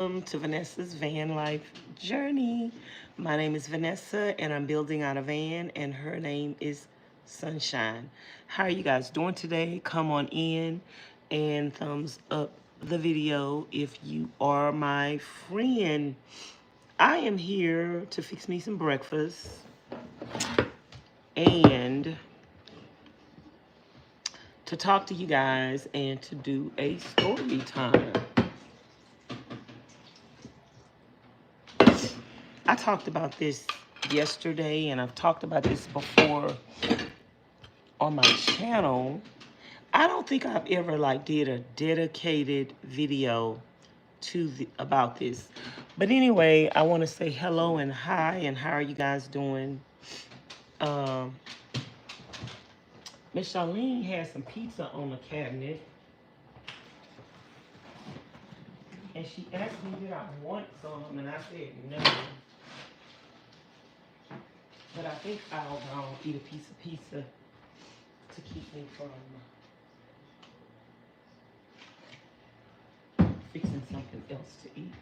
Welcome to Vanessa's van life journey. My name is Vanessa and I'm building out a van, and her name is Sunshine. How are you guys doing today? Come on in and thumbs up the video if you are my friend. I am here to fix me some breakfast and to talk to you guys and to do a story time. I talked about this yesterday, and I've talked about this before on my channel. I don't think I've ever did a dedicated video about this. But anyway, I want to say hello and hi, and how are you guys doing? Ms Charlene has some pizza on the cabinet, and she asked me did I want some, and I said no. But I think I'll eat a piece of pizza to keep me from fixing something else to eat.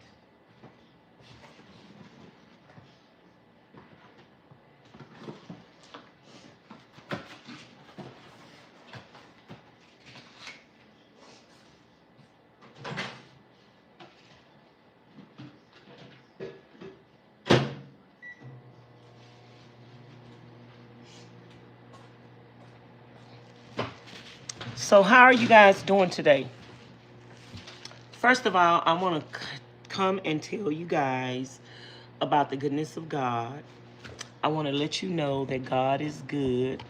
So how are you guys doing today? First of all, I want to come and tell you guys about the goodness of God. I want to let you know that God is good.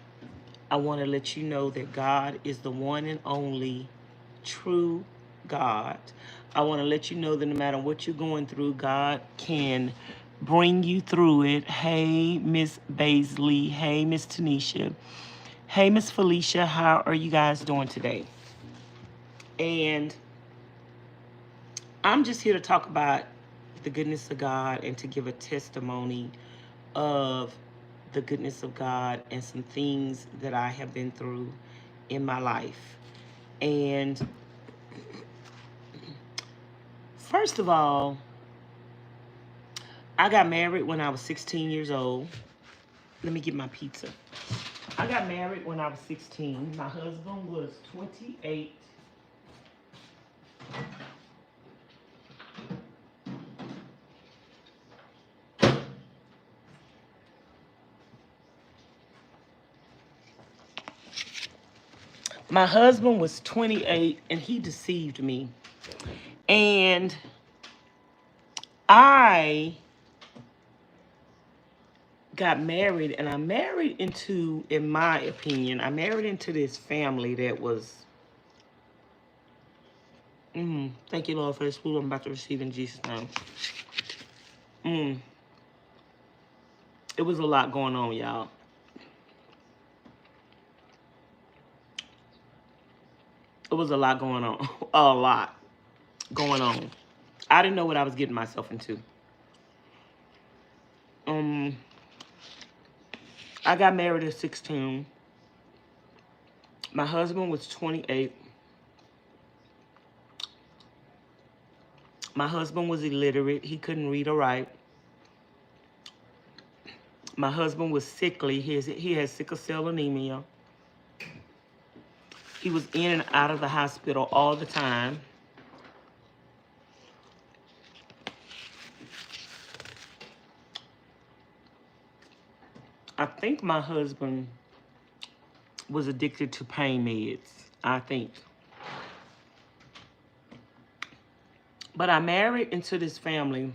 I want to let you know that God is the one and only true God. I want to let you know that no matter what you're going through, God can bring you through it. Hey, Miss Baisley. Hey, Miss Tanisha. Hey, Miss Felicia, how are you guys doing today? And I'm just here to talk about the goodness of God and to give a testimony of the goodness of God and some things that I have been through in my life. And first of all, I got married when I was 16 years old. Let me get my pizza. I got married when I was 16. My husband was 28. My husband was 28 and he deceived me. And I got married, and I married into, in my opinion, I married into this family that was, thank you, Lord, for this food I'm about to receive in Jesus' name. It was a lot going on, y'all. It was a lot going on. A lot going on. I didn't know what I was getting myself into. I got married at 16. My husband was 28. My husband was illiterate. He couldn't read or write. My husband was sickly. He had sickle cell anemia. He was in and out of the hospital all the time. I think my husband was addicted to pain meds, I think. But I married into this family.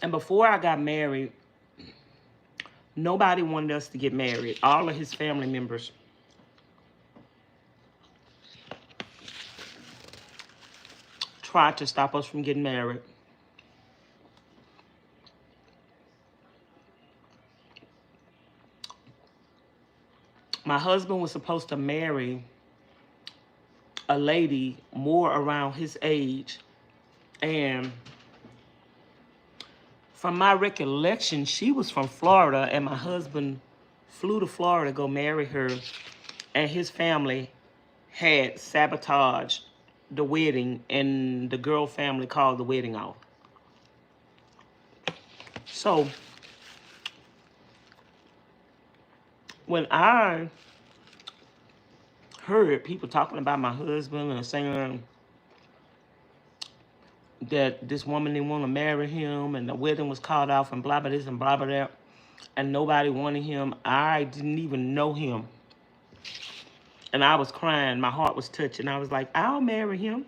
And before I got married, nobody wanted us to get married. All of his family members. Tried to stop us from getting married. My husband was supposed to marry a lady more around his age. And from my recollection, she was from Florida, and my husband flew to Florida to go marry her. And his family had sabotaged the wedding, and the girl family called the wedding off. So when I heard people talking about my husband and saying that this woman didn't want to marry him and the wedding was called off and blah, blah, this and blah, blah, that, and nobody wanted him, I didn't even know him. And I was crying. My heart was touching. I was like, I'll marry him.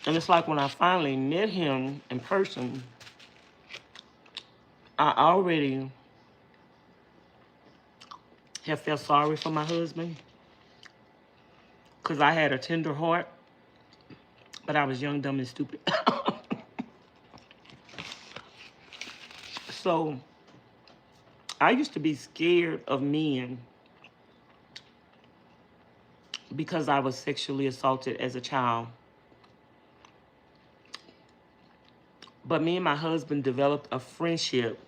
And it's like when I finally met him in person, I already have felt sorry for my husband because I had a tender heart, but I was young, dumb, and stupid. So I used to be scared of men because I was sexually assaulted as a child. But me and my husband developed a friendship.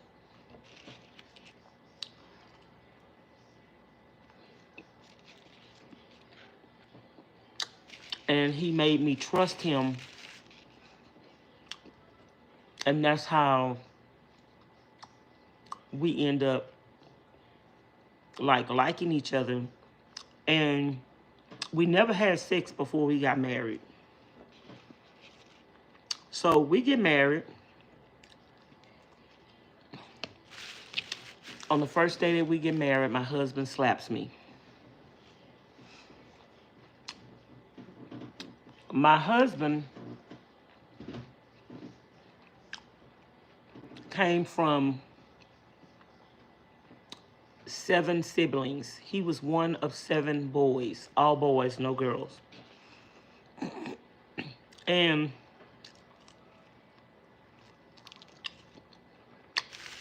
And he made me trust him. And that's how we end up liking each other. And we never had sex before we got married. So we get married. On the first day that we get married, my husband slaps me. My husband came from 7 siblings. He was one of 7 boys, all boys, no girls. And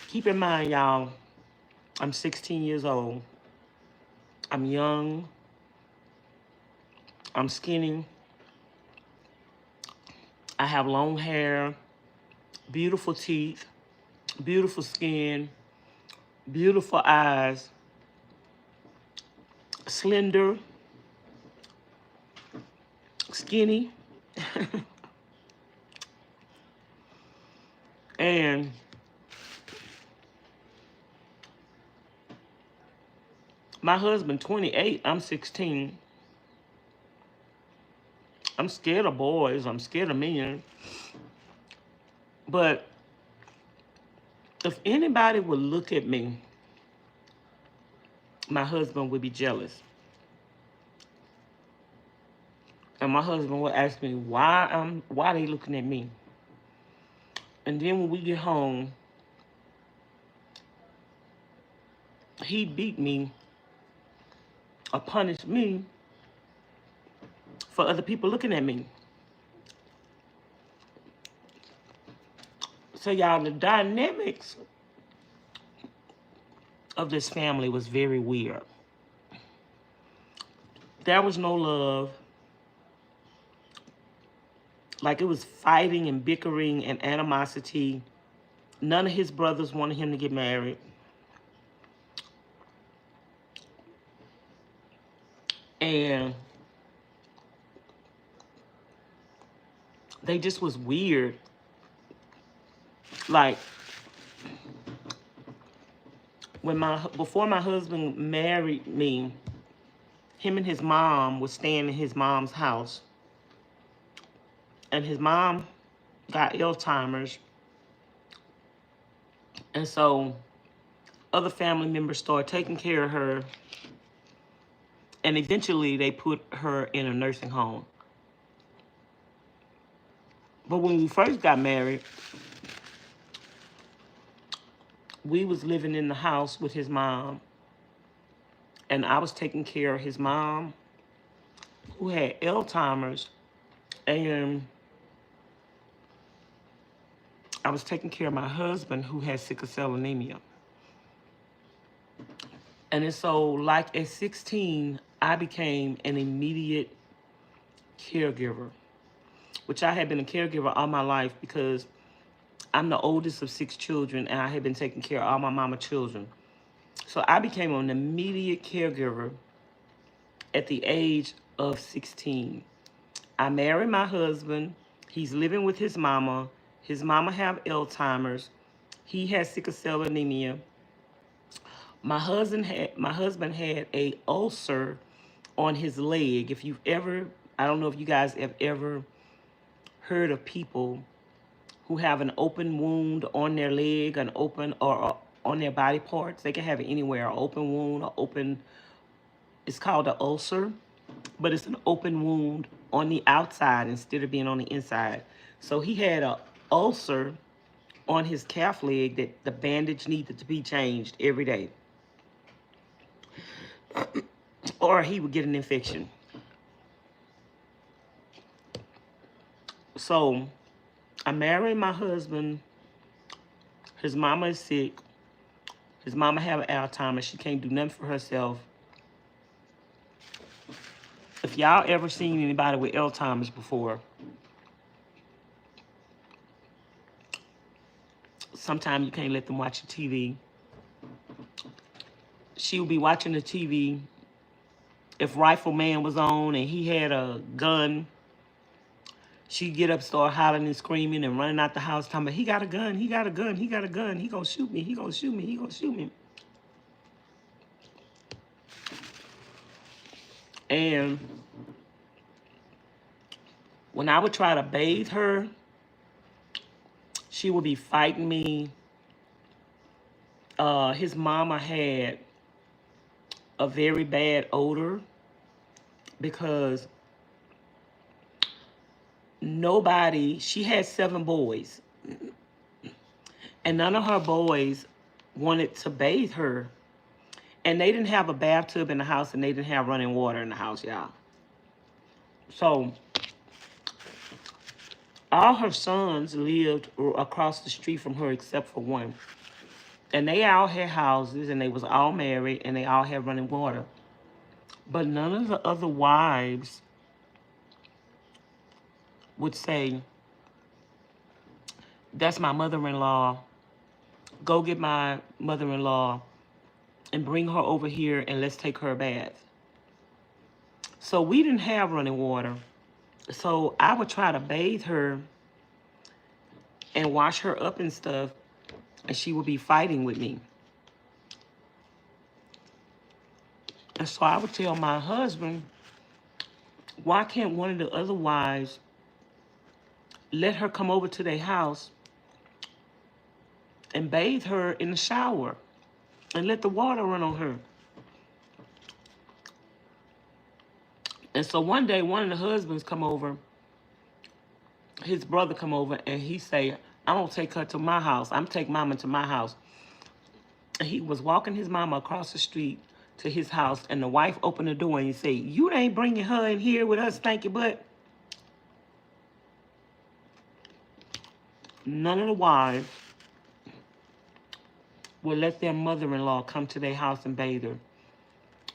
keep in mind, y'all, I'm 16 years old. I'm young. I'm skinny. I have long hair, beautiful teeth, beautiful skin, beautiful eyes, slender, skinny, and my husband, 28, I'm 16. I'm scared of boys. I'm scared of men. But if anybody would look at me, my husband would be jealous. And my husband would ask me why they looking at me. And then when we get home, he beat me or punish me for other people looking at me. So y'all, the dynamics of this family was very weird. There was no love. Like, it was fighting and bickering and animosity. None of his brothers wanted him to get married. And they just was weird. Like, before my husband married me, him and his mom was staying in his mom's house. And his mom got Alzheimer's. And so other family members started taking care of her. And eventually they put her in a nursing home. But when we first got married, we was living in the house with his mom. And I was taking care of his mom, who had Alzheimer's. And I was taking care of my husband, who had sickle cell anemia. And it's so, like, at 16, I became an immediate caregiver, which I had been a caregiver all my life because I'm the oldest of 6 children, and I had been taking care of all my mama children. So I became an immediate caregiver at the age of 16. I married my husband. He's living with his mama. His mama have Alzheimer's. He has sickle cell anemia. My husband had a ulcer on his leg. If you've ever, I don't know if you guys have ever heard of people who have an open wound on their leg, an open or on their body parts. They can have it anywhere, an open wound, or open, it's called an ulcer, but it's an open wound on the outside instead of being on the inside. So he had an ulcer on his calf leg that the bandage needed to be changed every day. Or he would get an infection. So I married my husband. His mama is sick. His mama have Alzheimer's. She can't do nothing for herself. If y'all ever seen anybody with Alzheimer's before, sometimes you can't let them watch the TV. She would be watching the TV. If Rifleman was on and he had a gun, she'd get up, start hollering and screaming and running out the house, talking about, he got a gun, he got a gun, he got a gun, he gonna shoot me, he gonna shoot me, he gonna shoot me. And when I would try to bathe her, she would be fighting me. His mama had a very bad odor because she had 7 boys, and none of her boys wanted to bathe her. And they didn't have a bathtub in the house, and they didn't have running water in the house, y'all. So all her sons lived across the street from her except for one. And they all had houses, and they was all married, and they all had running water. But none of the other wives would say, that's my mother-in-law. Go get my mother-in-law and bring her over here and let's take her a bath. So we didn't have running water. So I would try to bathe her and wash her up and stuff, and she would be fighting with me. And so I would tell my husband, why can't one of the other wives let her come over to their house and bathe her in the shower and let the water run on her? And so one day, one of the husbands come over, his brother come over, and he say, I'm gonna take her to my house. I'm taking mama to my house. And he was walking his mama across the street to his house, and the wife opened the door and he said, you ain't bringing her in here with us, stanky butt. None of the wives would let their mother-in-law come to their house and bathe her.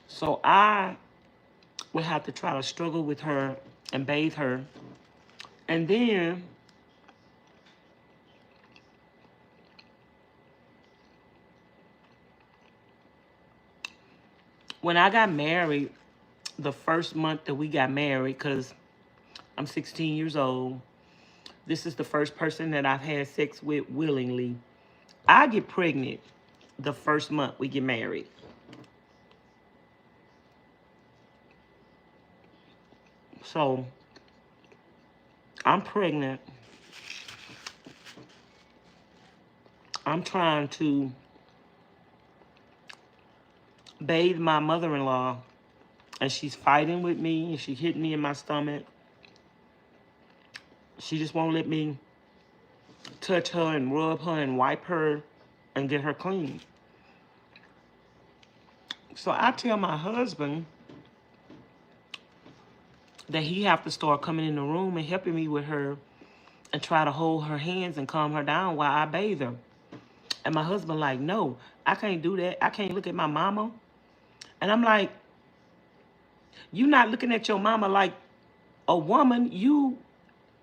So I would have to try to struggle with her and bathe her. And then when I got married, the first month that we got married, because I'm 16 years old, this is the first person that I've had sex with willingly. I get pregnant the first month we get married. So I'm pregnant. I'm trying to bathe my mother-in-law, and she's fighting with me, and she's hitting me in my stomach. She just won't let me touch her and rub her and wipe her and get her clean. So I tell my husband that he have to start coming in the room and helping me with her and try to hold her hands and calm her down while I bathe her. And my husband like, no, I can't do that. I can't look at my mama. And I'm like, you not looking at your mama like a woman. You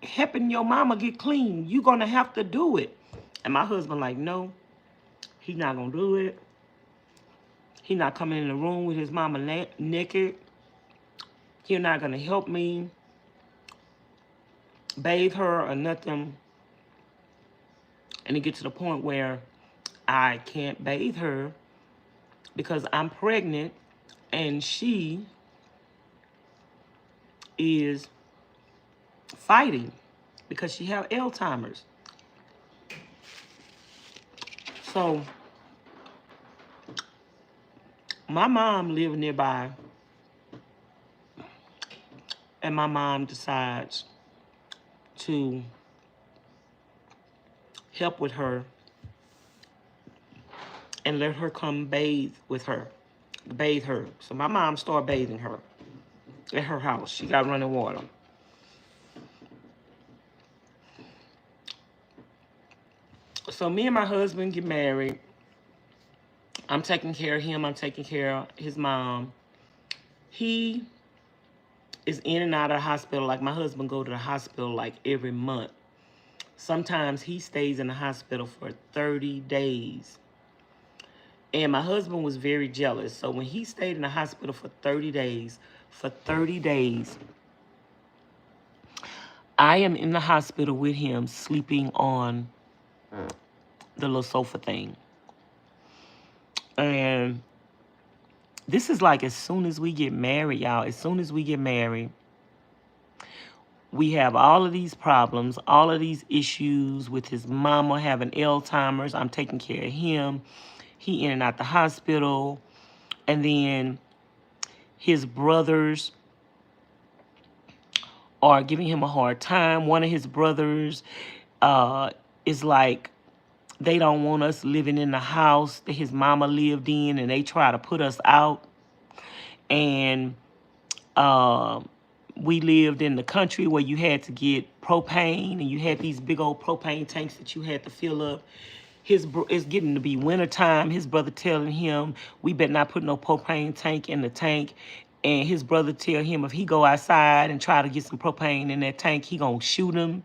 helping your mama get clean. You gonna have to do it. And my husband like, no, he's not gonna do it. He not coming in the room with his mama naked. He's not going to help me bathe her or nothing. And it gets to the point where I can't bathe her because I'm pregnant and she is fighting because she have Alzheimer's. So my mom lived nearby, and my mom decides to help with her and let her come bathe her. So my mom started bathing her at her house. She got running water. So me and my husband get married. I'm taking care of him. I'm taking care of his mom. He is in and out of the hospital. Like, my husband go to the hospital like every month. Sometimes he stays in the hospital for 30 days. And my husband was very jealous. So when he stayed in the hospital for 30 days, I am in the hospital with him, sleeping on the little sofa thing. And this is like as soon as we get married, y'all. As soon as we get married, we have all of these problems, all of these issues with his mama having Alzheimer's. I'm taking care of him. He in and out the hospital. And then his brothers are giving him a hard time. One of his brothers is like, they don't want us living in the house that his mama lived in, and they try to put us out. And we lived in the country where you had to get propane, and you had these big old propane tanks that you had to fill up. It's getting to be wintertime. His brother telling him, we better not put no propane tank in the tank. And his brother tell him if he go outside and try to get some propane in that tank, he gonna shoot him.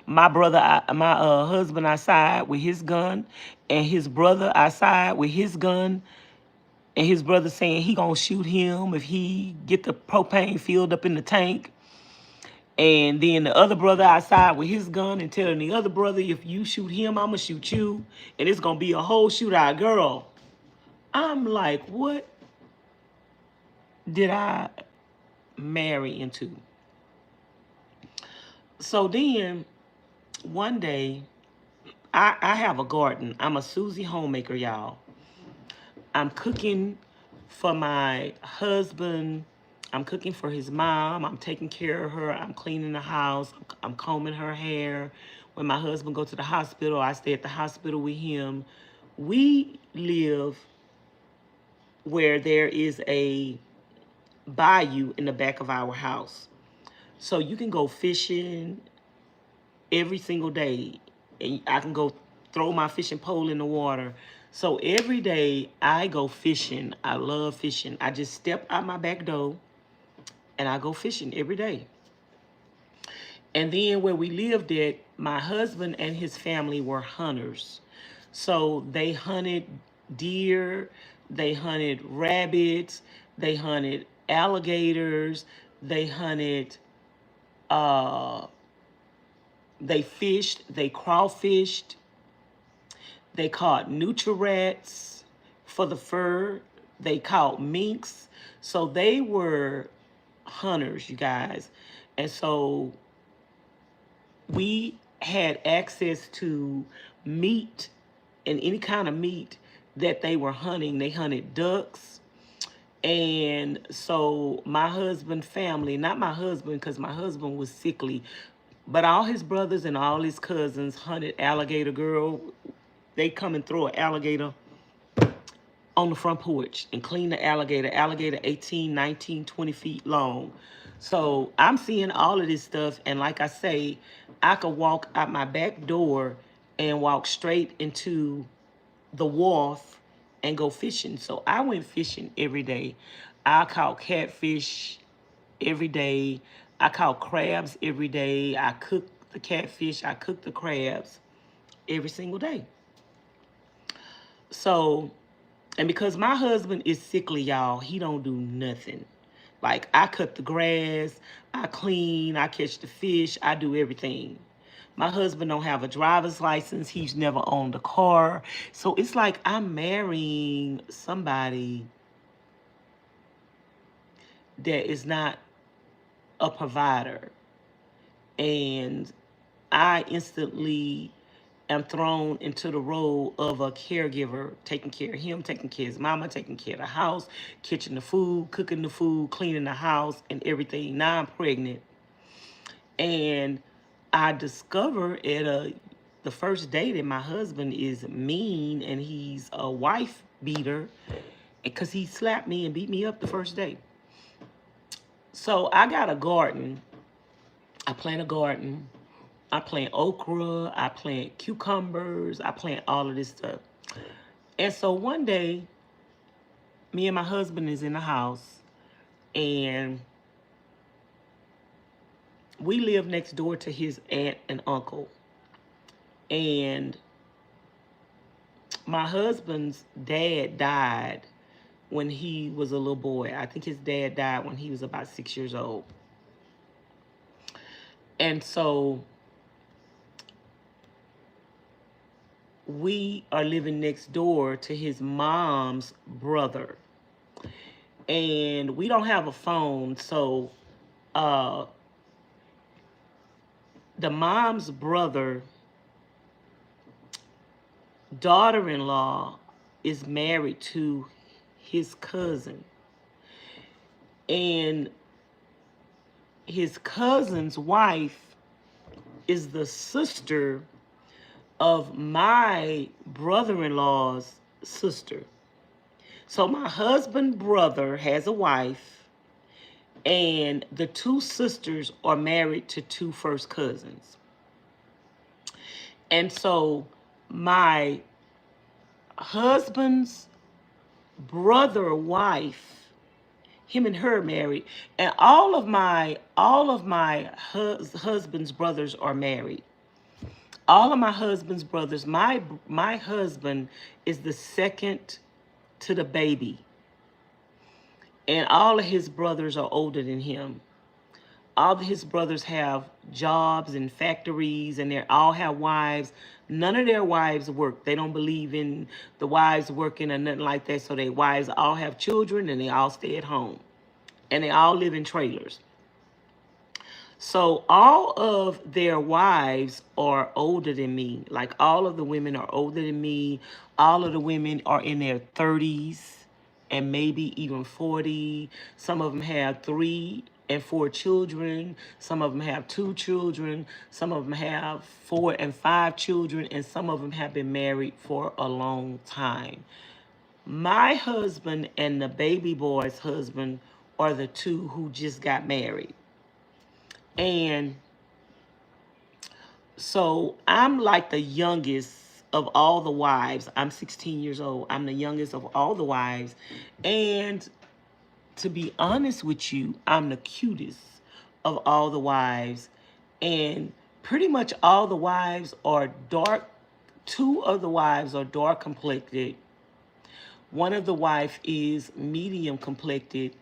My husband outside with his gun, and his brother outside with his gun, and his brother saying he gonna shoot him if he get the propane filled up in the tank. And then the other brother outside with his gun and telling the other brother, if you shoot him, I'ma shoot you. And it's gonna be a whole shootout, girl. I'm like, what did I marry into? So then one day, I have a garden. I'm a Susie homemaker, y'all. I'm cooking for my husband. I'm cooking for his mom. I'm taking care of her. I'm cleaning the house. I'm combing her hair. When my husband goes to the hospital, I stay at the hospital with him. We live where there is a bayou in the back of our house. So you can go fishing every single day. And I can go throw my fishing pole in the water. So every day I go fishing. I love fishing. I just step out my back door and I go fishing every day. And then where we lived at, my husband and his family were hunters. So they hunted deer, they hunted rabbits, they hunted alligators, they hunted, they fished, they crawfished, they caught nutria-rats for the fur, they caught minks. So they were hunters, you guys. And so we had access to meat, and any kind of meat that they were hunting. They hunted ducks. And so my husband's family, not my husband because my husband was sickly, but all his brothers and all his cousins hunted alligator, girl. They come and throw an alligator on the front porch and clean the alligator. Alligator 18, 19, 20 feet long. So I'm seeing all of this stuff. And like I say, I could walk out my back door and walk straight into the wharf and go fishing. So I went fishing every day. I caught catfish every day. I caught crabs every day. I cooked the catfish. I cooked the crabs every single day. So, and because my husband is sickly, y'all, he don't do nothing. Like, I cut the grass, I clean, I catch the fish, I do everything. My husband don't have a driver's license. He's never owned a car. So it's like I'm marrying somebody that is not a provider. And I instantly am thrown into the role of a caregiver, taking care of him, taking care of his mama, taking care of the house, kitchen the food, cooking the food, cleaning the house, and everything. Now I'm pregnant. And I discover the first day that my husband is mean and he's a wife beater because he slapped me and beat me up the first day. So I got a garden. I plant a garden. I plant okra. I plant cucumbers. I plant all of this stuff. And so one day, me and my husband is in the house, and we live next door to his aunt and uncle. And my husband's dad died when he was a little boy. I think his dad died when he was about 6 years old. And so we are living next door to his mom's brother. And we don't have a phone, so the mom's brother, daughter-in-law, is married to his cousin. And his cousin's wife is the sister of my brother-in-law's sister. So my husband's brother has a wife, and the two sisters are married to two first cousins. And so my husband's brother wife, him and her married, and all of my husband's brothers are married. All of my husband's brothers, my husband is the second to the baby. And all of his brothers are older than him. All of his brothers have jobs and factories, and they all have wives. None of their wives work. They don't believe in the wives working or nothing like that. So their wives all have children, and they all stay at home. And they all live in trailers. So all of their wives are older than me. Like, all of the women are older than me. All of the women are in their 30s and maybe even 40. Some of them have 3 and 4 children. Some of them have 2 children. Some of them have 4 and 5 children. And some of them have been married for a long time. My husband and the baby boy's husband are the two who just got married. And so I'm like the youngest of all the wives. I'm 16 years old. I'm the youngest of all the wives. And to be honest with you, I'm the cutest of all the wives. And pretty much all the wives are dark. 2 of the wives are dark complected. One of the wife is medium complected.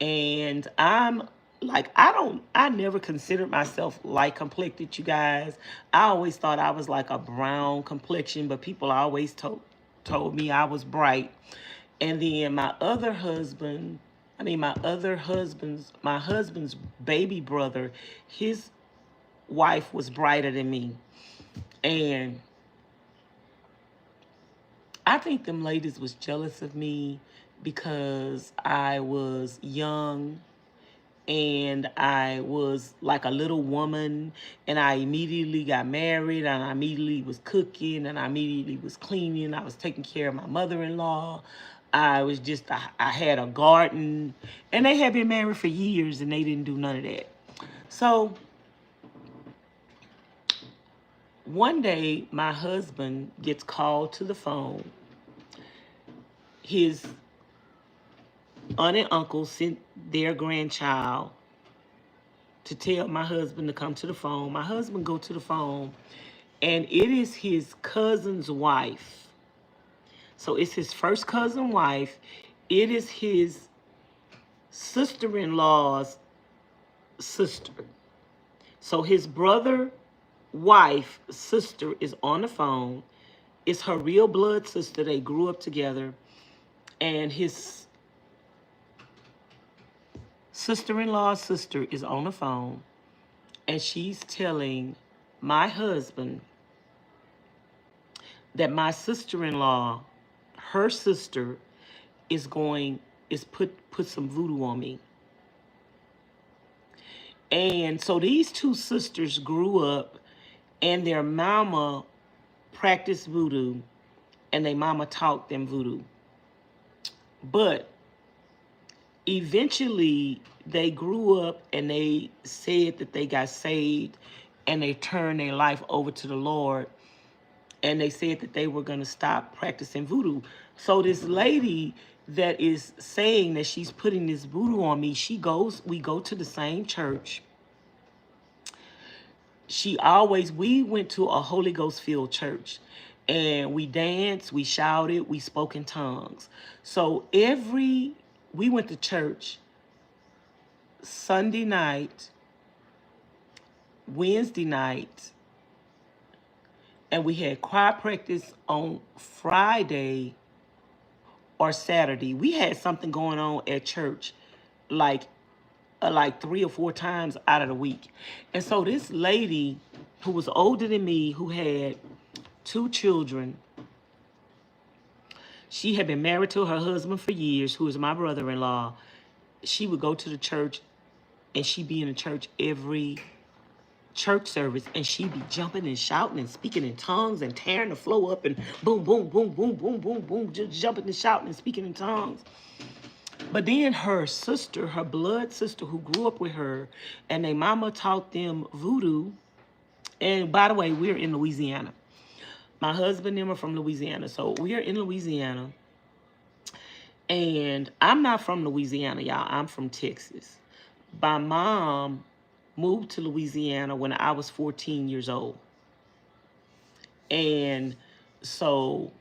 And I'm like, I never considered myself light complected, you guys. I always thought I was like a brown complexion, but people always told me I was bright. And then my husband's baby brother, his wife was brighter than me. And I think them ladies was jealous of me because I was young and I was like a little woman, and I immediately got married, and I immediately was cooking, and I immediately was cleaning. I was taking care of my mother-in-law. I had a garden, and they had been married for years, and they didn't do none of that. So one day, my husband gets called to the phone. His aunt and uncle sent their grandchild to tell my husband to come to the phone. My husband go to the phone, and it is his cousin's wife. So it's his first cousin wife. It is his sister-in-law's sister. So his brother, wife, sister is on the phone. It's her real blood sister. They grew up together. And his sister-in-law's sister is on the phone. And she's telling my husband that my sister-in-law, her sister, is put some voodoo on me. And so these two sisters grew up and their mama practiced voodoo and their mama taught them voodoo. But eventually they grew up and they said that they got saved and they turned their life over to the Lord. And they said that they were going to stop practicing voodoo. So this lady that is saying that she's putting this voodoo on me, we go to the same church. We went to a Holy Ghost filled church and we danced, we shouted, we spoke in tongues. So we went to church Sunday night, Wednesday night, and we had choir practice on Friday or Saturday. We had something going on at church like 3 or 4 times out of the week. And so this lady who was older than me, who had 2 children, she had been married to her husband for years, who was my brother-in-law. She would go to the church and she'd be in the church every church service, and she'd be jumping and shouting and speaking in tongues and tearing the floor up and boom, boom, boom, boom, boom, boom, boom, just jumping and shouting and speaking in tongues. But then her sister, her blood sister who grew up with her, and their mama taught them voodoo. And by the way, we're in Louisiana. My husband and them are from Louisiana. So we are in Louisiana. And I'm not from Louisiana, y'all. I'm from Texas. My mom moved to Louisiana when I was 14 years old. And so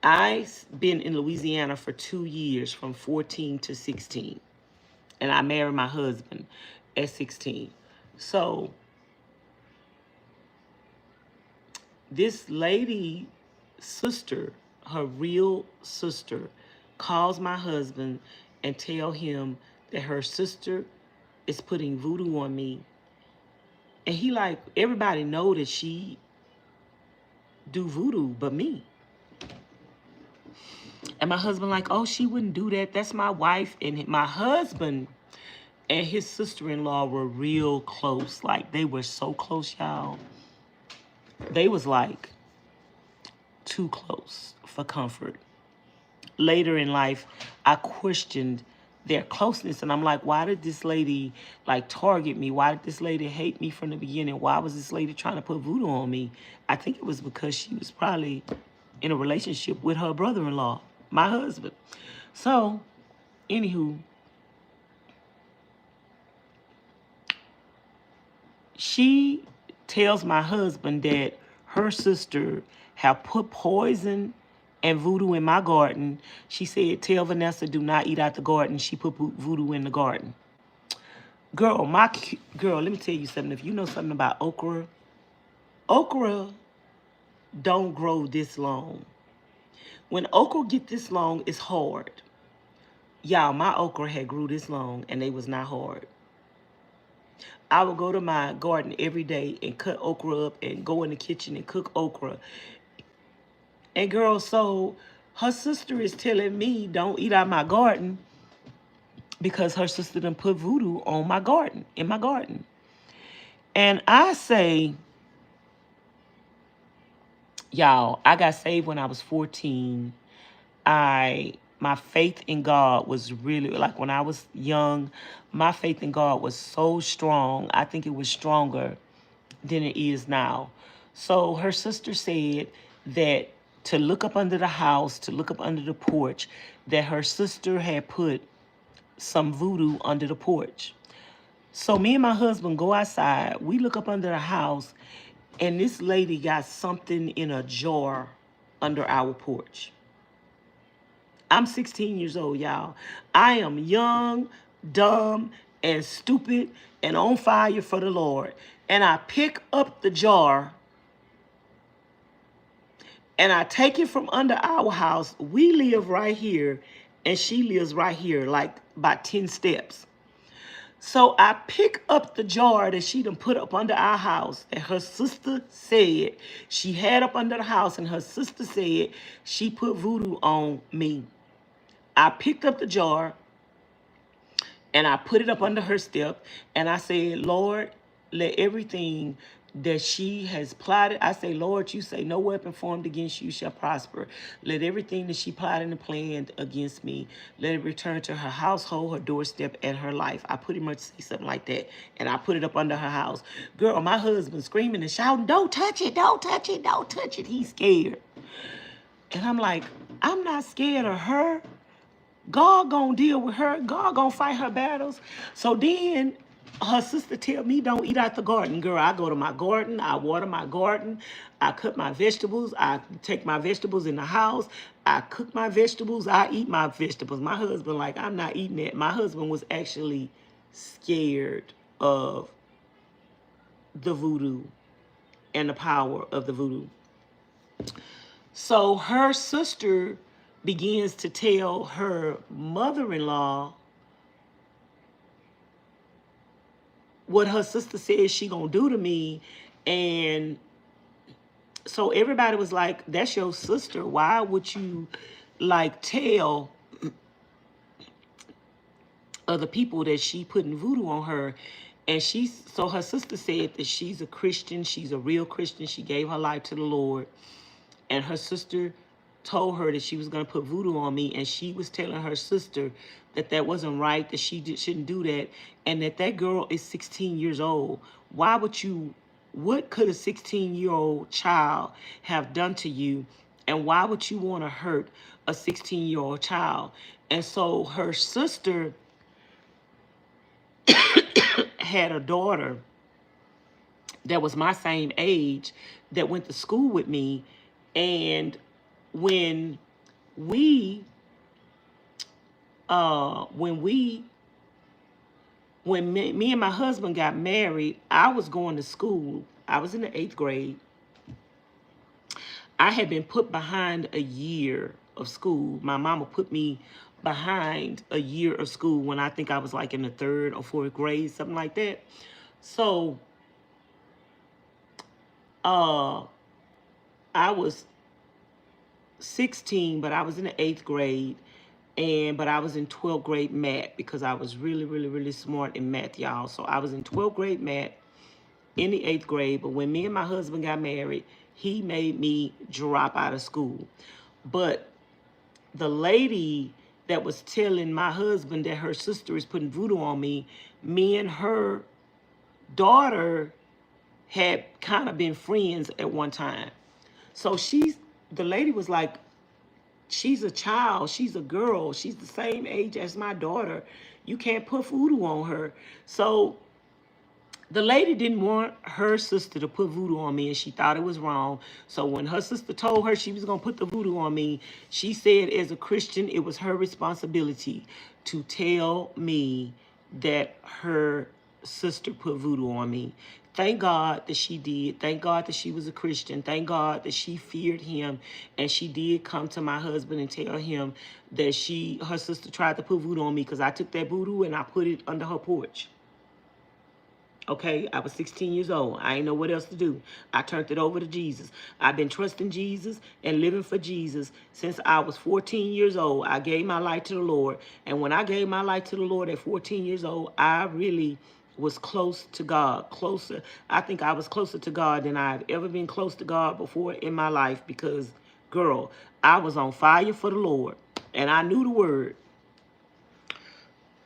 I've been in Louisiana for 2 years, from 14 to 16. And I married my husband at 16. So this lady sister, her real sister, calls my husband and tell him that her sister is putting voodoo on me. And he like, everybody know that she do voodoo but me. And my husband like, oh, she wouldn't do that. That's my wife. And my husband and his sister-in-law were real close. Like, they were so close, y'all. They was like too close for comfort. Later in life, I questioned their closeness, and I'm like, why did this lady like target me? Why did this lady hate me from the beginning? Why was this lady trying to put voodoo on me? I think it was because she was probably in a relationship with her brother-in-law, my husband. So, anywho, she tells my husband that her sister have put poison and voodoo in my garden. She said, tell Vanessa, do not eat out the garden. She put voodoo in the garden. Girl, let me tell you something. If you know something about okra don't grow this long. When okra get this long, it's hard. Y'all, my okra had grew this long and they was not hard. I would go to my garden every day and cut okra up and go in the kitchen and cook okra. And girl, so her sister is telling me don't eat out my garden because her sister done put voodoo on my garden, in my garden. And I say, y'all, I got saved when I was 14. My faith in God was really, like when I was young, my faith in God was so strong. I think it was stronger than it is now. So her sister said that to look up under the house, to look up under the porch, that her sister had put some voodoo under the porch. So me and my husband go outside. We look up under the house, and this lady got something in a jar under our porch. I'm 16 years old, y'all. I am young, dumb, and stupid and on fire for the Lord. And I pick up the jar and I take it from under our house. We live right here and she lives right here, like about 10 steps. So I pick up the jar that she done put up under our house that her sister said she had up under the house, and her sister said she put voodoo on me. I picked up the jar and I put it up under her step, and I said, Lord, let everything that she has plotted, I say, Lord, you say no weapon formed against you shall prosper. Let everything that she plotted and planned against me, let it return to her household, her doorstep, and her life. I pretty much say something like that, and I put it up under her house. Girl, my husband screaming and shouting, don't touch it, don't touch it, don't touch it. He's scared. And I'm like, I'm not scared of her. God gonna deal with her. God gonna fight her battles. So then her sister tell me don't eat out the garden. Girl, I go to my garden. I water my garden. I cut my vegetables. I take my vegetables in the house. I cook my vegetables. I eat my vegetables. My husband like, I'm not eating that. My husband was actually scared of the voodoo and the power of the voodoo. So her sister begins to tell her mother-in-law what her sister says she gonna do to me. And so everybody was like, that's your sister. Why would you like tell other people that she putting voodoo on her? And so her sister said that she's a Christian. She's a real Christian. She gave her life to the Lord. And her sister told her that she was going to put voodoo on me, and she was telling her sister that that wasn't right, that shouldn't do that, and that girl is 16 years old. Why would you, what could a 16-year-old child have done to you, and why would you want to hurt a 16-year-old child? And so her sister had a daughter that was my same age that went to school with me, and when me and my husband got married, I was going to school. I was in the 8th grade. I had been put behind a year of school. My mama put me behind a year of school when I think I was like in the 3rd or 4th grade, something like that. So I was 16, but I was in the 8th grade, but I was in 12th grade math because I was really, really, really smart in math, y'all. So I was in 12th grade math in the 8th grade, but when me and my husband got married, he made me drop out of school. But the lady that was telling my husband that her sister is putting voodoo on me, me and her daughter had kind of been friends at one time. So the lady was like, she's a child, she's a girl, she's the same age as my daughter. You can't put voodoo on her. So the lady didn't want her sister to put voodoo on me, and she thought it was wrong. So when her sister told her she was going to put the voodoo on me, she said as a Christian, it was her responsibility to tell me that her sister put voodoo on me. Thank God that she did. Thank God that she was a Christian. Thank God that she feared him. And she did come to my husband and tell him that her sister tried to put voodoo on me, because I took that voodoo and I put it under her porch. Okay, I was 16 years old. I ain't know what else to do. I turned it over to Jesus. I've been trusting Jesus and living for Jesus since I was 14 years old. I gave my life to the Lord. And when I gave my life to the Lord at 14 years old, I really was close to God. Closer. I think I was closer to God than I've ever been close to God before in my life, because, girl, I was on fire for the Lord. And I knew the word.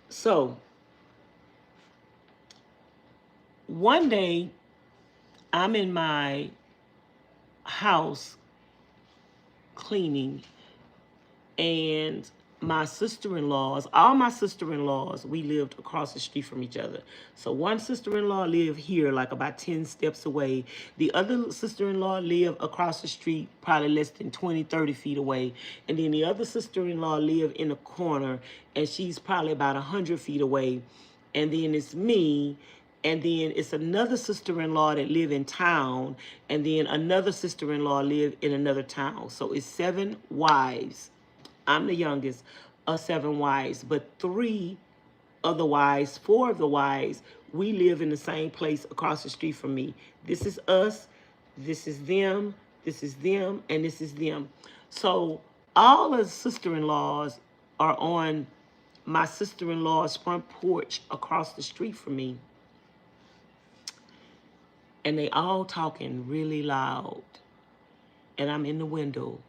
So one day, I'm in my house cleaning, and my sister-in-laws, all my sister-in-laws, we lived across the street from each other. So one sister-in-law lived here, like about 10 steps away. The other sister-in-law lived across the street, probably less than 20, 30 feet away. And then the other sister-in-law lived in a corner, and she's probably about 100 feet away. And then it's me, and then it's another sister-in-law that live in town, and then another sister-in-law live in another town. So it's 7 wives. I'm the youngest of 7 wives, but 3 of the wives, 4 of the wives, we live in the same place across the street from me. This is us, this is them, and this is them. So all of the sister-in-laws are on my sister-in-law's front porch across the street from me. And they all talking really loud. And I'm in the window.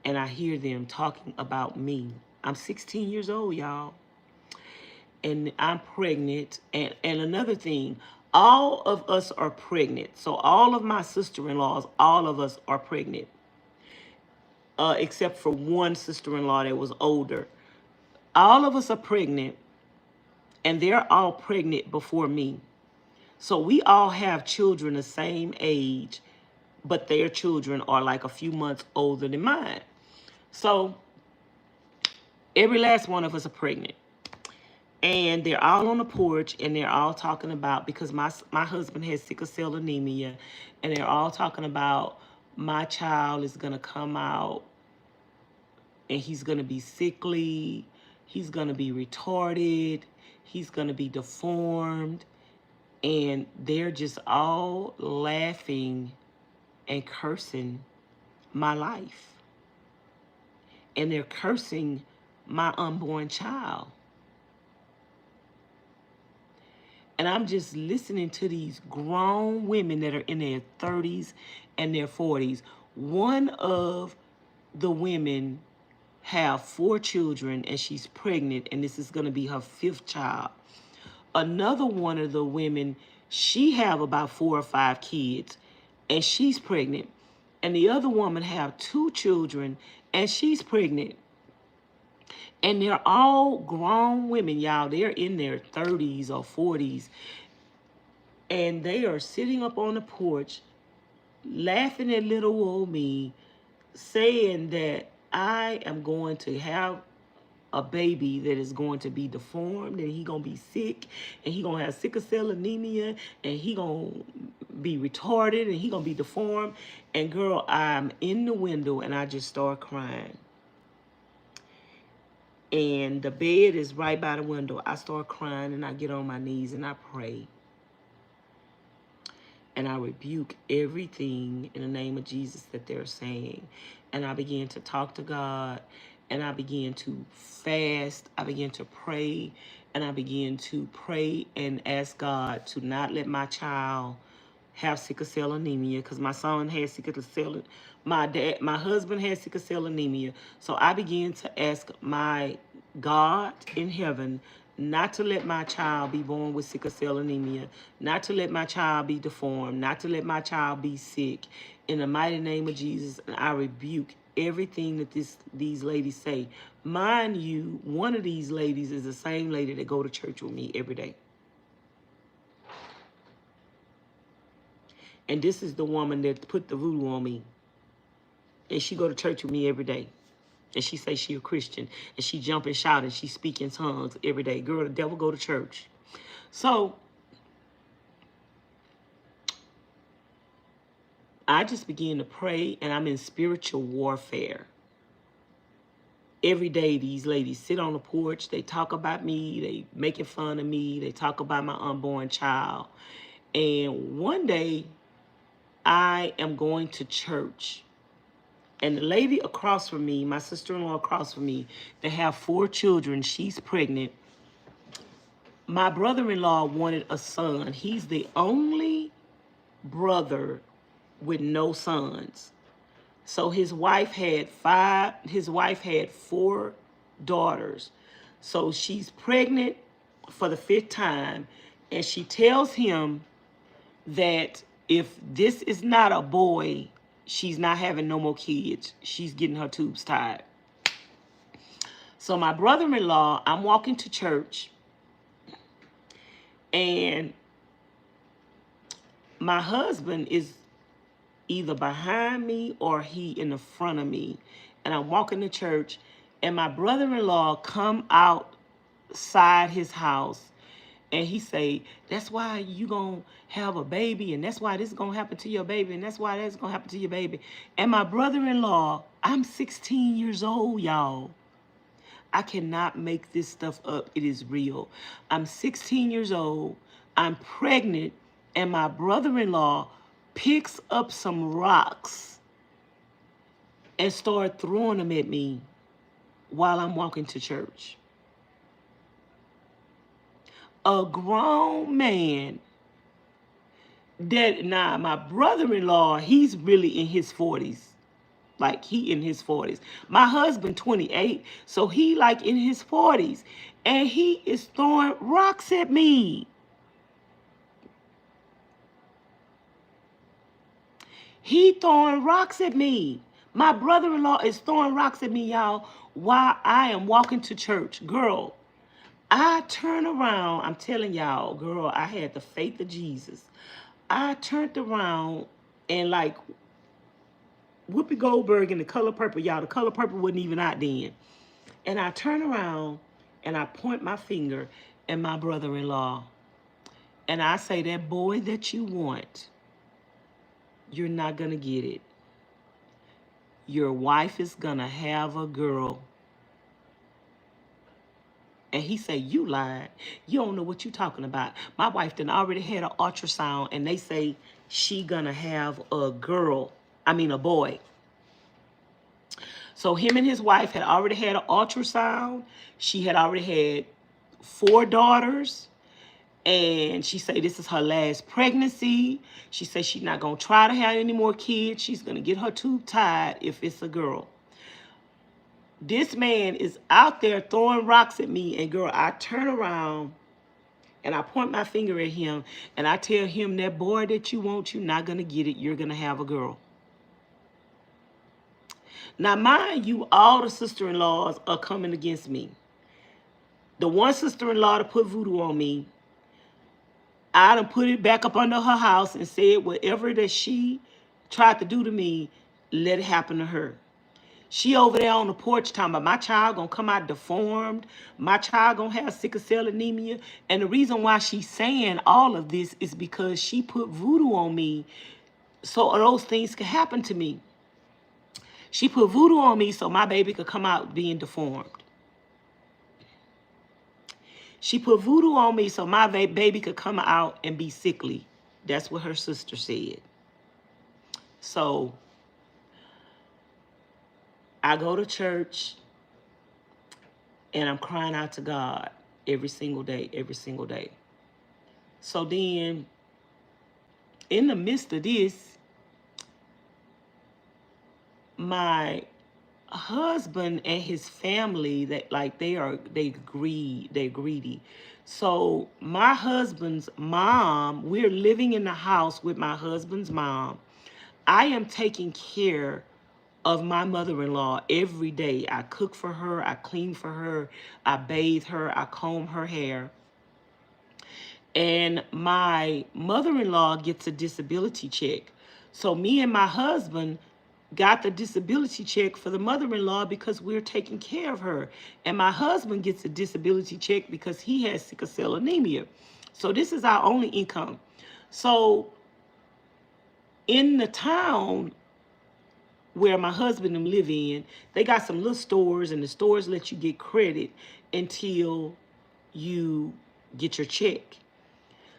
And I hear them talking about me. I'm 16 years old, y'all. And I'm pregnant. And another thing, all of us are pregnant. So all of my sister-in-laws, all of us are pregnant. Except for one sister-in-law that was older. All of us are pregnant. And they're all pregnant before me. So we all have children the same age, but their children are like a few months older than mine. So every last one of us are pregnant. And they're all on the porch, and they're all talking about, because my husband has sickle cell anemia, and they're all talking about my child is going to come out, and he's going to be sickly, he's going to be retarded, he's going to be deformed. And they're just all laughing and cursing my life. And they're cursing my unborn child. And I'm just listening to these grown women that are in their 30s and their 40s. One of the women have 4 children, and she's pregnant, and this is going to be her 5th child. Another one of the women, she have about 4 or 5 kids, and she's pregnant. And the other woman have 2 children, and she's pregnant. And they're all grown women, y'all. They're in their 30s or 40s. And they are sitting up on the porch, laughing at little old me, saying that I am going to have a baby that is going to be deformed, and he gonna be sick, and he gonna have sickle cell anemia, and he gonna be retarded, and he gonna be deformed. And girl, I'm in the window, and I just start crying. And the bed is right by the window. I start crying, and I get on my knees, and I pray. And I rebuke everything in the name of Jesus that they're saying. And I begin to talk to God. And I began to fast. I began to pray. And I began to pray and ask God to not let my child have sickle cell anemia, because my son had sickle cell. My husband had sickle cell anemia. So I began to ask my God in heaven not to let my child be born with sickle cell anemia, not to let my child be deformed, not to let my child be sick. In the mighty name of Jesus, and I rebuke everything that these ladies say. Mind you, one of these ladies is the same lady that go to church with me every day. And this is the woman that put the voodoo on me. And she go to church with me every day. And she say she a Christian. And she jump and shout and she speak in tongues every day. Girl, the devil go to church. So I just began to pray, and I'm in spiritual warfare. Every day these ladies sit on the porch, they talk about me, they making fun of me, they talk about my unborn child. And one day I am going to church, and the lady across from me, my sister-in-law across from me, they have 4 children, she's pregnant. My brother-in-law wanted a son. He's the only brother with no sons. So his wife had 4 daughters. So she's pregnant for the 5th time, and she tells him that if this is not a boy, she's not having no more kids. She's getting her tubes tied. So my brother-in-law, I'm walking to church, and my husband is either behind me or he in the front of me. And I'm walking to church, and my brother-in-law come outside his house, and he say, that's why you gonna have a baby, and that's why this is gonna happen to your baby, and that's why that's gonna happen to your baby. And my brother-in-law, I'm 16 years old, y'all. I cannot make this stuff up. It is real. I'm 16 years old. I'm pregnant, and my brother-in-law picks up some rocks and start throwing them at me while I'm walking to church. A grown man that, now my brother-in-law, he's really in his 40s. Like, he in his 40s. My husband 28, so he like in his 40s. And he is throwing rocks at me. He throwing rocks at me. My brother-in-law is throwing rocks at me, y'all, while I am walking to church. Girl, I turn around. I'm telling y'all, girl, I had the faith of Jesus. I turned around and like Whoopi Goldberg in The Color Purple, y'all. The Color Purple wasn't even out then. And I turn around and I point my finger at my brother-in-law. And I say, that boy that you want, you're not going to get it. Your wife is going to have a girl. And he say, you lied. You don't know what you talking about. My wife done already had an ultrasound, and they say she going to have a girl. I mean, a boy. So him and his wife had already had an ultrasound. She had already had 4 daughters. And she said this is her last pregnancy. She said she's not going to try to have any more kids. She's going to get her tube tied if it's a girl. This man is out there throwing rocks at me. And girl, I turn around and I point my finger at him. And I tell him, that boy that you want, you're not going to get it. You're going to have a girl. Now, mind you, all the sister-in-laws are coming against me. The one sister-in-law to put voodoo on me, I done put it back up under her house and said whatever that she tried to do to me, let it happen to her. She over there on the porch talking about my child gonna come out deformed. My child gonna have sickle cell anemia. And the reason why she's saying all of this is because she put voodoo on me so those things could happen to me. She put voodoo on me so my baby could come out being deformed. She put voodoo on me so my baby could come out and be sickly. That's what her sister said. So I go to church and I'm crying out to God every single day, every single day. So then in the midst of this, my husband and his family, that like they greedy. So my husband's mom, we're living in the house with my husband's mom. I am taking care of my mother-in-law every day. I cook for her, I clean for her, I bathe her, I comb her hair. And my mother-in-law gets a disability check. So me and my husband got the disability check for the mother-in-law because we're taking care of her. And my husband gets a disability check because he has sickle cell anemia. So this is our only income. So in the town where my husband and them live in, they got some little stores, and the stores let you get credit until you get your check.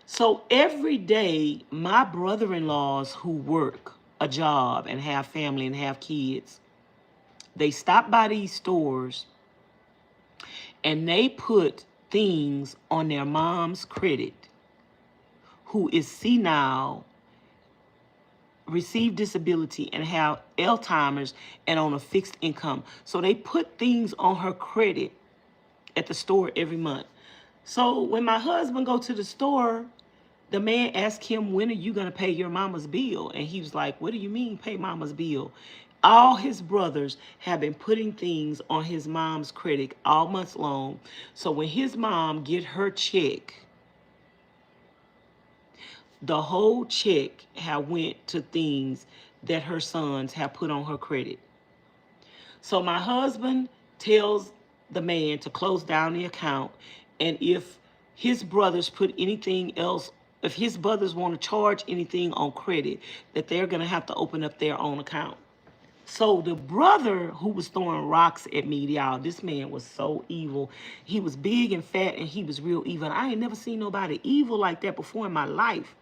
So every day, my brother-in-laws who work a job and have family and have kids, they stop by these stores and they put things on their mom's credit, who is senile, receive disability, and have Alzheimer's and on a fixed income. So they put things on her credit at the store every month. So when my husband go to the store, the man asked him, when are you going to pay your mama's bill? And he was like, what do you mean pay mama's bill? All his brothers have been putting things on his mom's credit all month long. So when his mom get her check, the whole check have went to things that her sons have put on her credit. So my husband tells the man to close down the account, and if his brothers put anything else, if his brothers want to charge anything on credit, that they're going to have to open up their own account. So the brother who was throwing rocks at me, y'all, this man was so evil. He was big and fat, and he was real evil. I ain't never seen nobody evil like that before in my life.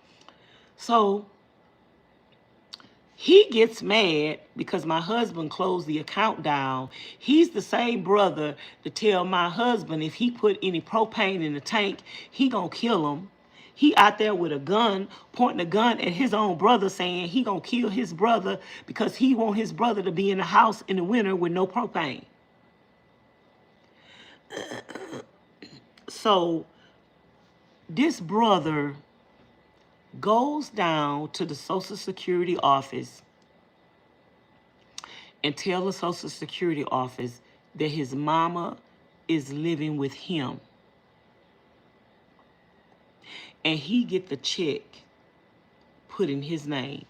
So he gets mad because my husband closed the account down. He's the same brother to tell my husband if he put any propane in the tank, he gonna kill him. He out there with a gun, pointing a gun at his own brother, saying he gonna kill his brother because he want his brother to be in the house in the winter with no propane. So this brother goes down to the Social Security office and tell the Social Security office that his mama is living with him. And he get the check put in his name.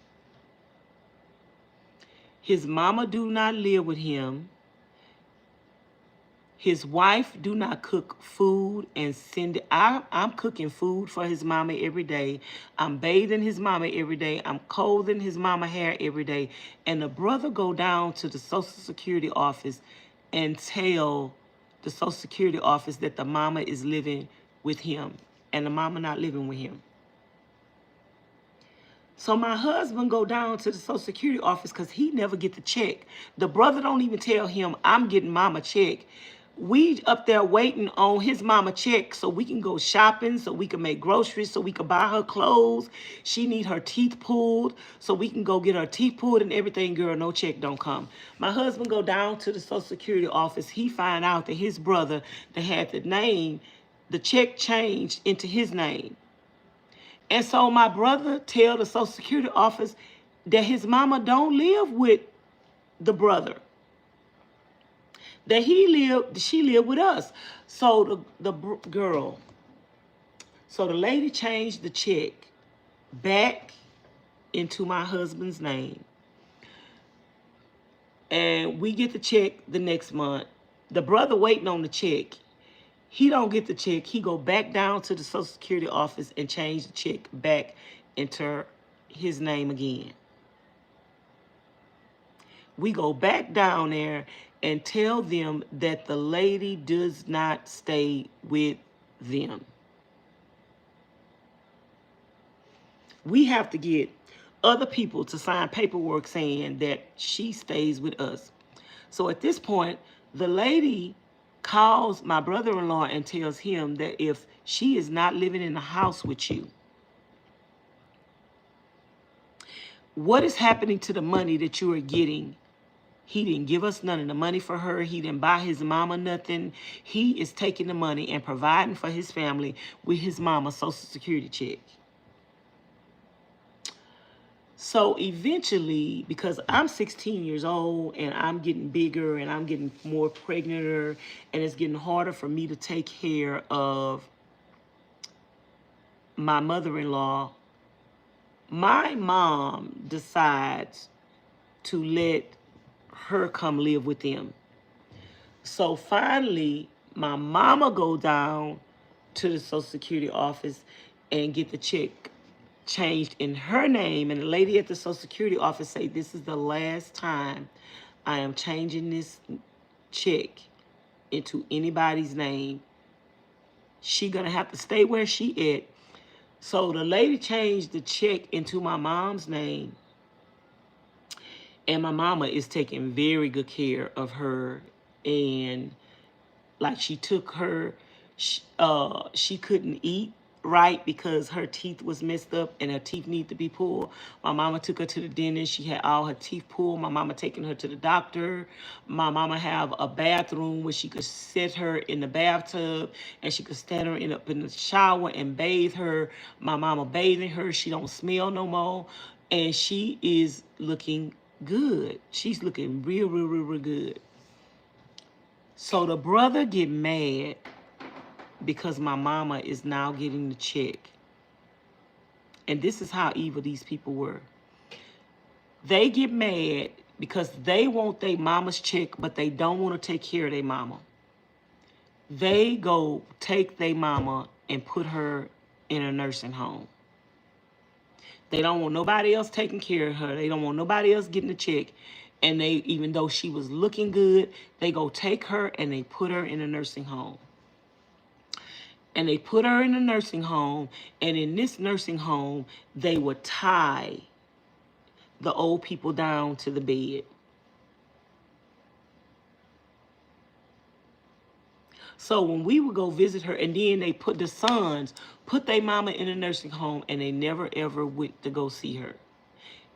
His mama do not live with him. His wife do not cook food and send it. I'm cooking food for his mama every day. I'm bathing his mama every day. I'm combing his mama hair every day. And the brother go down to the Social Security office and tell the Social Security office that the mama is living with him and the mama not living with him. So my husband go down to the Social Security office because he never get the check. The brother don't even tell him, I'm getting mama check. We up there waiting on his mama check so we can go shopping, so we can make groceries, so we can buy her clothes. She need her teeth pulled, so we can go get her teeth pulled and everything. Girl, no check don't come. My husband go down to the Social Security office. He find out that his brother that had the name, the check changed into his name. And so my brother tell the Social Security office that his mama don't live with the brother. That she lived with us. So the lady changed the check back into my husband's name. And we get the check the next month. The brother waiting on the check. He don't get the check. He go back down to the Social Security office and change the check back into his name again. We go back down there and tell them that the lady does not stay with them. We have to get other people to sign paperwork saying that she stays with us. So at this point, the lady calls my brother-in-law and tells him that if she is not living in the house with you, what is happening to the money that you are getting? He didn't give us none of the money for her. He didn't buy his mama nothing. He is taking the money and providing for his family with his mama's Social Security check. So eventually, because I'm 16 years old and I'm getting bigger and I'm getting more pregnanter and it's getting harder for me to take care of my mother-in-law, my mom decides to let her come live with them. So finally, my mama go down to the Social Security office and get the check changed in her name, and the lady at the Social Security office say, this is the last time I am changing this check into anybody's name. She gonna have to stay where she at. So the lady changed the check into my mom's name, and my mama is taking very good care of her. And like she took her, she couldn't eat right because her teeth was messed up and her teeth need to be pulled. My mama took her to the dentist. She had all her teeth pulled. My mama taking her to the doctor. My mama have a bathroom where she could sit her in the bathtub and she could stand her up in the shower and bathe her. My mama bathing her. She don't smell no more. And she is looking good. She's looking real good. So the brother get mad because my mama is now getting the check. And this is how evil these people were. They get mad because they want their mama's check, but they don't want to take care of their mama. They go take their mama and put her in a nursing home. They don't want nobody else taking care of her. They don't want nobody else getting the check. And they, even though she was looking good, they go take her and they put her in a nursing home. And they put her in a nursing home. And in this nursing home, they would tie the old people down to the bed. So when we would go visit her, and then they put the sons, put their mama in a nursing home, and they never ever went to go see her.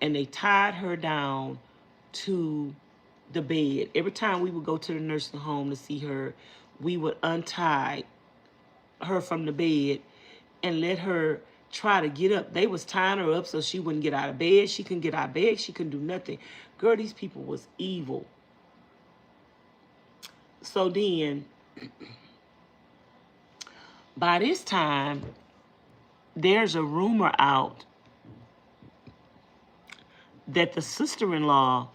And they tied her down to the bed. Every time we would go to the nursing home to see her, we would untie her from the bed and let her try to get up. They was tying her up so she wouldn't get out of bed. She couldn't get out of bed. She couldn't do nothing. Girl, these people was evil. So then, by this time, there's a rumor out that the sister-in-law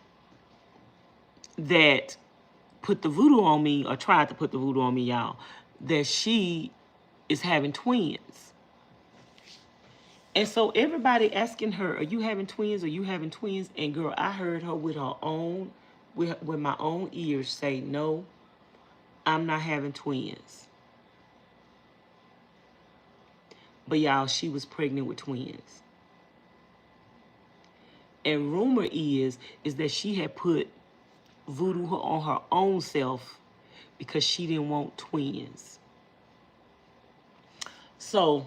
that put the voodoo on me, or tried to put the voodoo on me, y'all, that she is having twins. And so everybody asking her, are you having twins? Are you having twins? And girl, I heard her with her own, with my own ears say, no, I'm not having twins. But y'all, she was pregnant with twins. And rumor is that she had put voodoo on her own self because she didn't want twins. So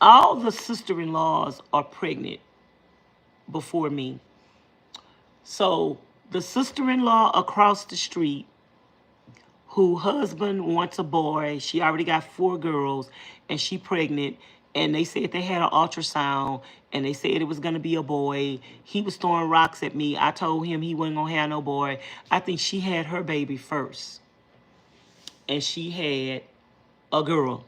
all the sister-in-laws are pregnant before me. So the sister-in-law across the street, who husband wants a boy, she already got 4 girls, and she pregnant, and they said they had an ultrasound, and they said it was going to be a boy. He was throwing rocks at me. I told him he wasn't going to have no boy. I think she had her baby first, and she had a girl.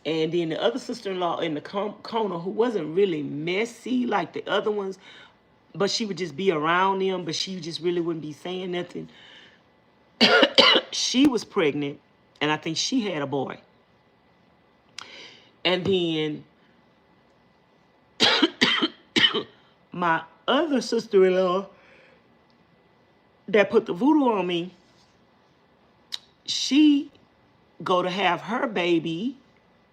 And then the other sister-in-law in the corner, who wasn't really messy like the other ones, but she would just be around them, but she just really wouldn't be saying nothing. She was pregnant, and I think she had a boy. And then my other sister-in-law that put the voodoo on me, she go to have her baby,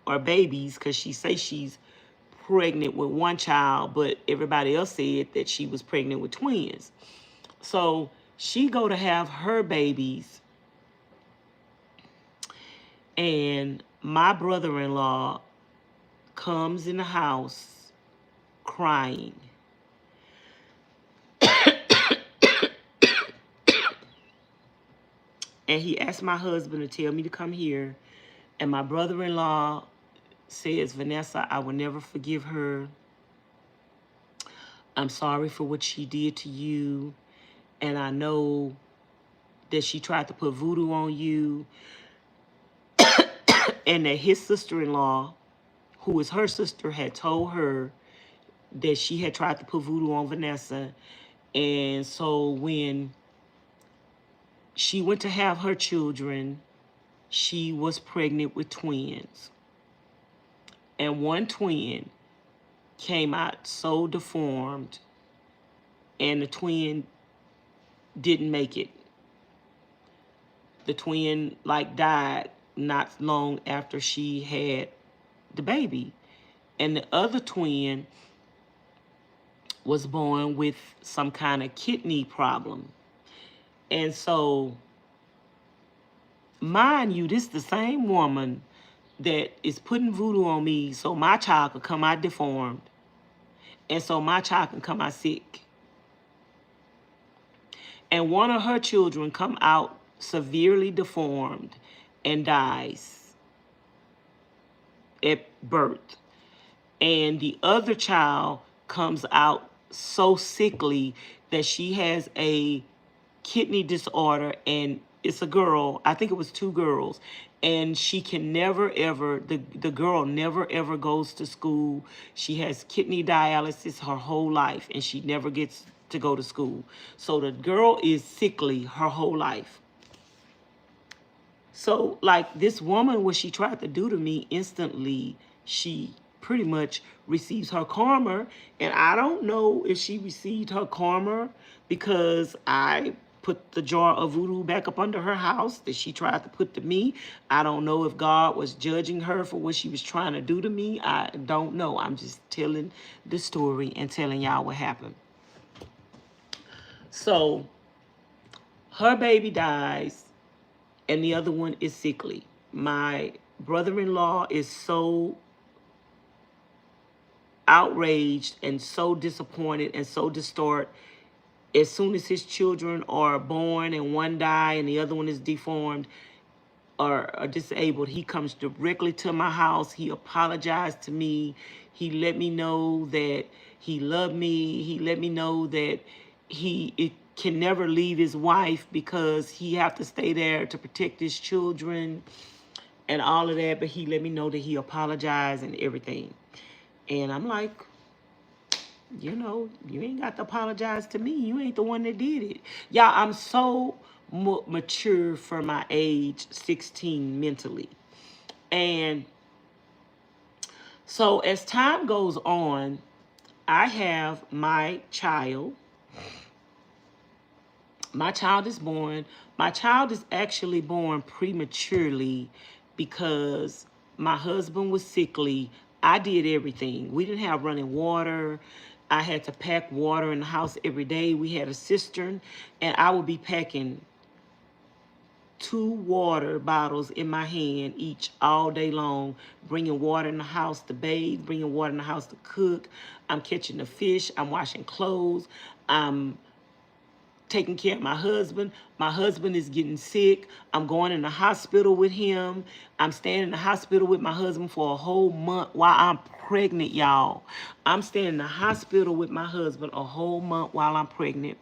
or babies, because she says she's pregnant with 1 child, but everybody else said that she was pregnant with twins. So she go to have her babies, and my brother-in-law comes in the house crying. And he asked my husband to tell me to come here, and my brother-in-law says, Vanessa, I will never forgive her. I'm sorry for what she did to you. And I know that she tried to put voodoo on you. And that his sister-in-law, who is her sister, had told her that she had tried to put voodoo on Vanessa. And so when she went to have her children, she was pregnant with twins. And 1 twin came out so deformed, and the twin didn't make it. The twin died not long after she had the baby. And the other twin was born with some kind of kidney problem. And so, mind you, this is the same woman that is putting voodoo on me so my child could come out deformed, and so my child can come out sick. And one of her children come out severely deformed and dies. at birth. And the other child comes out so sickly that she has a kidney disorder, and it's a girl. I think it was two girls. And she can never ever, the girl never ever goes to school. She has kidney dialysis her whole life, and she never gets to go to school. So the girl is sickly her whole life. So like this woman, what she tried to do to me, instantly she pretty much receives her karma. And I don't know if she received her karma because I put the jar of voodoo back up under her house that she tried to put to me. I don't know if God was judging her for what she was trying to do to me. I don't know. I'm just telling the story and telling y'all what happened. So her baby dies, and the other one is sickly. My brother-in-law is so outraged and so disappointed and so distraught. As soon as his children are born and one die and the other one is deformed or disabled, he comes directly to my house. He apologized to me. He let me know that he loved me. He let me know that he can never leave his wife because he have to stay there to protect his children and all of that. But he let me know that he apologized and everything. And I'm like, you know, you ain't got to apologize to me. You ain't the one that did it. Y'all, I'm so mature for my age, 16 mentally. And so as time goes on, I have my child. My child is born. My child is actually born prematurely because my husband was sickly. I did everything. We didn't have running water. I had to pack water in the house every day. We had a cistern, and I would be packing 2 water bottles in my hand each all day long, bringing water in the house to bathe, bringing water in the house to cook. I'm catching the fish. I'm washing clothes. I'm taking care of my husband. My husband is getting sick. I'm going in the hospital with him. I'm staying in the hospital with my husband for a whole month while I'm pregnant, y'all. I'm staying in the hospital with my husband a whole month while I'm pregnant.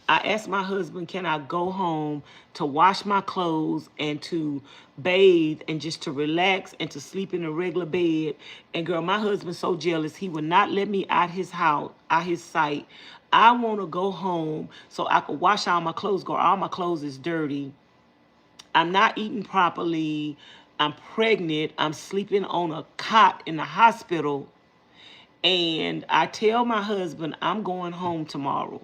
I asked my husband, can I go home to wash my clothes and to bathe and just to relax and to sleep in a regular bed? And girl, my husband's so jealous. He would not let me out his house, out his sight. I want to go home so I could wash all my clothes. Girl, all my clothes is dirty. I'm not eating properly. I'm pregnant. I'm sleeping on a cot in the hospital. And I tell my husband, I'm going home tomorrow.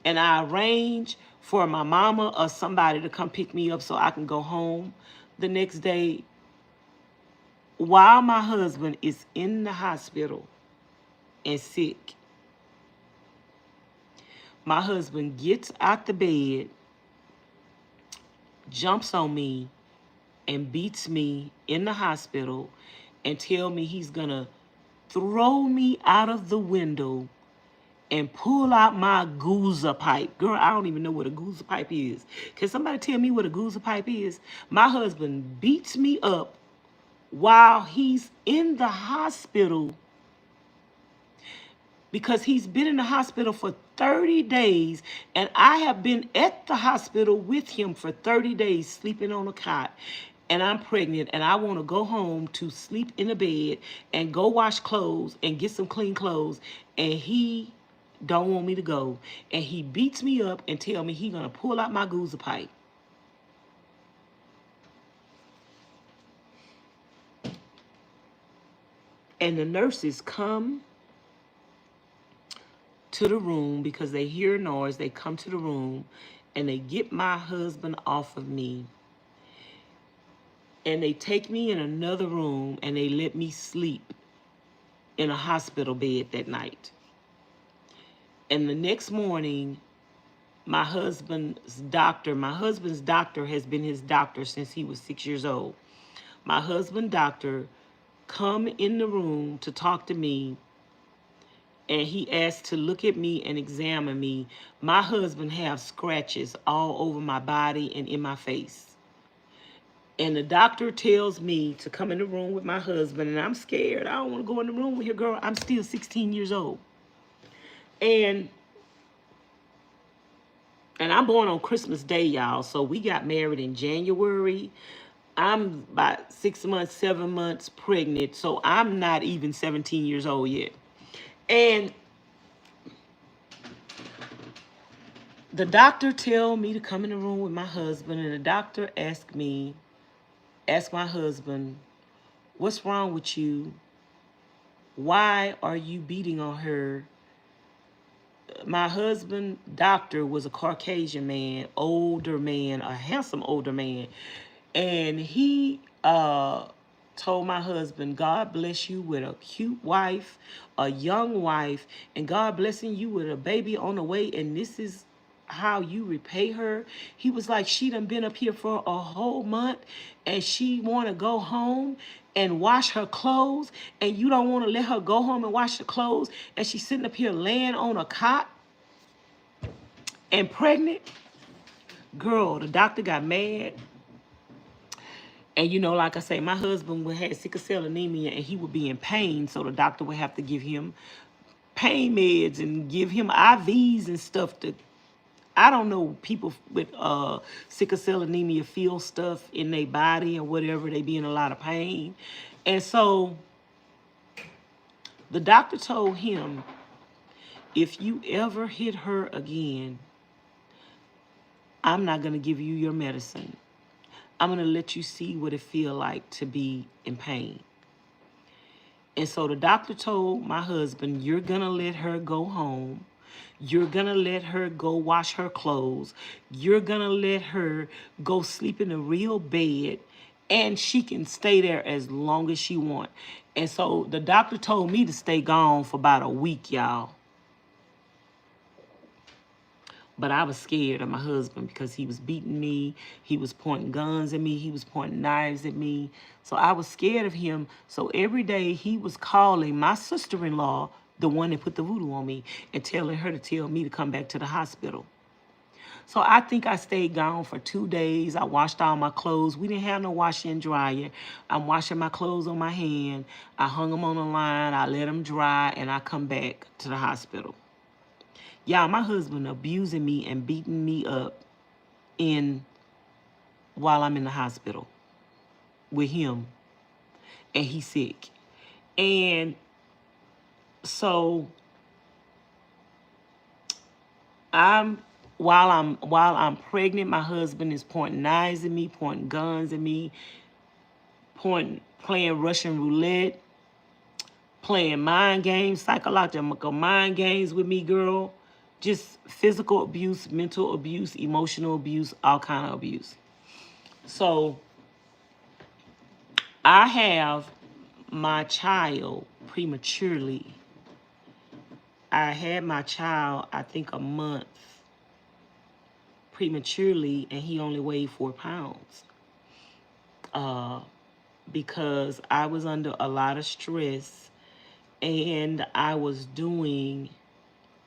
And I arrange for my mama or somebody to come pick me up so I can go home the next day. While my husband is in the hospital and sick, my husband gets out the bed, jumps on me, and beats me in the hospital and tell me he's gonna throw me out of the window and pull out my goozer pipe. Girl, I don't even know what a goozer pipe is. Can somebody tell me what a goozer pipe is? My husband beats me up while he's in the hospital because he's been in the hospital for 30 days, and I have been at the hospital with him for 30 days sleeping on a cot. And I'm pregnant, and I want to go home to sleep in a bed and go wash clothes and get some clean clothes, and he don't want me to go. And he beats me up and tell me he gonna pull out my goozer pipe. And the nurses come to the room because they hear a noise. They come to the room and they get my husband off of me. And they take me in another room and they let me sleep in a hospital bed that night. And the next morning, my husband's doctor has been his doctor since he was 6 years old. My husband's doctor come in the room to talk to me, and he asked to look at me and examine me. My husband has scratches all over my body and in my face. And the doctor tells me to come in the room with my husband, and I'm scared. I don't want to go in the room with your girl. I'm still 16 years old. And I'm born on Christmas Day, y'all. So we got married in January. I'm about 6 months, 7 months pregnant. So I'm not even 17 years old yet. And the doctor tell me to come in the room with my husband. And the doctor asked my husband, what's wrong with you? Why are you beating on her? My husband, doctor, was a Caucasian man, older man, a handsome older man. And he told my husband, God bless you with a cute wife, a young wife, and God blessing you with a baby on the way, and this is how you repay her. He was like, she done been up here for a whole month, and she want to go home and wash her clothes, and you don't want to let her go home and wash her clothes, and she's sitting up here laying on a cot and pregnant. Girl, the doctor got mad. And, you know, like I say, my husband had sickle cell anemia, and he would be in pain, so the doctor would have to give him pain meds and give him IVs and stuff. I don't know, people with sickle cell anemia feel stuff in their body or whatever. They be in a lot of pain. And so the doctor told him, if you ever hit her again, I'm not going to give you your medicine. I'm going to let you see what it feel like to be in pain. And so the doctor told my husband, you're going to let her go home. You're going to let her go wash her clothes. You're going to let her go sleep in a real bed, and she can stay there as long as she wants. And so the doctor told me to stay gone for about a week, y'all. But I was scared of my husband because he was beating me. He was pointing guns at me. He was pointing knives at me. So I was scared of him. So every day he was calling my sister-in-law, the one that put the voodoo on me, and telling her to tell me to come back to the hospital. So I think I stayed gone for 2 days. I washed all my clothes. We didn't have no washer and dryer. I'm washing my clothes on my hand. I hung them on the line. I let them dry, and I come back to the hospital. Y'all, my husband abusing me and beating me up while I'm in the hospital with him, and he's sick. And so while I'm pregnant, my husband is pointing knives at me, pointing guns at me, playing Russian roulette, playing mind games, psychological mind games with me, girl. Just physical abuse, mental abuse, emotional abuse, all kind of abuse. So I have my child prematurely. I had my child, I think, a month prematurely, and he only weighed 4 pounds. Because I was under a lot of stress, and I was doing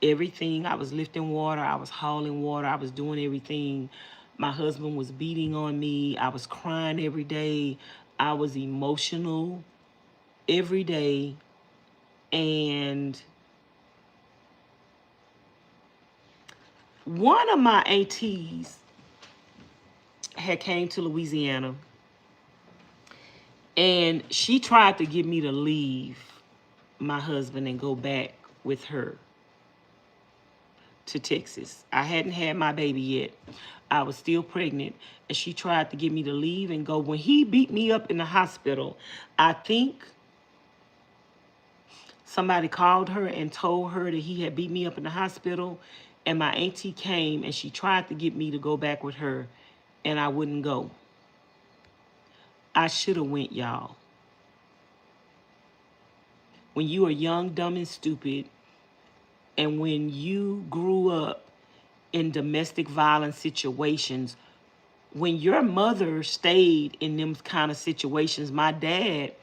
everything. I was lifting water. I was hauling water. I was doing everything. My husband was beating on me. I was crying every day. I was emotional every day. And one of my aunties had came to Louisiana, and she tried to get me to leave my husband and go back with her to Texas. I hadn't had my baby yet. I was still pregnant, and she tried to get me to leave and go. When he beat me up in the hospital, I think somebody called her and told her that he had beat me up in the hospital, and my auntie came, and she tried to get me to go back with her, and I wouldn't go. I should have went, y'all. When you are young, dumb, and stupid, and when you grew up in domestic violence situations, when your mother stayed in them kind of situations, my dad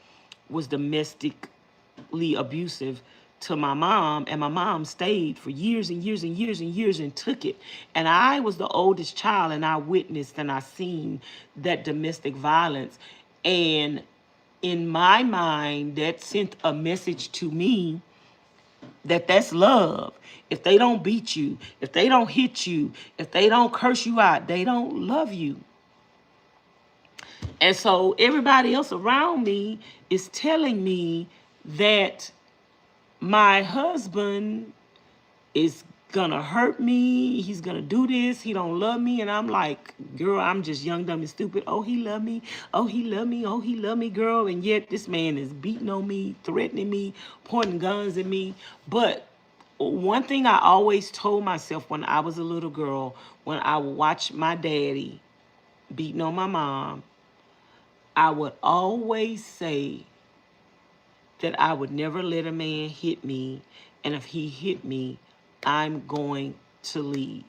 was domestically abusive to my mom, and my mom stayed for years and years and years and years and took it. And I was the oldest child, and I witnessed and I seen that domestic violence. And in my mind, that sent a message to me that that's love. If they don't beat you, if they don't hit you, if they don't curse you out, they don't love you. And so everybody else around me is telling me that my husband is gonna hurt me, he's gonna do this, he don't love me. And I'm like, girl, I'm just young, dumb, and stupid. Oh, he love me, oh, he love me, oh, he love me, girl. And yet this man is beating on me, threatening me, pointing guns at me. But one thing I always told myself when I was a little girl, when I would watch my daddy beating on my mom, I would always say that I would never let a man hit me, and if he hit me, I'm going to leave.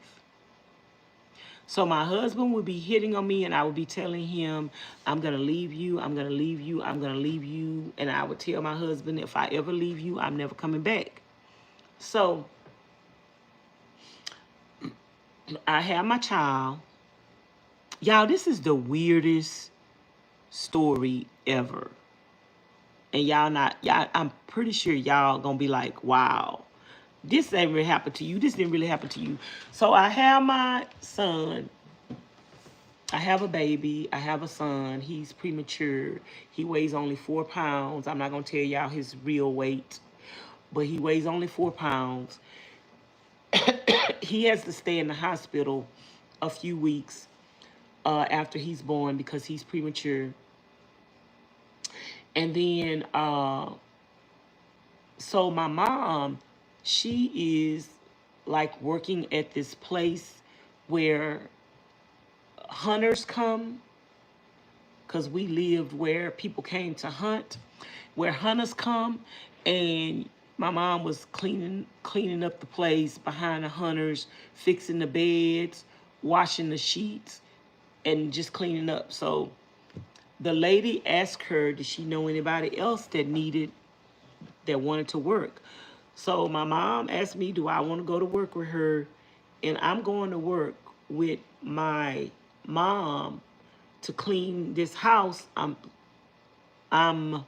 So my husband would be hitting on me, and I would be telling him, I'm going to leave you, I'm going to leave you, I'm going to leave you. And I would tell my husband, if I ever leave you, I'm never coming back. So I have my child. Y'all, this is the weirdest story ever. And y'all, I'm pretty sure y'all gonna be like, wow, this ain't really happened to you. This didn't really happen to you. So I have my son. I have a baby. I have a son. He's premature. He weighs only 4 pounds. I'm not gonna tell y'all his real weight, but he weighs only 4 pounds. He has to stay in the hospital a few weeks after he's born because he's premature. And then, so my mom, she is like working at this place where hunters come, because we lived where people came to hunt, where hunters come. And my mom was cleaning up the place behind the hunters, fixing the beds, washing the sheets, and just cleaning up. So the lady asked her, did she know anybody else that wanted to work? So my mom asked me, do I want to go to work with her? And I'm going to work with my mom to clean this house. I'm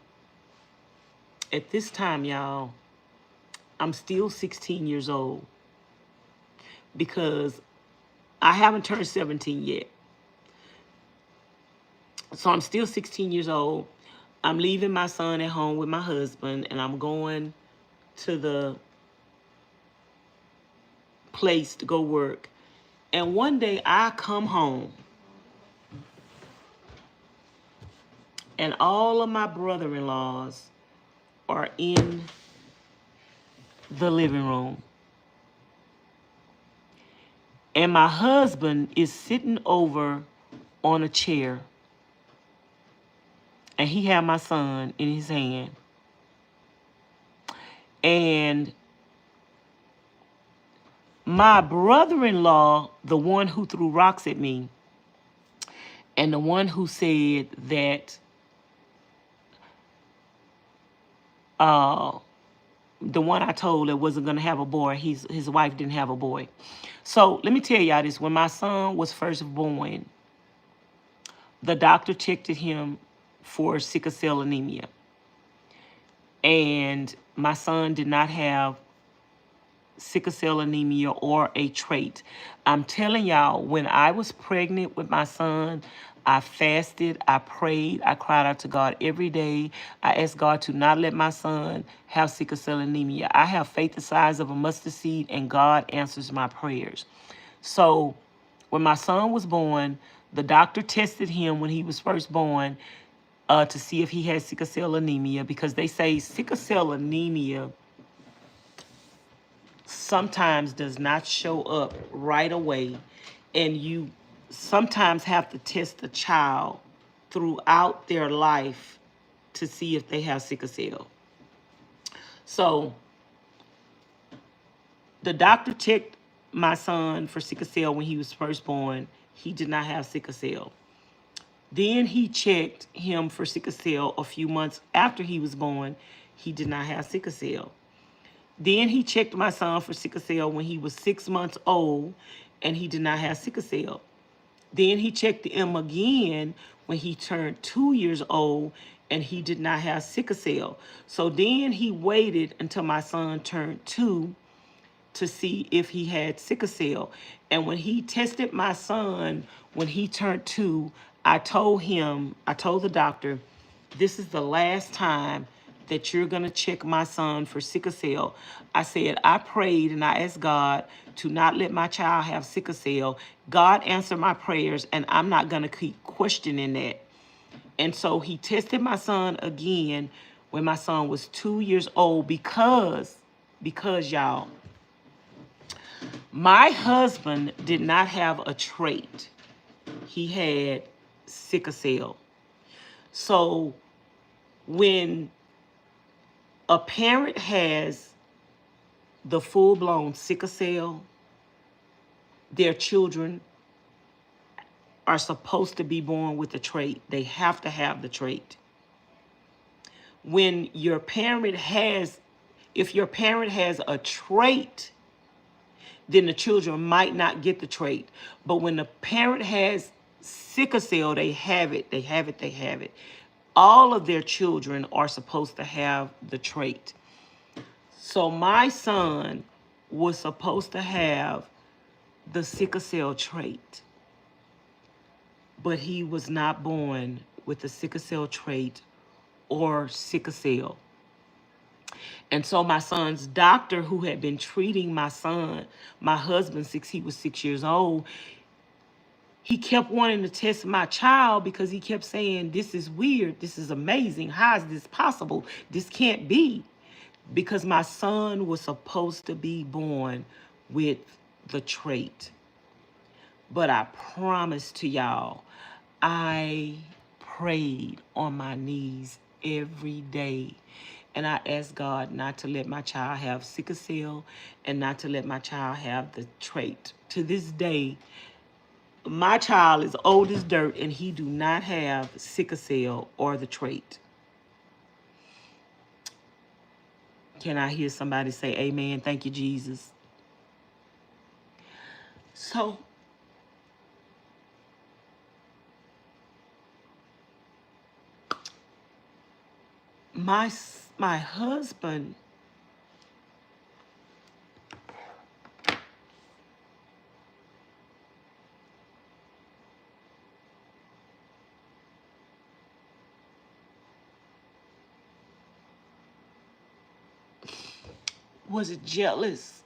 at this time, y'all, I'm still 16 years old because I haven't turned 17 yet. So I'm still 16 years old. I'm leaving my son at home with my husband, and I'm going to the place to go work. And one day I come home, and all of my brother-in-laws are in the living room. And my husband is sitting over on a chair, and he had my son in his hand. And my brother-in-law, the one who threw rocks at me, and the one who said that the one I told that wasn't going to have a boy, his wife didn't have a boy. So let me tell y'all this. When my son was first born, the doctor checked at him for sickle cell anemia. And my son did not have sickle cell anemia or a trait. I'm telling y'all, when I was pregnant with my son, I fasted, I prayed, I cried out to God every day. I asked God to not let my son have sickle cell anemia. I have faith the size of a mustard seed, and God answers my prayers. So when my son was born, the doctor tested him when he was first born to see if he had sickle cell anemia, because they say sickle cell anemia sometimes does not show up right away, and you sometimes have to test the child throughout their life to see if they have sickle cell. So the doctor checked my son for sickle cell when he was first born. He did not have sickle cell. Then he checked him for sickle cell a few months after he was born. He did not have sickle cell. Then he checked my son for sickle cell when he was 6 months old, and he did not have sickle cell. Then he checked him again when he turned 2 years old, and he did not have sickle cell. So then he waited until my son turned 2 to see if he had sickle cell. And when he tested my son when he turned 2, I told the doctor, this is the last time that you're going to check my son for sickle cell. I said, I prayed and I asked God to not let my child have sickle cell. God answered my prayers, and I'm not going to keep questioning that. And so he tested my son again when my son was 2 years old because y'all, my husband did not have a trait. He had sickle cell. So when a parent has the full-blown sickle cell, their children are supposed to be born with the trait. They have to have the trait. When your parent has, if your parent has a trait, then the children might not get the trait. But when the parent has sickle cell, they have it, they have it, they have it. All of their children are supposed to have the trait. So my son was supposed to have the sickle cell trait, but he was not born with the sickle cell trait or sickle cell. And so my son's doctor, who had been treating my son, my husband, since he was 6 years old, he kept wanting to test my child because he kept saying, this is weird, this is amazing, how is this possible? This can't be. Because my son was supposed to be born with the trait. But I promise to y'all, I prayed on my knees every day. And I asked God not to let my child have sickle cell and not to let my child have the trait. To this day, my child is old as dirt and he do not have sickle cell or the trait. Can I hear somebody say amen? Thank you, Jesus. So, my husband was jealous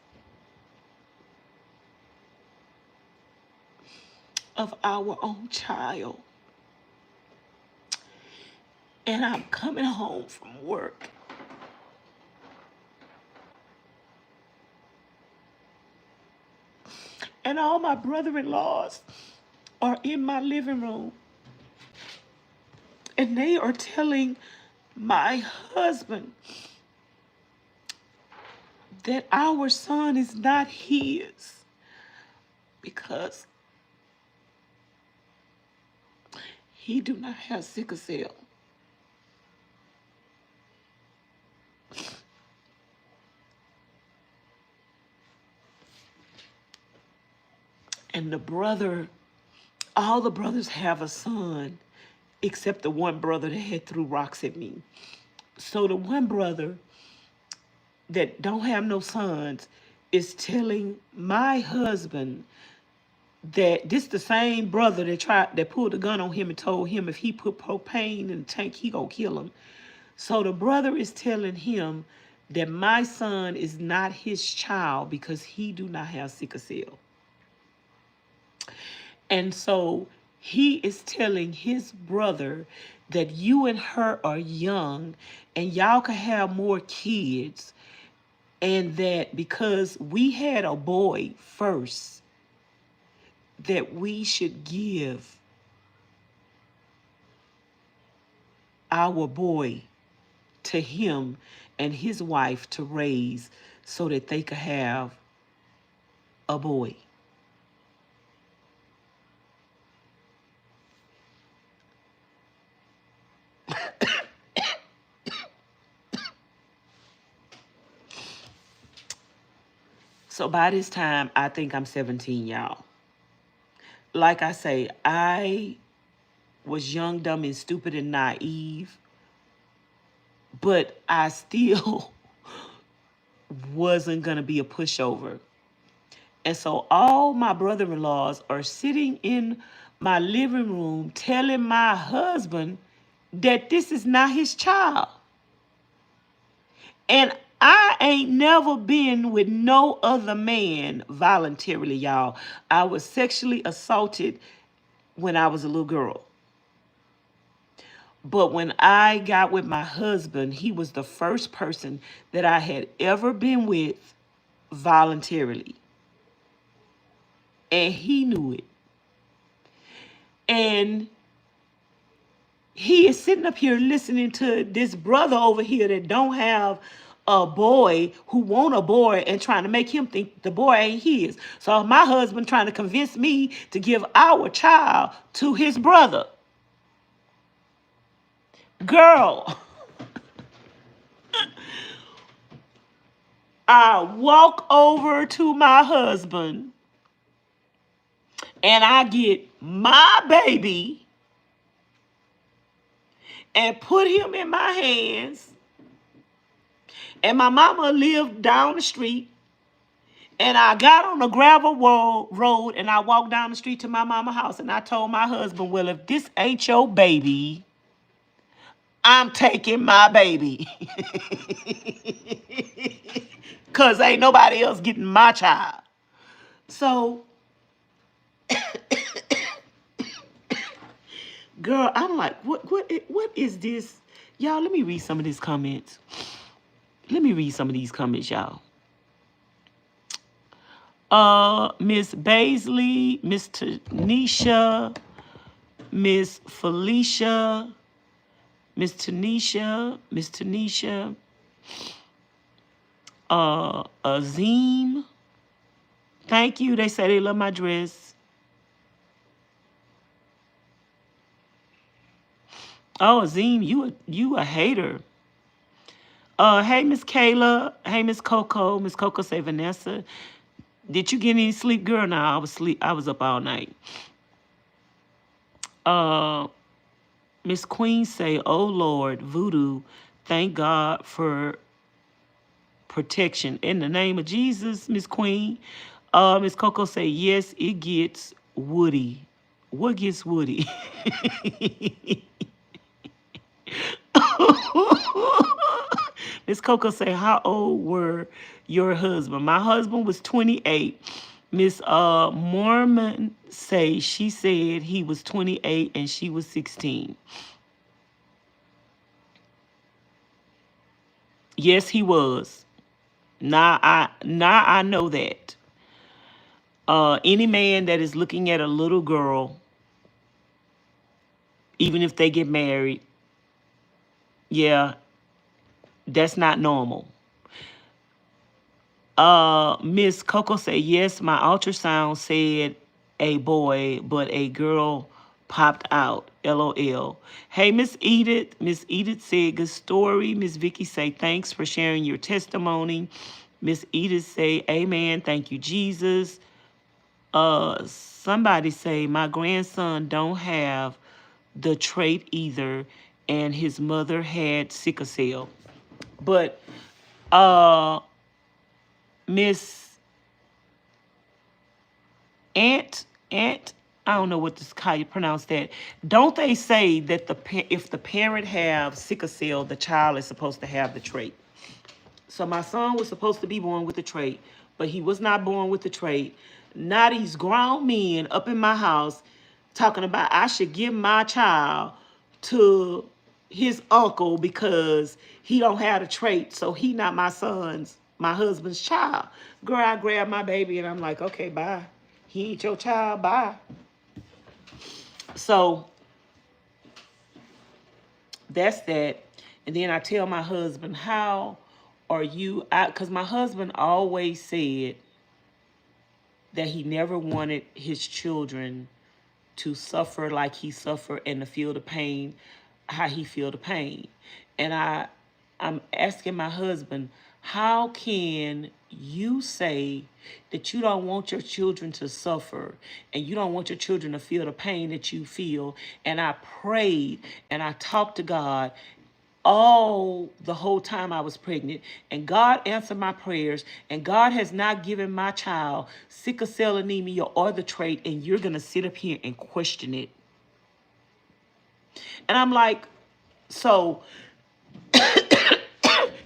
of our own child. And I'm coming home from work. And all my brother-in-laws are in my living room. And they are telling my husband that our son is not his because he do not have sickle cell. And all the brothers have a son, except the one brother that had threw rocks at me. So the one brother that don't have no sons is telling my husband that this the same brother that pulled the gun on him and told him if he put propane in the tank, he gonna kill him. So the brother is telling him that my son is not his child because he do not have sickle cell. And so he is telling his brother that you and her are young and y'all can have more kids, and that because we had a boy first, that we should give our boy to him and his wife to raise so that they could have a boy. So by this time, I think I'm 17, y'all. Like I say, I was young, dumb, and stupid and naive, but I still wasn't going to be a pushover. And so all my brother-in-laws are sitting in my living room telling my husband that this is not his child. And I ain't never been with no other man voluntarily, y'all. I was sexually assaulted when I was a little girl. But when I got with my husband, he was the first person that I had ever been with voluntarily. And he knew it. And he is sitting up here listening to this brother over here that don't have a boy, who want a boy, and trying to make him think the boy ain't his. So my husband trying to convince me to give our child to his brother. Girl, I walk over to my husband and I get my baby and put him in my hands. And my mama lived down the street. And I got on the gravel road and I walked down the street to my mama's house. And I told my husband, well, if this ain't your baby, I'm taking my baby. Because ain't nobody else getting my child. So, girl, I'm like, what is this? Y'all, let me read some of these comments. Let me read some of these comments, y'all. Miss Baisley, Miss Tanisha, Miss Felicia, Miss Tanisha, Azim. Thank you. They say they love my dress. Oh, Azim, you a hater. Hey, Miss Kayla. Hey, Miss Coco. Miss Coco say, Vanessa, did you get any sleep, girl? No, I was asleep. I was up all night. Miss Queen say, oh, Lord, Voodoo, thank God for protection. In the name of Jesus, Miss Queen. Miss Coco say, yes, it gets woody. What gets woody? Miss Coco say, how old were your husband? My husband was 28. Miss Mormon say, she said he was 28 and she was 16. Yes, he was. Now I know that. Any man that is looking at a little girl, even if they get married, yeah, that's not normal. Miss Coco say, yes, my ultrasound said a boy, but a girl popped out. LOL. Hey, Miss Edith. Miss Edith said, good story. Miss Vicky say, thanks for sharing your testimony. Miss Edith say, amen. Thank you, Jesus. Somebody say, my grandson don't have the trait either, and his mother had sickle cell. But Miss Aunt, I don't know how you pronounce that. Don't they say that if the parent have sickle cell, the child is supposed to have the trait? So my son was supposed to be born with the trait, but he was not born with the trait. Now these grown men up in my house talking about I should give my child to his uncle because he don't have the trait, so he not my husband's child. Girl, I grabbed my baby and I'm like, okay, bye. He ain't your child, bye. So that's that. And then I tell my husband, how are you? Because my husband always said that he never wanted his children to suffer like he suffered and to feel the pain, how he feel the pain. And I'm asking my husband, How can you say that you don't want your children to suffer and you don't want your children to feel the pain that you feel? And I prayed and I talked to God all the whole time I was pregnant, and God answered my prayers, and God has not given my child sickle cell anemia or the trait, and you're gonna sit up here and question it. And I'm like, so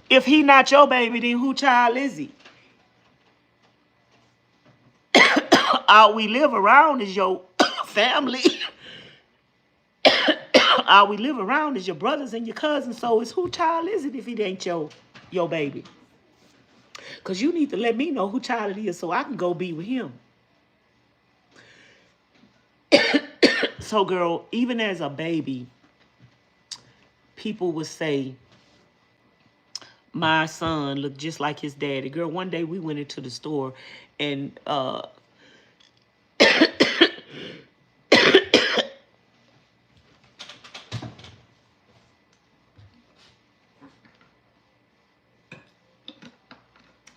if he not your baby, then who child is he? All we live around is your family. All we live around is your brothers and your cousins. So it's who child is it if it ain't your baby? Because you need to let me know who child it is so I can go be with him. So, girl, even as a baby, people would say, my son looked just like his daddy. Girl, one day we went into the store and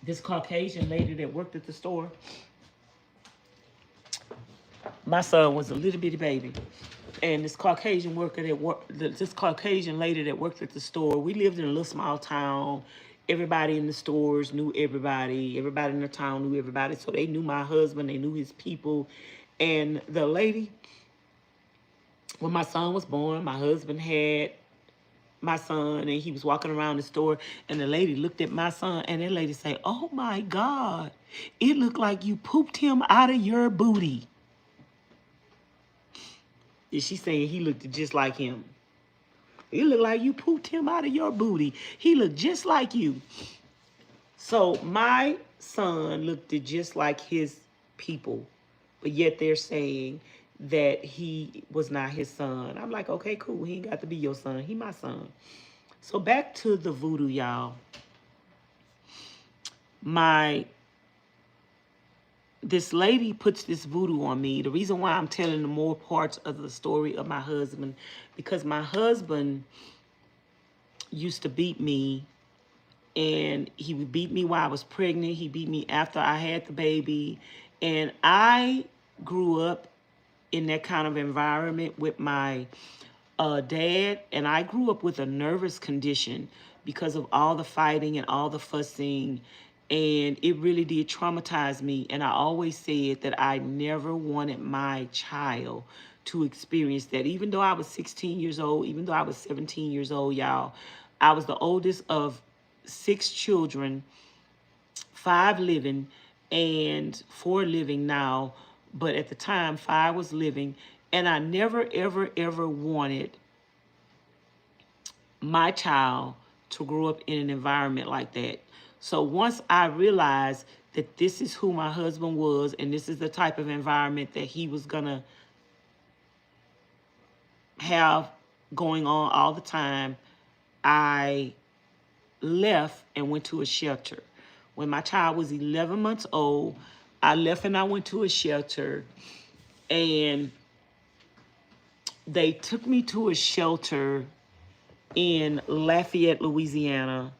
this Caucasian lady that worked at the store, my son was a little bitty baby. And this Caucasian worker that worked, this Caucasian lady that worked at the store, we lived in a little small town. Everybody in the stores knew everybody. Everybody in the town knew everybody. So they knew my husband. They knew his people. And the lady, when my son was born, my husband had my son, and he was walking around the store, and the lady looked at my son, and that lady said, oh my God, it looked like you pooped him out of your booty. And she saying he looked just like him. It looked like you pooped him out of your booty. He looked just like you. So my son looked just like his people, but yet they're saying that he was not his son. I'm like, okay, cool. He ain't got to be your son. He my son. So back to the voodoo, y'all. This lady puts this voodoo on me. The reason why I'm telling the more parts of the story of my husband, because my husband used to beat me, and he would beat me while I was pregnant. He beat me after I had the baby. And I grew up in that kind of environment with my dad, and I grew up with a nervous condition because of all the fighting and all the fussing, and it really did traumatize me. And I always said that I never wanted my child to experience that. Even though I was 16 years old, even though I was 17 years old, y'all, I was the oldest of 6 children, 5 living and 4 living now, but at the time 5 was living. And I never, ever, ever wanted my child to grow up in an environment like that. So once I realized that this is who my husband was, and this is the type of environment that he was gonna have going on all the time, I left and went to a shelter. When my child was 11 months old, I left and I went to a shelter, and they took me to a shelter in Lafayette, Louisiana,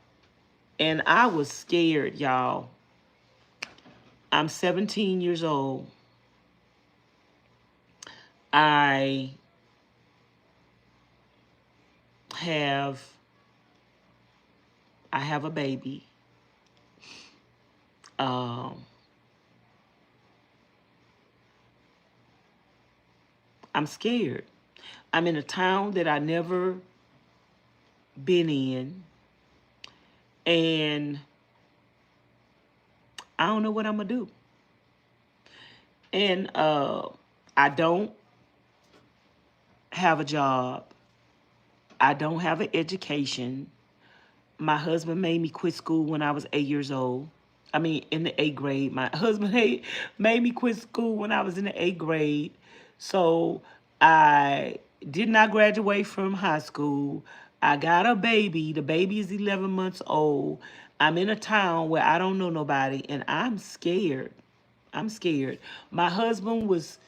and I was scared, y'all. I'm 17 years old. I have a baby. I'm scared. I'm in a town that I never been in, and I don't know what I'm gonna do. And I don't have a job. I don't have an education. My husband made me quit school when I was 8 years old. I mean, in the 8th grade. My husband made me quit school when I was in the 8th grade. So I did not graduate from high school. I got a baby. The baby is 11 months old. I'm in a town where I don't know nobody, and I'm scared. I'm scared. My husband was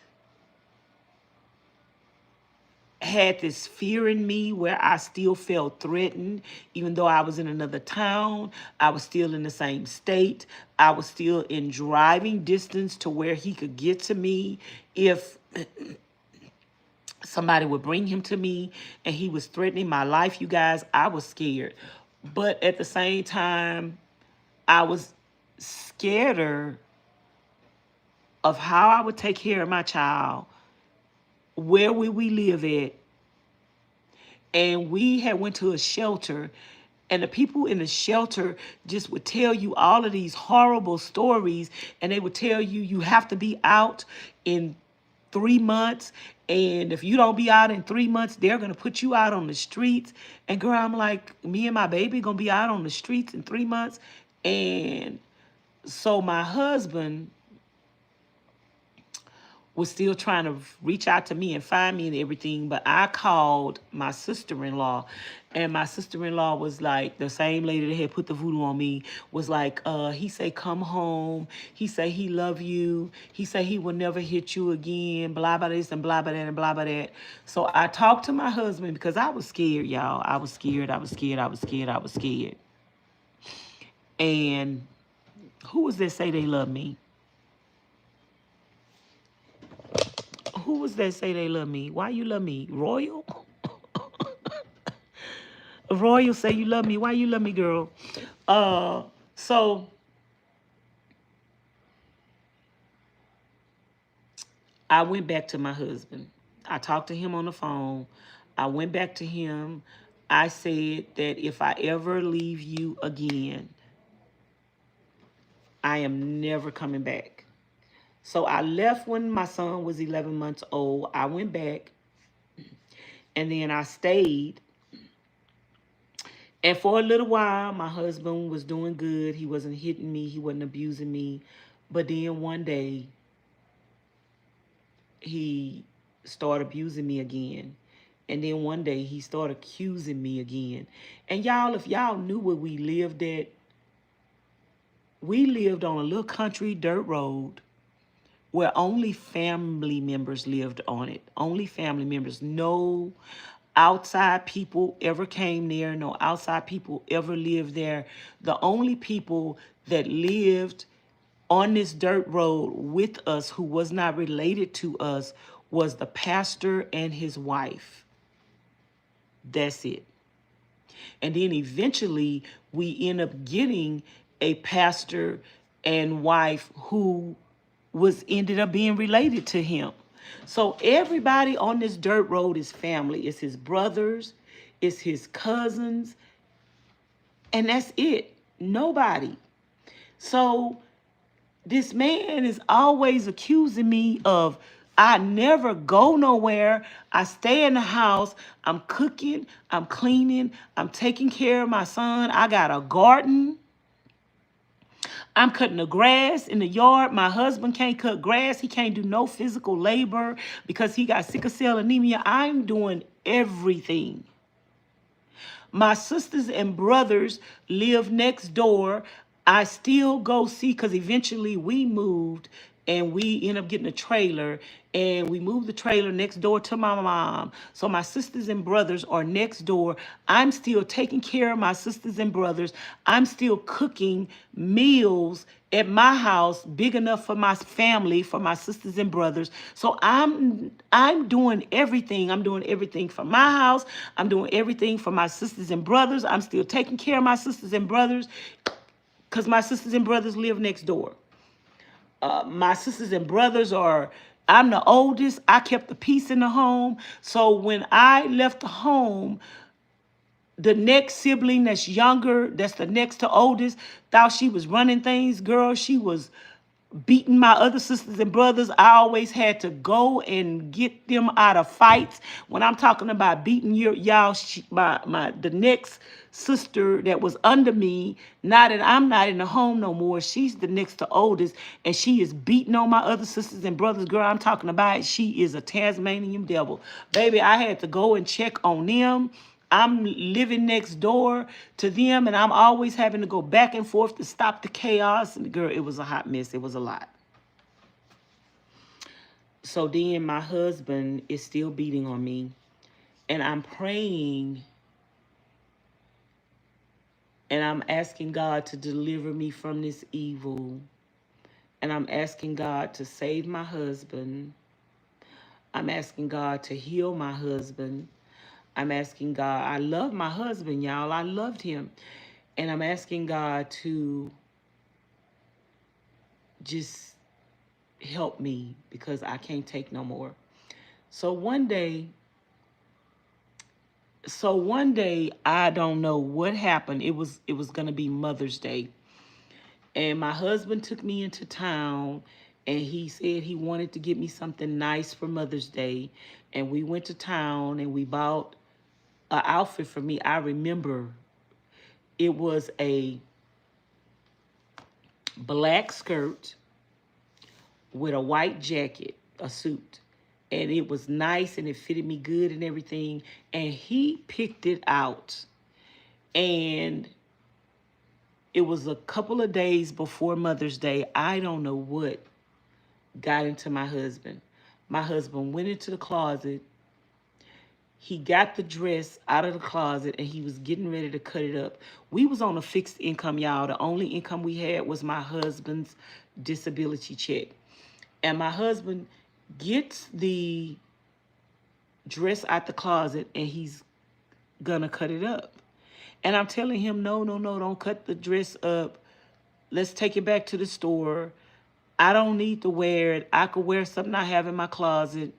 had this fear in me where I still felt threatened, even though I was in another town. I was still in the same state. I was still in driving distance to where he could get to me if somebody would bring him to me, and he was threatening my life. You guys, I was scared. But at the same time, I was scared of how I would take care of my child, where would we live at. And we had went to a shelter, and the people in the shelter just would tell you all of these horrible stories, and they would tell you you have to be out in 3 months, and if you don't be out in 3 months, they're gonna put you out on the streets. And girl, I'm like, me and my baby gonna be out on the streets in 3 months. And so my husband was still trying to reach out to me and find me and everything, but I called my sister-in-law, and my sister-in-law was like, the same lady that had put the voodoo on me, was like, he say, come home. He say he love you. He say he will never hit you again, blah, blah, this and blah, blah, that and blah, blah, that. So I talked to my husband because I was scared, y'all. I was scared, I was scared, I was scared, I was scared. And who was that say they love me? Who was that say they love me? Why you love me? Royal? Royal say you love me. Why you love me, girl? So I went back to my husband. I talked to him on the phone. I went back to him. I said that if I ever leave you again, I am never coming back. So I left when my son was 11 months old. I went back, and then I stayed. And for a little while, my husband was doing good. He wasn't hitting me. He wasn't abusing me. But then one day, he started abusing me again. And then one day, he started accusing me again. And y'all, if y'all knew where we lived at, we lived on a little country dirt road where only family members lived on it. Only family members. No outside people ever came there. No outside people ever lived there. The only people that lived on this dirt road with us who was not related to us was the pastor and his wife. That's it. And then eventually we end up getting a pastor and wife who ended up being related to him. So everybody on this dirt road is family. It's his brothers, it's his cousins, and that's it. Nobody. So this man is always accusing me of, I never go nowhere. I stay in the house. I'm cooking, I'm cleaning, I'm taking care of my son. I got a garden. I'm cutting the grass in the yard. My husband can't cut grass. He can't do no physical labor because he got sickle cell anemia. I'm doing everything. My sisters and brothers live next door. I still go see, because eventually we moved and we end up getting a trailer, and we moved the trailer next door to my mom. So my sisters and brothers are next door. I'm still taking care of my sisters and brothers. I'm still cooking meals at my house big enough for my family, for my sisters and brothers. So I'm doing everything. I'm doing everything for my house. I'm doing everything for my sisters and brothers. I'm still taking care of my sisters and brothers because my sisters and brothers live next door. My sisters and brothers I'm the oldest. I kept the peace in the home. So when I left the home, the next sibling that's younger, that's the next to oldest, thought she was running things. Girl, she was beating my other sisters and brothers. I always had to go and get them out of fights. When I'm talking about beating y'all, the next sister that was under me, now that I'm not in the home no more, she's the next to oldest, and she is beating on my other sisters and brothers. Girl, I'm talking about, she is a Tasmanian devil. Baby, I had to go and check on them. I'm living next door to them, and I'm always having to go back and forth to stop the chaos. And girl, it was a hot mess. It was a lot. So then my husband is still beating on me. And I'm praying and I'm asking God to deliver me from this evil. And I'm asking God to save my husband. I'm asking God to heal my husband. I'm asking God, I love my husband, y'all. I loved him. And I'm asking God to just help me because I can't take no more. So one day, I don't know what happened. It was gonna be Mother's Day. And my husband took me into town and he said he wanted to get me something nice for Mother's Day. And we went to town and we bought an outfit for me. I remember it was a black skirt with a white jacket, a suit. And it was nice and it fitted me good and everything. And he picked it out. And it was a couple of days before Mother's Day. I don't know what got into my husband. My husband went into the closet. He got the dress out of the closet and he was getting ready to cut it up. We was on a fixed income, y'all. The only income we had was my husband's disability check. And my husband gets the dress out the closet and he's gonna cut it up. And I'm telling him, no, don't cut the dress up. Let's take it back to the store. I don't need to wear it. I could wear something I have in my closet.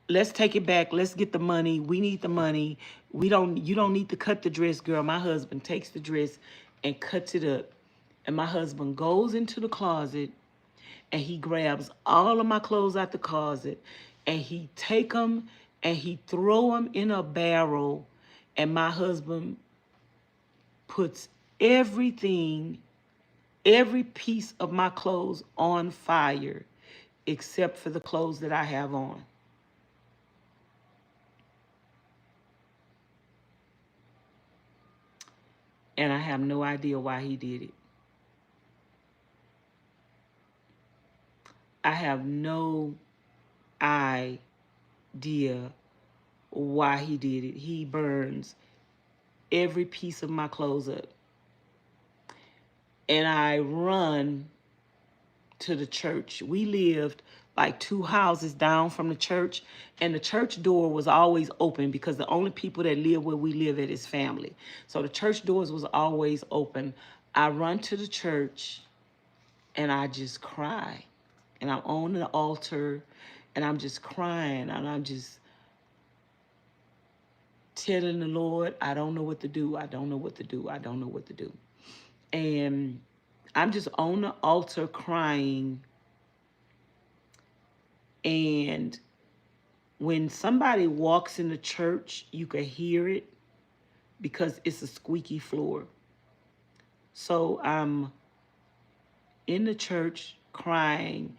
Let's take it back. Let's get the money. We need the money. You don't need to cut the dress, girl. My husband takes the dress and cuts it up. And my husband goes into the closet and he grabs all of my clothes out the closet and he take them and he throw them in a barrel. And my husband puts everything, every piece of my clothes on fire except for the clothes that I have on. And I have no idea why he did it. I have no idea why he did it. He burns every piece of my clothes up. And I run to the church. We lived like 2 houses down from the church, and the church door was always open because the only people that live where we live at is family. So the church doors was always open. I run to the church and I just cry. And I'm on the altar and I'm just crying and I'm just telling the Lord, I don't know what to do. I don't know what to do. I don't know what to do. And I'm just on the altar crying. And when somebody walks in the church, you can hear it because it's a squeaky floor. So I'm in the church crying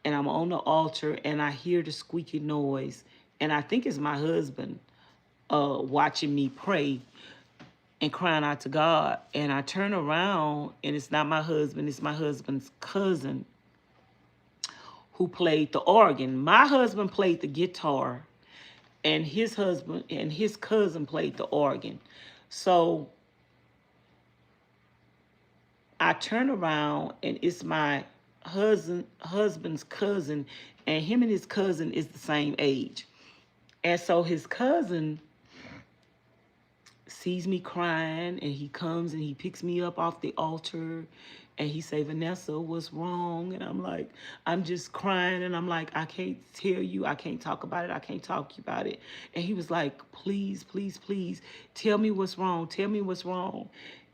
and I'm on the altar and I hear the squeaky noise. And I think it's my husband watching me pray and crying out to God. And I turn around and it's not my husband, it's my husband's cousin who played the organ. My husband played the guitar and his husband and his cousin played the organ. So I turn around and it's my husband's cousin, and him and his cousin is the same age. And so his cousin sees me crying and he comes and he picks me up off the altar and he say, Vanessa, what's wrong? And I'm like, I'm just crying. And I'm like, I can't tell you. I can't talk about it. I can't talk about it. And he was like, please, please, please, tell me what's wrong. Tell me what's wrong.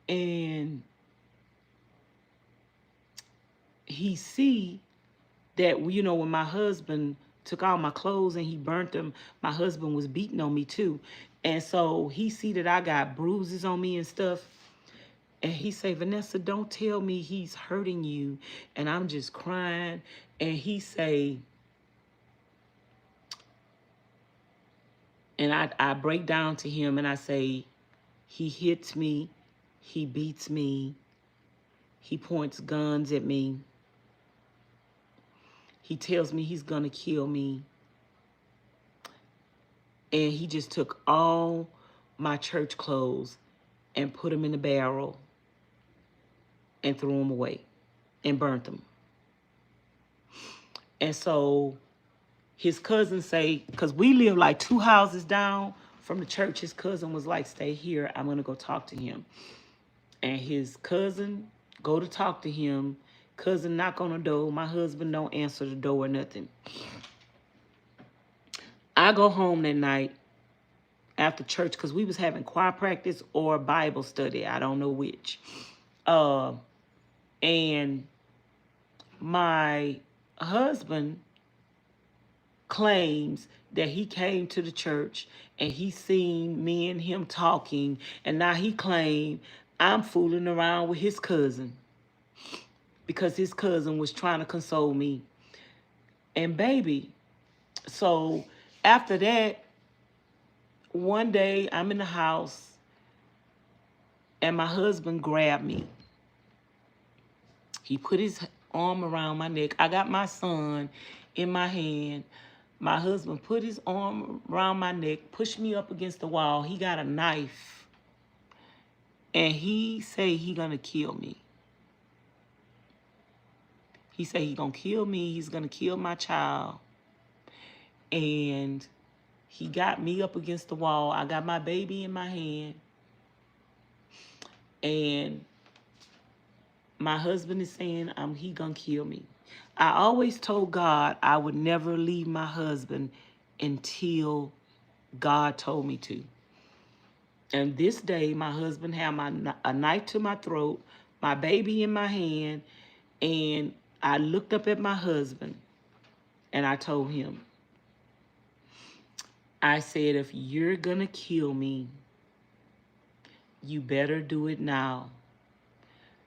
And he see that, you know, when my husband took all my clothes and he burnt them, my husband was beating on me too. And so he see that I got bruises on me and stuff. And he say, Vanessa, don't tell me he's hurting you. And I'm just crying. And he say, and I break down to him and I say, he hits me, he beats me, he points guns at me. He tells me he's gonna kill me. And he just took all my church clothes and put them in a barrel and threw them away and burnt them. And so his cousin say, because we live like 2 houses down from the church, his cousin was like, stay here, I'm gonna go talk to him. And his cousin go to talk to him. Cousin knock on the door. My husband don't answer the door or nothing. I go home that night after church because we was having choir practice or Bible study. I don't know which. And my husband claims that he came to the church and he seen me and him talking, and now he claimed I'm fooling around with his cousin because his cousin was trying to console me. And baby, so after that, one day I'm in the house and my husband grabbed me. He put his arm around my neck. I got my son in my hand. My husband put his arm around my neck, pushed me up against the wall. He got a knife. And he say he gonna kill me. He say he gonna kill me. He's gonna kill my child. And he got me up against the wall. I got my baby in my hand. And my husband is saying he gonna kill me. I always told God I would never leave my husband until God told me to. And this day, my husband had a knife to my throat, my baby in my hand, and I looked up at my husband and I told him, I said, if you're gonna kill me, you better do it now,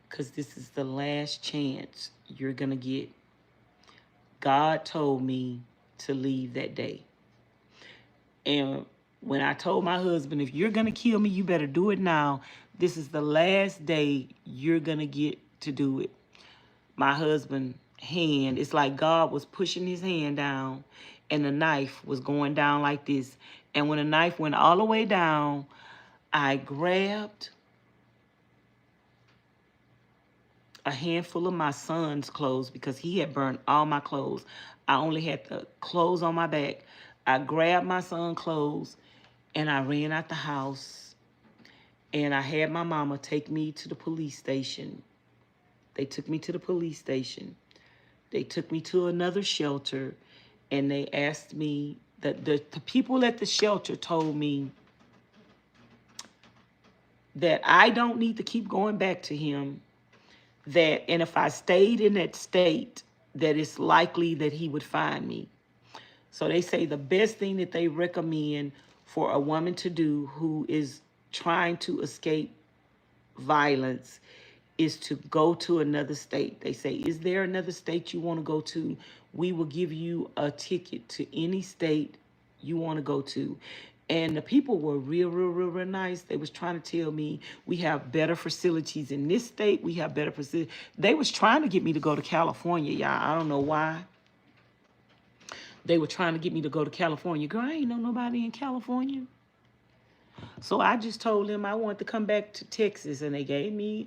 because this is the last chance you're gonna get. God told me to leave that day. And when I told my husband, if you're gonna kill me, you better do it now. This is the last day you're gonna get to do it. My husband's hand, it's like God was pushing his hand down and the knife was going down like this. And when the knife went all the way down, I grabbed a handful of my son's clothes because he had burned all my clothes. I only had the clothes on my back. I grabbed my son's clothes and I ran out the house, and I had my mama take me to the police station. They took me to the police station. They took me to another shelter, and they asked me, the people at the shelter told me that I don't need to keep going back to him, and if I stayed in that state, that it's likely that he would find me. So they say the best thing that they recommend for a woman to do who is trying to escape violence is to go to another state. They say, is there another state you want to go to? We will give you a ticket to any state you want to go to. And the people were real nice. They was trying to tell me we have better facilities in this state. We have better facilities. They was trying to get me to go to California, y'all. I don't know why. They were trying to get me to go to California. Girl, I ain't know nobody in California. So I just told them I wanted to come back to Texas, and they gave me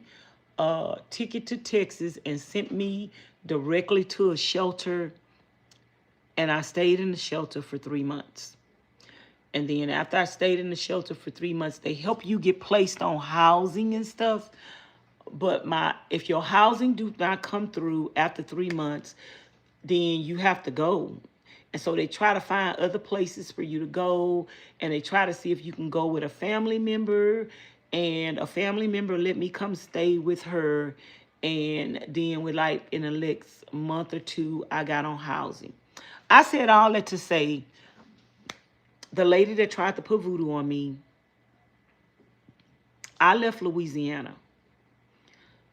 a ticket to Texas and sent me directly to a shelter, and I stayed in the shelter for 3 months. And then after I stayed in the shelter for 3 months, they help you get placed on housing and stuff. But if your housing do not come through after 3 months, then you have to go. And so they try to find other places for you to go, and they try to see if you can go with a family member, and a family member let me come stay with her. And then in the next month or two, I got on housing. I said all that to say, the lady that tried to put voodoo on me, I left Louisiana.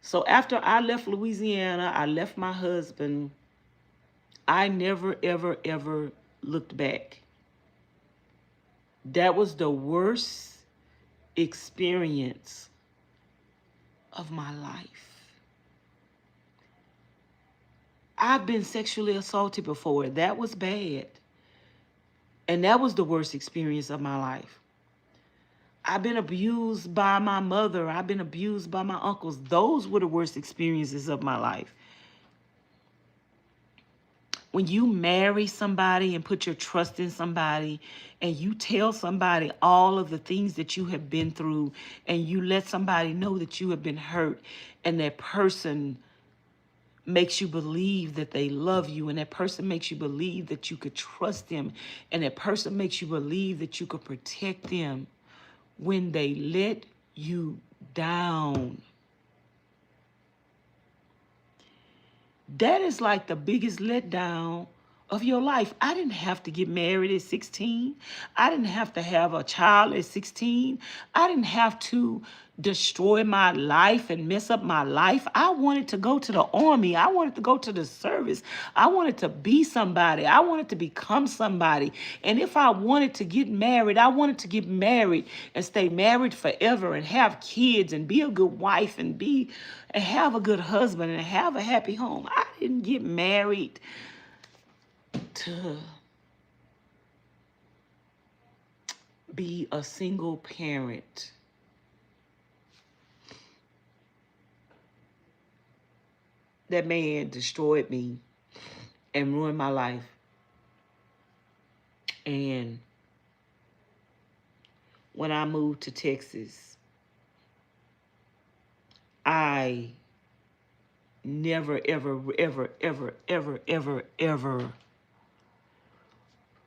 So after I left Louisiana, I left my husband. I never, ever, ever looked back. That was the worst experience of my life. I've been sexually assaulted before. That was bad. And that was the worst experience of my life. I've been abused by my mother. I've been abused by my uncles. Those were the worst experiences of my life. When you marry somebody and put your trust in somebody and you tell somebody all of the things that you have been through and you let somebody know that you have been hurt and that person makes you believe that they love you and that person makes you believe that you could trust them and that person makes you believe that you could protect them when they let you down. That is like the biggest letdown of your life. I didn't have to get married at 16. I didn't have to have a child at 16. I didn't have to destroy my life and mess up my life. I wanted to go to the army. I wanted to go to the service. I wanted to be somebody. I wanted to become somebody. And if I wanted to get married, I wanted to get married and stay married forever and have kids and be a good wife and have a good husband and have a happy home. I didn't get married to be a single parent. That man destroyed me and ruined my life. And when I moved to Texas, I never, ever, ever, ever, ever, ever, ever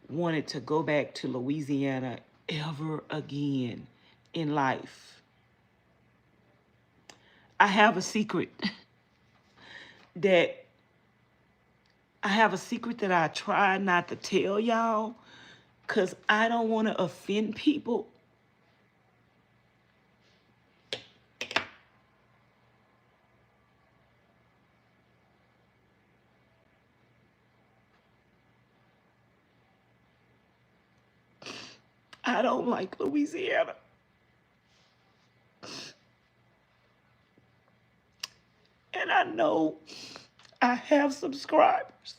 wanted to go back to Louisiana ever again in life. I have a secret that I try not to tell y'all because I don't want to offend people. I don't like Louisiana. And I know I have subscribers.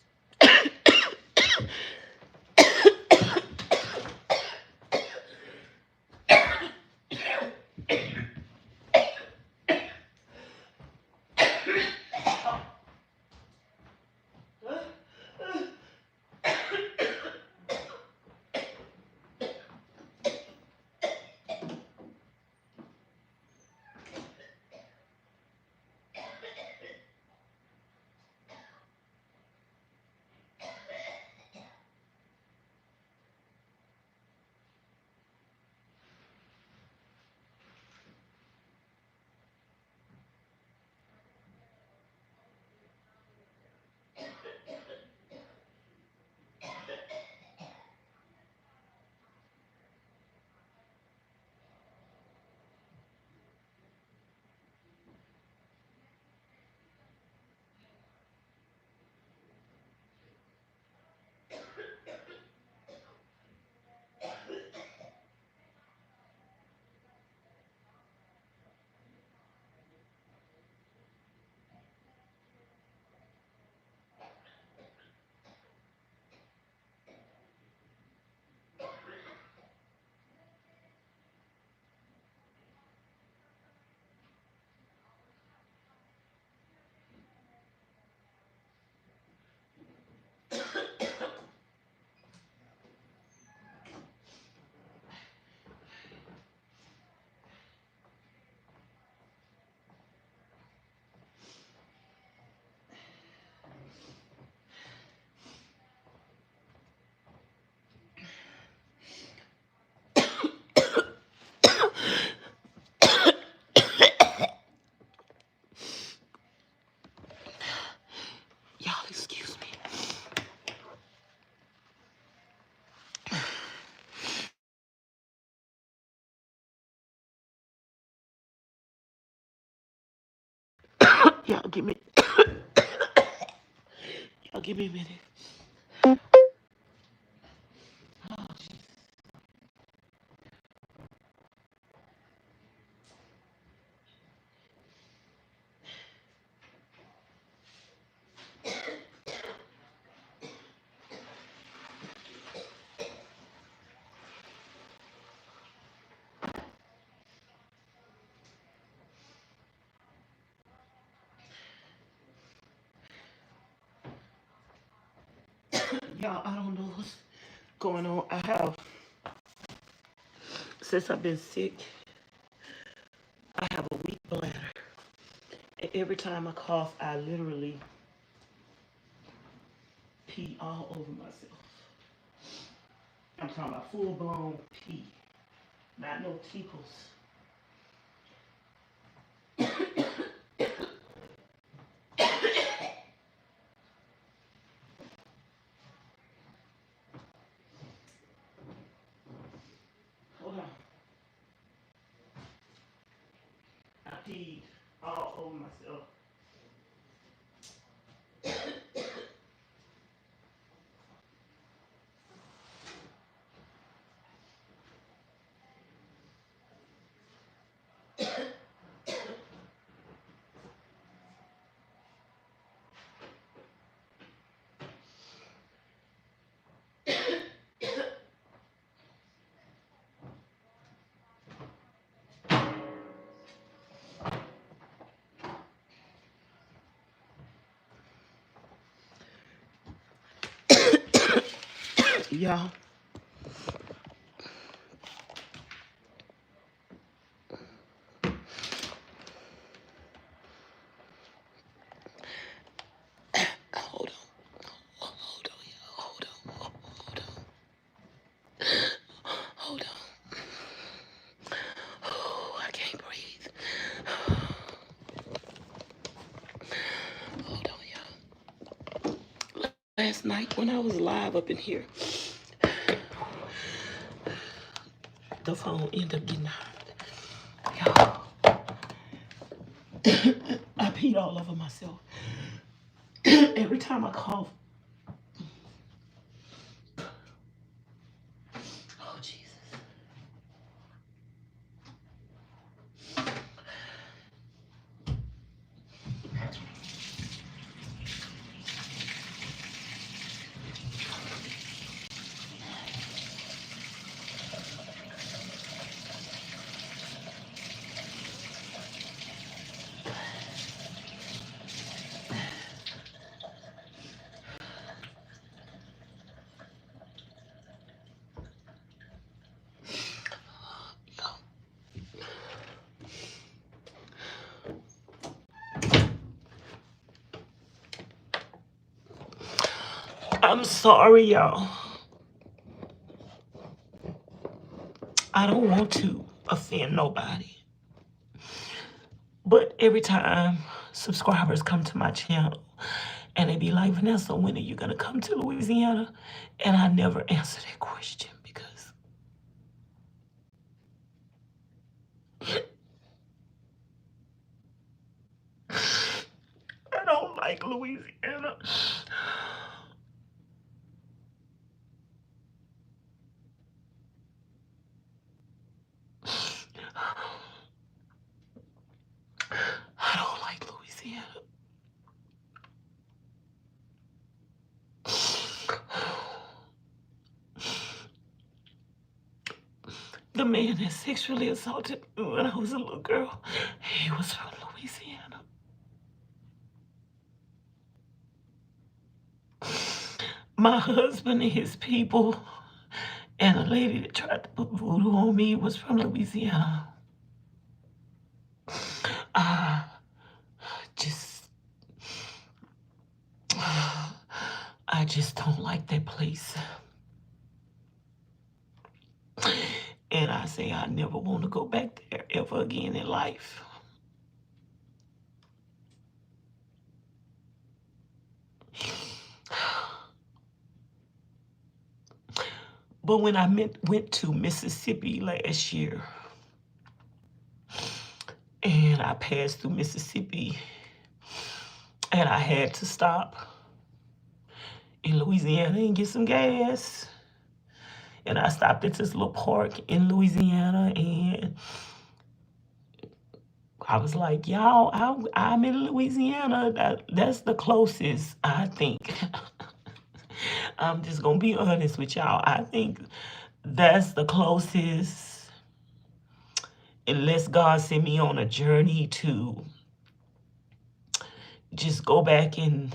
Y'all excuse me. Y'all give me y'all give me a minute. Y'all, I don't know what's going on. I have, since I've been sick, I have a weak bladder. And every time I cough, I literally pee all over myself. I'm talking about full-blown pee, not no tickles. Hold on. I peed all over myself. Y'all. Hold on. Hold on, y'all. Hold on. Hold on. Hold on. Oh, I can't breathe. Hold on, y'all. Last night when I was live up in here, the phone ended up getting hot. Y'all, I peed all over myself. Every time I cough. Oh, Jesus. I'm sorry, y'all. I don't want to offend nobody. But every time subscribers come to my channel and they be like, Vanessa, when are you going to come to Louisiana? And I never answer that question because I don't like Louisiana. I don't like Louisiana. The man that sexually assaulted me when I was a little girl, he was from Louisiana. My husband and his people and a lady that tried to put voodoo on me was from Louisiana. I just don't like that place. And I say I never want to go back there ever again in life. But when I went to Mississippi last year, and I passed through Mississippi, and I had to stop in Louisiana and get some gas. And I stopped at this little park in Louisiana, and I was like, y'all, I'm in Louisiana. That's the closest, I think. I'm just gonna be honest with y'all. I think that's the closest, unless God sent me on a journey to just go back and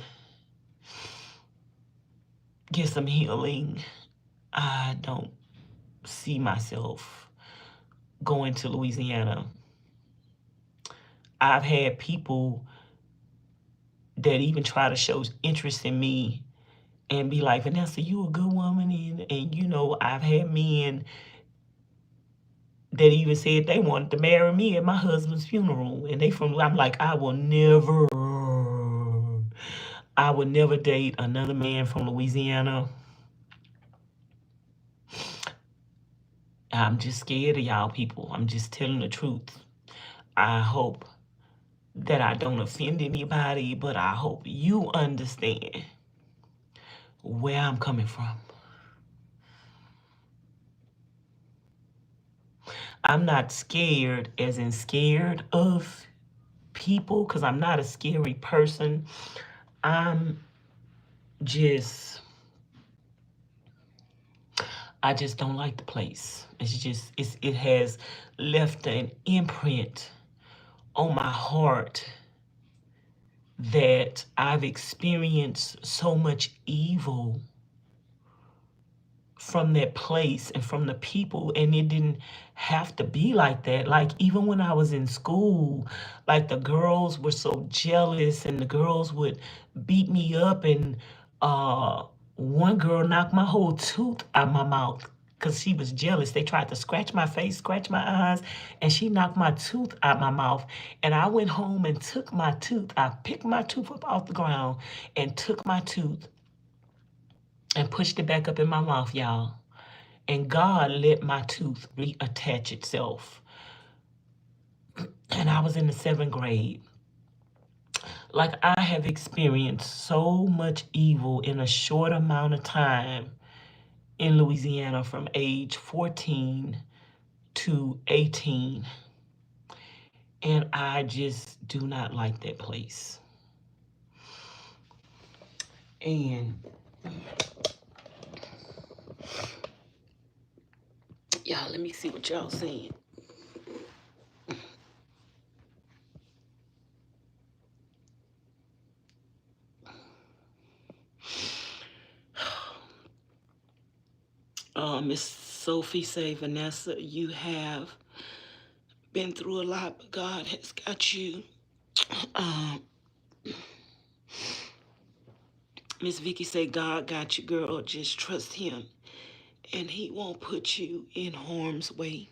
get some healing. I don't see myself going to Louisiana. I've had people that even try to show interest in me and be like, Vanessa, you a good woman. And you know, I've had men that even said they wanted to marry me at my husband's funeral. And I'm like, I would never date another man from Louisiana. I'm just scared of y'all people. I'm just telling the truth. I hope that I don't offend anybody, but I hope you understand where I'm coming from. I'm not scared as in scared of people, because I'm not a scary person. I just don't like the place. It has left an imprint on my heart that I've experienced so much evil from that place and from the people, and it didn't have to be like that. Like, even when I was in school, like, the girls were so jealous and the girls would beat me up, and one girl knocked my whole tooth out my mouth because she was jealous. They tried to scratch my face, scratch my eyes, and she knocked my tooth out my mouth. And I went home and took my tooth. I picked my tooth up off the ground and took my tooth and pushed it back up in my mouth, y'all. And God let my tooth reattach itself. And I was in the 7th grade. Like, I have experienced so much evil in a short amount of time in Louisiana from age 14 to 18. And I just do not like that place. And y'all, let me see what y'all saying. Miss Sophie say, Vanessa, you have been through a lot, but God has got you. Miss Vicky say, God got you, girl. Just trust him, and he won't put you in harm's way.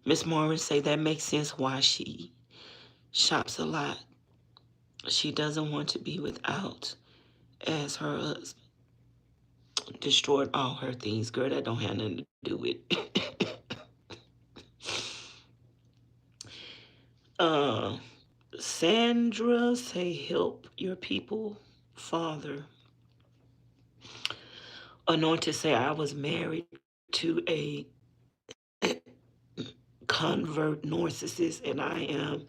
Miss Morris say, that makes sense why she shops a lot. She doesn't want to be without, as her husband destroyed all her things. Girl, that don't have nothing to do with Sandra say, help your people, Father. Anointed say, I was married to a convert narcissist, and I am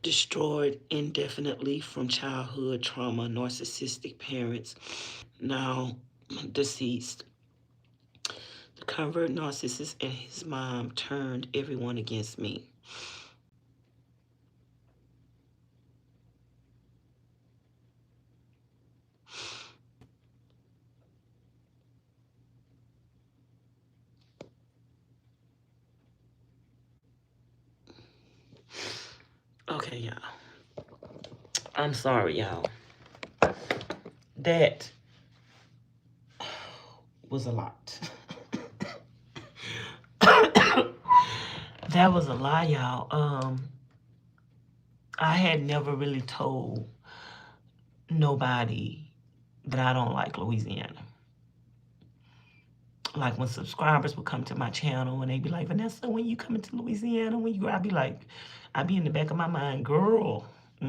destroyed indefinitely from childhood trauma, narcissistic parents, now deceased. The convert narcissist and his mom turned everyone against me. Okay, y'all. I'm sorry, y'all. That was a lot. That was a lie, y'all. I had never really told nobody that I don't like Louisiana. Like, when subscribers would come to my channel and they'd be like, Vanessa, when you coming to Louisiana, I'd be like, I'd be in the back of my mind, girl, I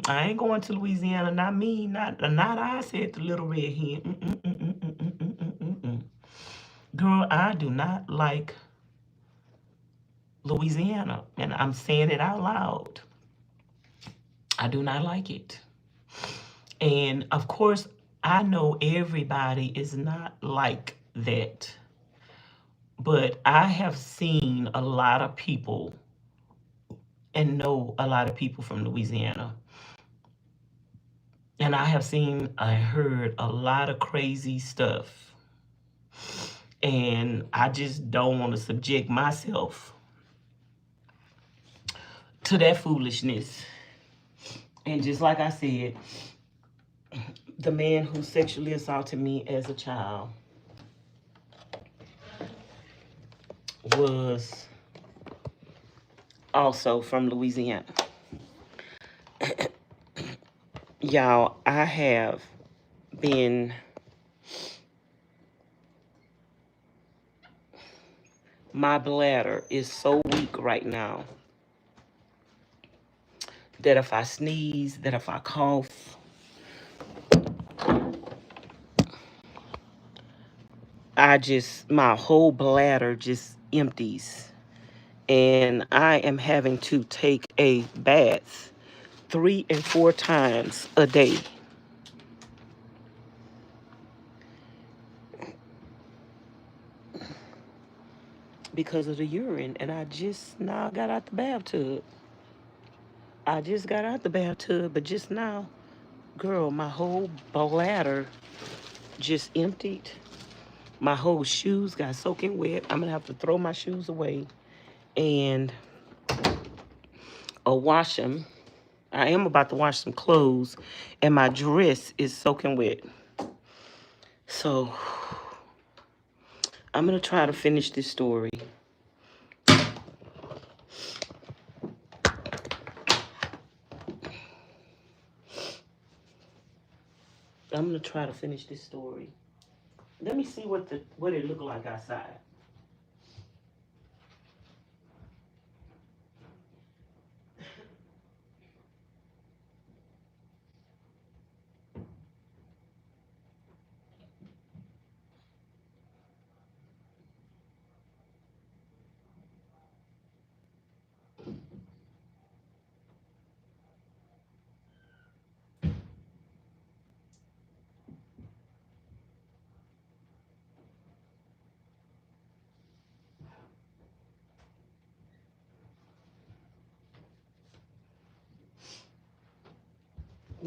ain't going to Louisiana, not me, not I, said the little red hen. Girl, I do not like Louisiana, and I'm saying it out loud. I do not like it. And of course, I know everybody is not like that, but I have seen a lot of people and know a lot of people from Louisiana. And I heard a lot of crazy stuff. And I just don't want to subject myself to that foolishness. And just like I said, the man who sexually assaulted me as a child was also from Louisiana. Y'all, I have been my bladder is so weak right now that if I sneeze, that if I cough, my whole bladder just empties. And I am having to take a bath 3 and 4 times a day. Because of the urine. And I just now got out the bathtub. I just got out the bathtub, but just now, girl, my whole bladder just emptied. My whole shoes got soaking wet. I'm gonna have to throw my shoes away and wash them. I am about to wash some clothes, and my dress is soaking wet. So I'm gonna try to finish this story. I'm gonna try to finish this story. Let me see what it looked like outside.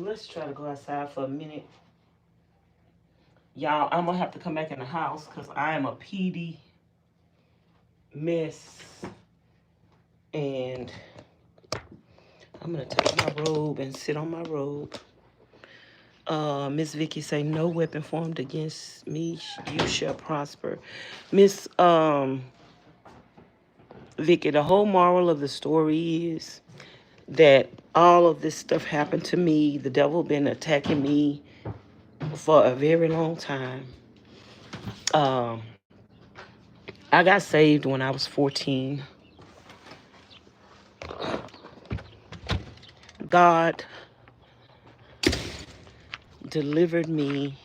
Let's try to go outside for a minute. Y'all, I'm gonna have to come back in the house because I am a PD mess. And I'm gonna take my robe and sit on my robe. Miss Vicky say, no weapon formed against me, you shall prosper. Miss Vicky, the whole moral of the story is that all of this stuff happened to me. The devil been attacking me for a very long time. I got saved when I was 14. God delivered me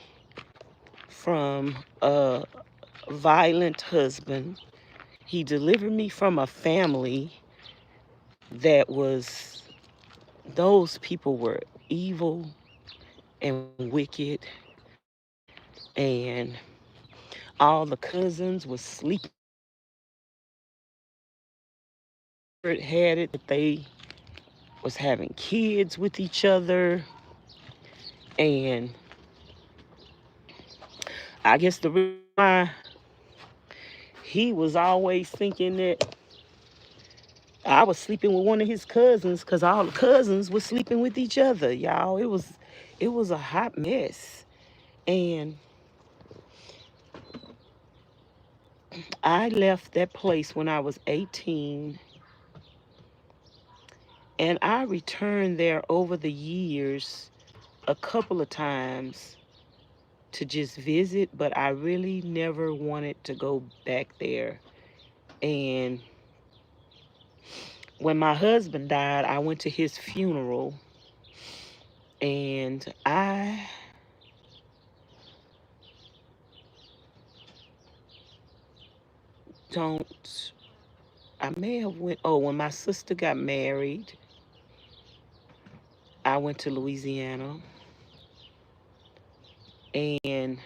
from a violent husband. He delivered me from a family that was, those people were evil and wicked, and all the cousins was sleeping. Had it that they was having kids with each other, and I guess the reason why he was always thinking that I was sleeping with one of his cousins, because all the cousins were sleeping with each other, y'all. It was a hot mess. And I left that place when I was 18, and I returned there over the years a couple of times to just visit, but I really never wanted to go back there. And when my husband died, I went to his funeral, and I don't, I may have went, oh, when my sister got married, I went to Louisiana, and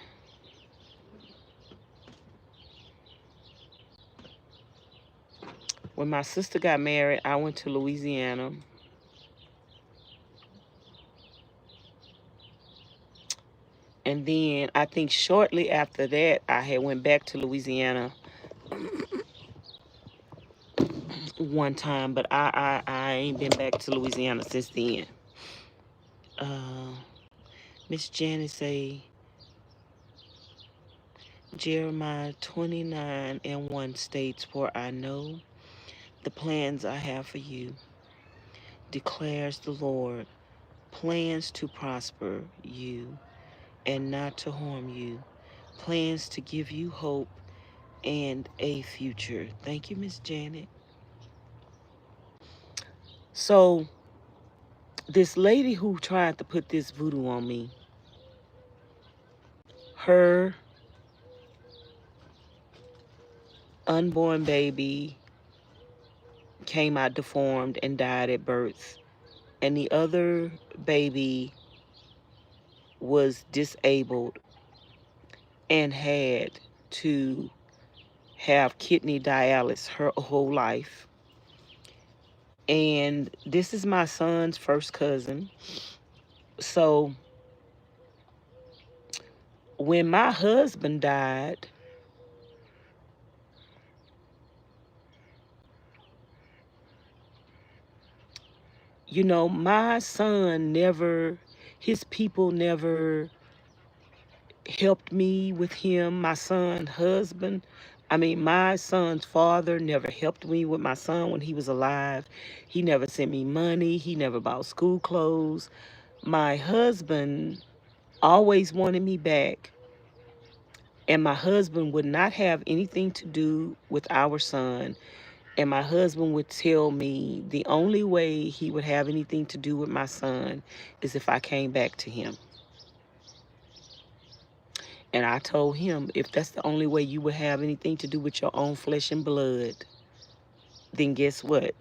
When my sister got married, I went to Louisiana. And then I think shortly after that, I had went back to Louisiana one time, but I ain't been back to Louisiana since then. Miss Janet say, Jeremiah 29:1 states, for I know the plans I have for you, declares the Lord, plans to prosper you and not to harm you, plans to give you hope and a future. Thank you, Miss Janet. So this lady who tried to put this voodoo on me, her unborn baby came out deformed and died at birth. And the other baby was disabled and had to have kidney dialysis her whole life. And this is my son's first cousin. So when my husband died, you know, my son never, his people never helped me with him. My son's father never helped me with my son when he was alive. He never sent me money. He never bought school clothes. My husband always wanted me back, and my husband would not have anything to do with our son. And my husband would tell me the only way he would have anything to do with my son is if I came back to him. And I told him, if that's the only way you would have anything to do with your own flesh and blood, then guess what?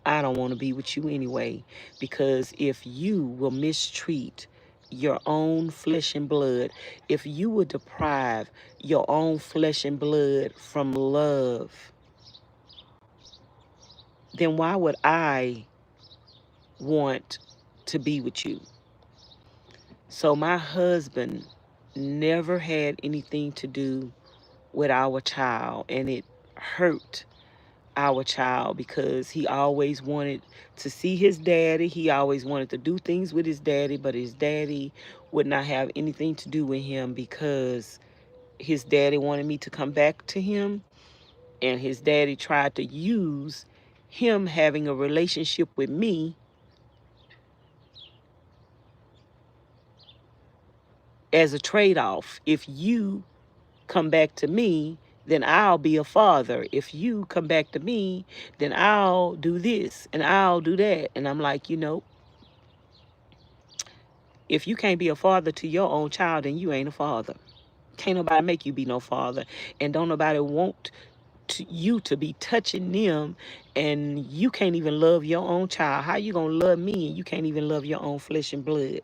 I don't want to be with you anyway. Because if you will mistreat your own flesh and blood, if you will deprive your own flesh and blood from love, then why would I want to be with you? So my husband never had anything to do with our child, and it hurt our child because he always wanted to see his daddy. He always wanted to do things with his daddy, but his daddy would not have anything to do with him because his daddy wanted me to come back to him, and his daddy tried to use him having a relationship with me as a trade-off. If you come back to me, then I'll be a father. If you come back to me, then I'll do this and I'll do that. And I'm like, you know, if you can't be a father to your own child, then you ain't a father. Can't nobody make you be no father. And don't nobody want you to be touching them, and you can't even love your own child. How you gonna love me and you can't even love your own flesh and blood?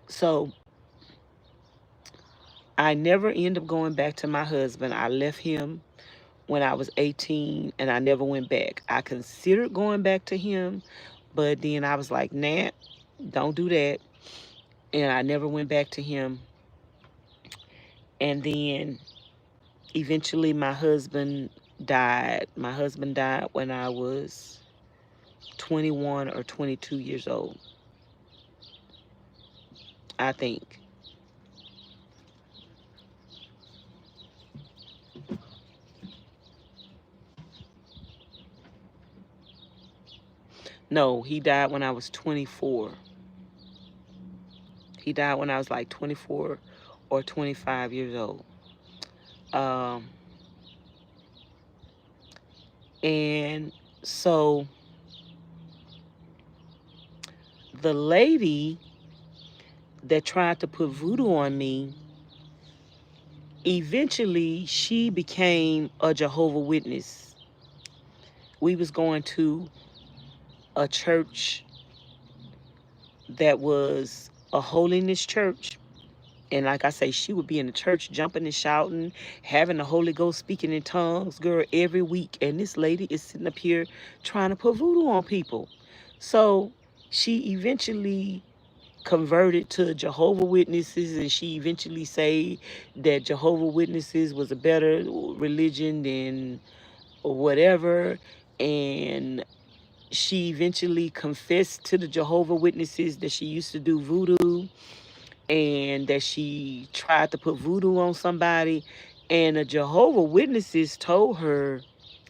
So I never end up going back to my husband. I left him when I was 18 and I never went back. I considered going back to him, but then I was like, nah, don't do that. And I never went back to him. And then eventually my husband died. My husband died when I was 21 or 22 years old, I think. No, he died when I was 24. He died when I was like 24 or 25 years old. And so the lady that tried to put voodoo on me, eventually she became a Jehovah Witness. We was going to a church that was a holiness church, And like I say, she would be in the church jumping and shouting, having the Holy Ghost speaking in tongues, girl, every week. And this lady is sitting up here trying to put voodoo on people. So she eventually converted to Jehovah Witnesses, and she eventually said that Jehovah Witnesses was a better religion than whatever. And she eventually confessed to the Jehovah Witnesses that she used to do voodoo and that she tried to put voodoo on somebody. And the Jehovah Witnesses told her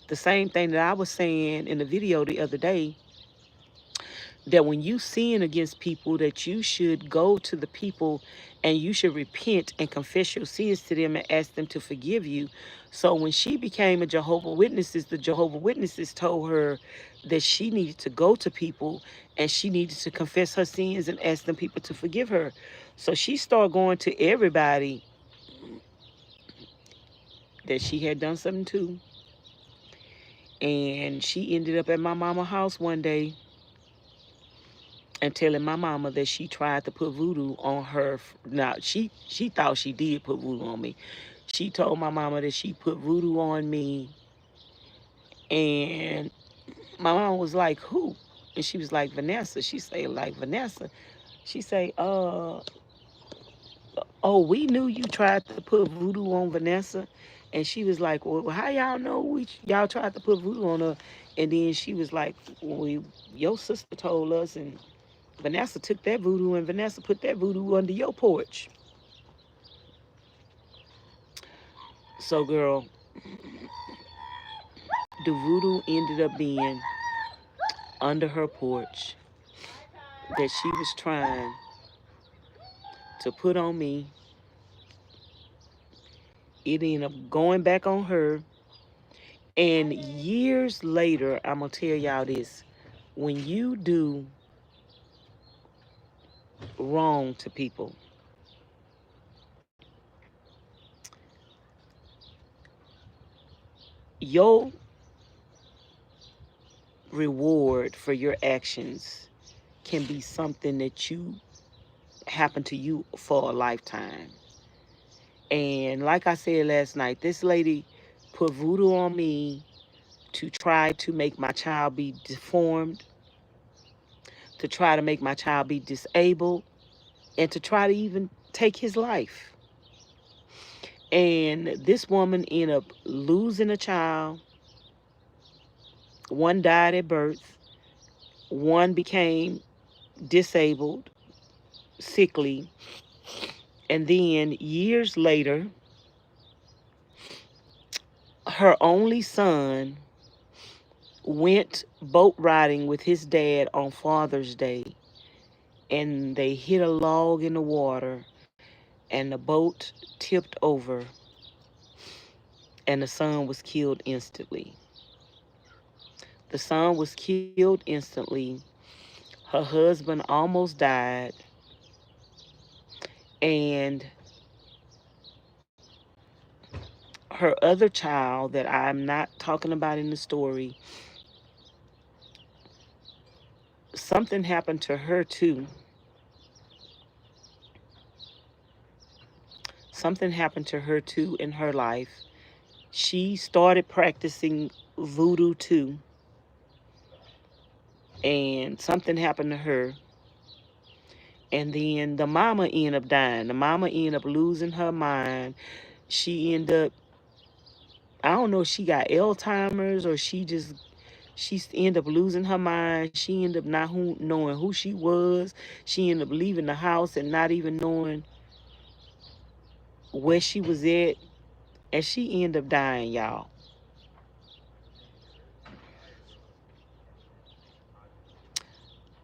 the same thing that I was saying in the video the other day, that when you sin against people, that you should go to the people and you should repent and confess your sins to them and ask them to forgive you. So when she became a Jehovah Witnesses, the Jehovah Witnesses told her that she needed to go to people and she needed to confess her sins and ask them people to forgive her. So she started going to everybody that she had done something to. And she ended up at my mama's house one day and telling my mama that she tried to put voodoo on her. Now, she thought she did put voodoo on me. She told my mama that she put voodoo on me. And my mama was like, who? And she was like, Vanessa. She say, like, Vanessa. She say, oh, we knew you tried to put voodoo on Vanessa. And she was like, well, how y'all know y'all tried to put voodoo on her? And then she was like, well, your sister told us, and Vanessa took that voodoo, and Vanessa put that voodoo under your porch. So, girl, the voodoo ended up being under her porch that she was trying to put on me. It ended up going back on her. And years later, I'm going to tell y'all this. When you do wrong to people, your reward for your actions can be something that you happen to you for a lifetime. And like I said last night, this lady put voodoo on me to try to make my child be deformed, to try to make my child be disabled, and to try to even take his life. And this woman ended up losing a child. One died at birth. One became disabled, sickly. And then years later, her only son went boat riding with his dad on Father's Day, and they hit a log in the water, and the boat tipped over, and the son was killed instantly. The son was killed instantly. Her husband almost died, and her other child that I'm not talking about in the story, something happened to her too. Something happened to her too in her life. She started practicing voodoo too. And something happened to her. And then the mama ended up dying. The mama ended up losing her mind. She ended up, I don't know if she got Alzheimer's or she ended up losing her mind. She ended up not knowing who she was. She ended up leaving the house and not even knowing where she was at. And she ended up dying, y'all.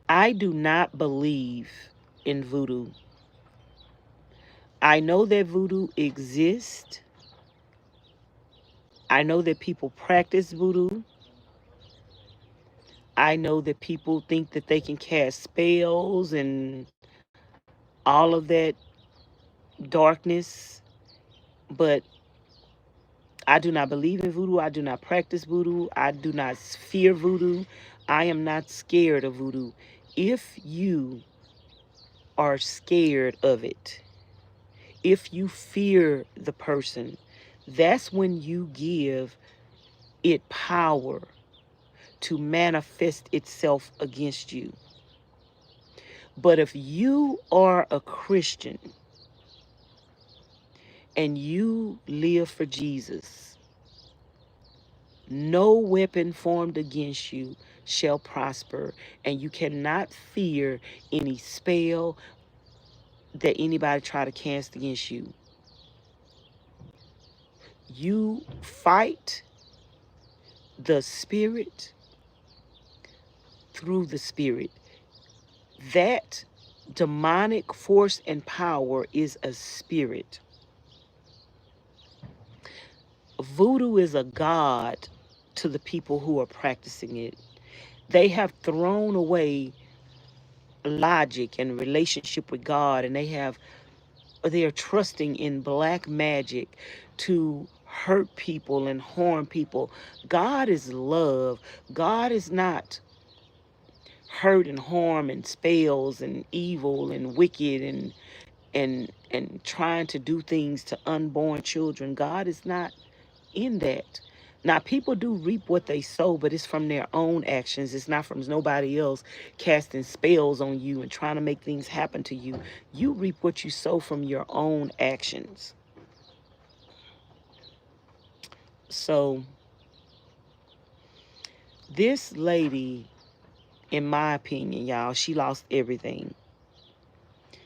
I do not believe in voodoo. I know that voodoo exists. I know that people practice voodoo. I know that people think that they can cast spells and all of that darkness, but I do not believe in voodoo. I do not practice voodoo. I do not fear voodoo. I am not scared of voodoo. If you are scared of it, If you fear the person, that's when you give it power to manifest itself against you. But if you are a Christian and you live for Jesus, no weapon formed against you shall prosper, and you cannot fear any spell that anybody try to cast against you. You fight the spirit through the spirit. That demonic force and power is a spirit. Voodoo is a god to the people who are practicing it. They have thrown away logic and relationship with God, and they are trusting in black magic to hurt people and harm people. God is love. God is not hurt and harm and spells and evil and wicked and trying to do things to unborn children. God is not in that. Now, people do reap what they sow, but it's from their own actions. It's not from nobody else casting spells on you and trying to make things happen to you. You reap what you sow from your own actions. So, this lady, in my opinion, y'all, she lost everything.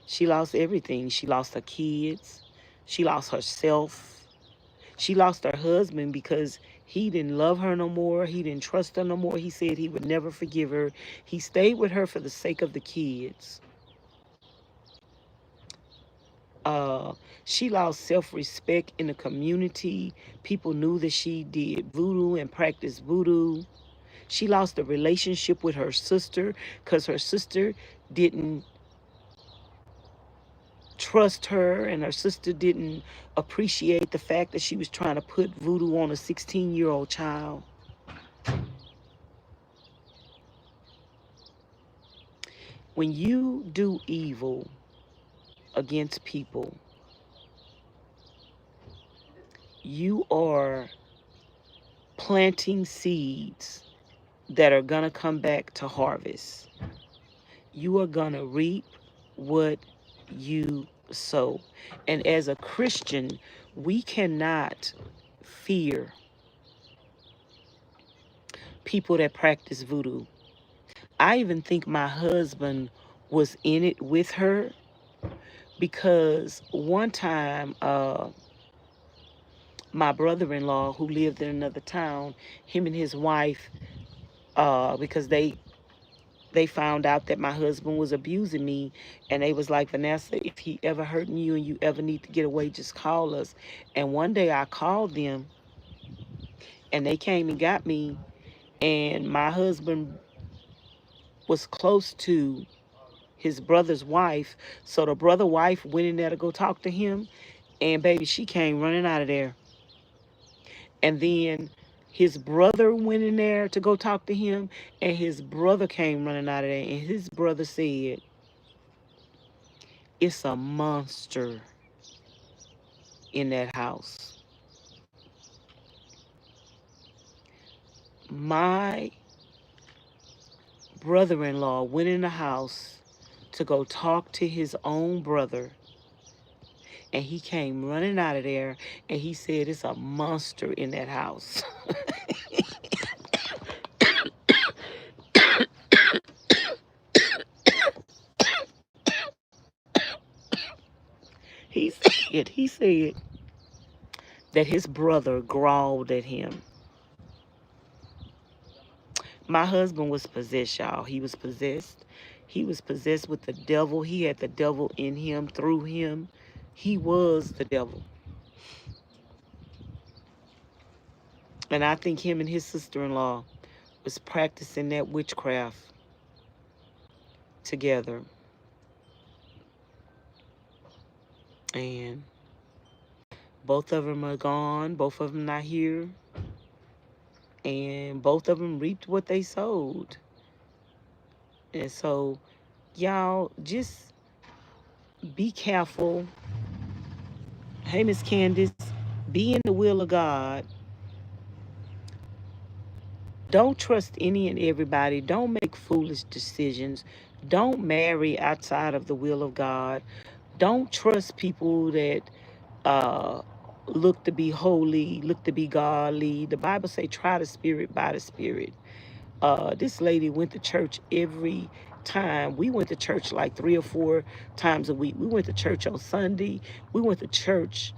She lost everything. She lost her kids. She lost herself. She lost her husband because he didn't love her no more. He didn't trust her no more. He said he would never forgive her. He stayed with her for the sake of the kids. She lost self-respect in the community. People knew that she did voodoo and practiced voodoo. She lost the relationship with her sister because her sister didn't trust her, and her sister didn't appreciate the fact that she was trying to put voodoo on a 16-year-old child. When you do evil against people, you are planting seeds that are going to come back to harvest. You are going to reap what you sow. And as a Christian, we cannot fear people that practice voodoo. I even think my husband was in it with her, because one time my brother-in-law, who lived in another town, him and his wife, because they found out that my husband was abusing me, and they was like, Vanessa, if he ever hurting you and you ever need to get away, just call us. And one day I called them, and they came and got me, and my husband was close to his brother's wife, so the brother wife went in there to go talk to him, and baby, she came running out of there. And then his brother went in there to go talk to him, and his brother came running out of there, and his brother said, it's a monster in that house. My brother-in-law went in the house to go talk to his own brother, and he came running out of there, and he said, it's a monster in that house. He said that his brother growled at him. My husband was possessed, y'all. He was possessed. He was possessed with the devil. He had the devil in him, through him. He was the devil. And I think him and his sister-in-law was practicing that witchcraft together. And both of them are gone. Both of them not here. And both of them reaped what they sowed. And so, y'all, just be careful Hey, Miss Candace, be in the will of God. Don't trust any and everybody. Don't make foolish decisions. Don't marry outside of the will of God. Don't trust people that uh, look to be holy, look to be godly. The Bible say, try the spirit by the spirit. This lady went to church every time. We went to church like 3 or 4 times a week. We went to church on Sunday. We went to church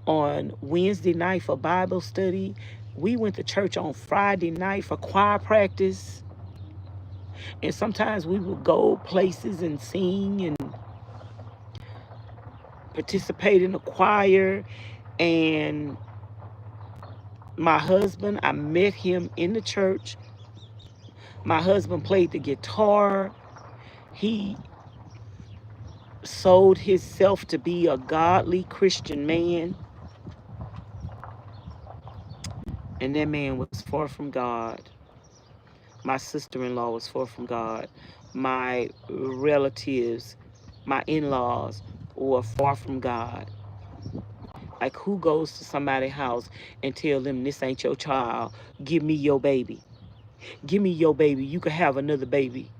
on Wednesday night for Bible study. We went to church on Friday night for choir practice. And sometimes we would go places and sing and participate in the choir. And my husband, I met him in the church. My husband played the guitar. He sold himself to be a godly Christian man. And that man was far from God. My sister-in-law was far from God. My relatives, my in-laws were far from God. Like, who goes to somebody's house and tell them this ain't your child? Give me your baby. Give me your baby. You can have another baby.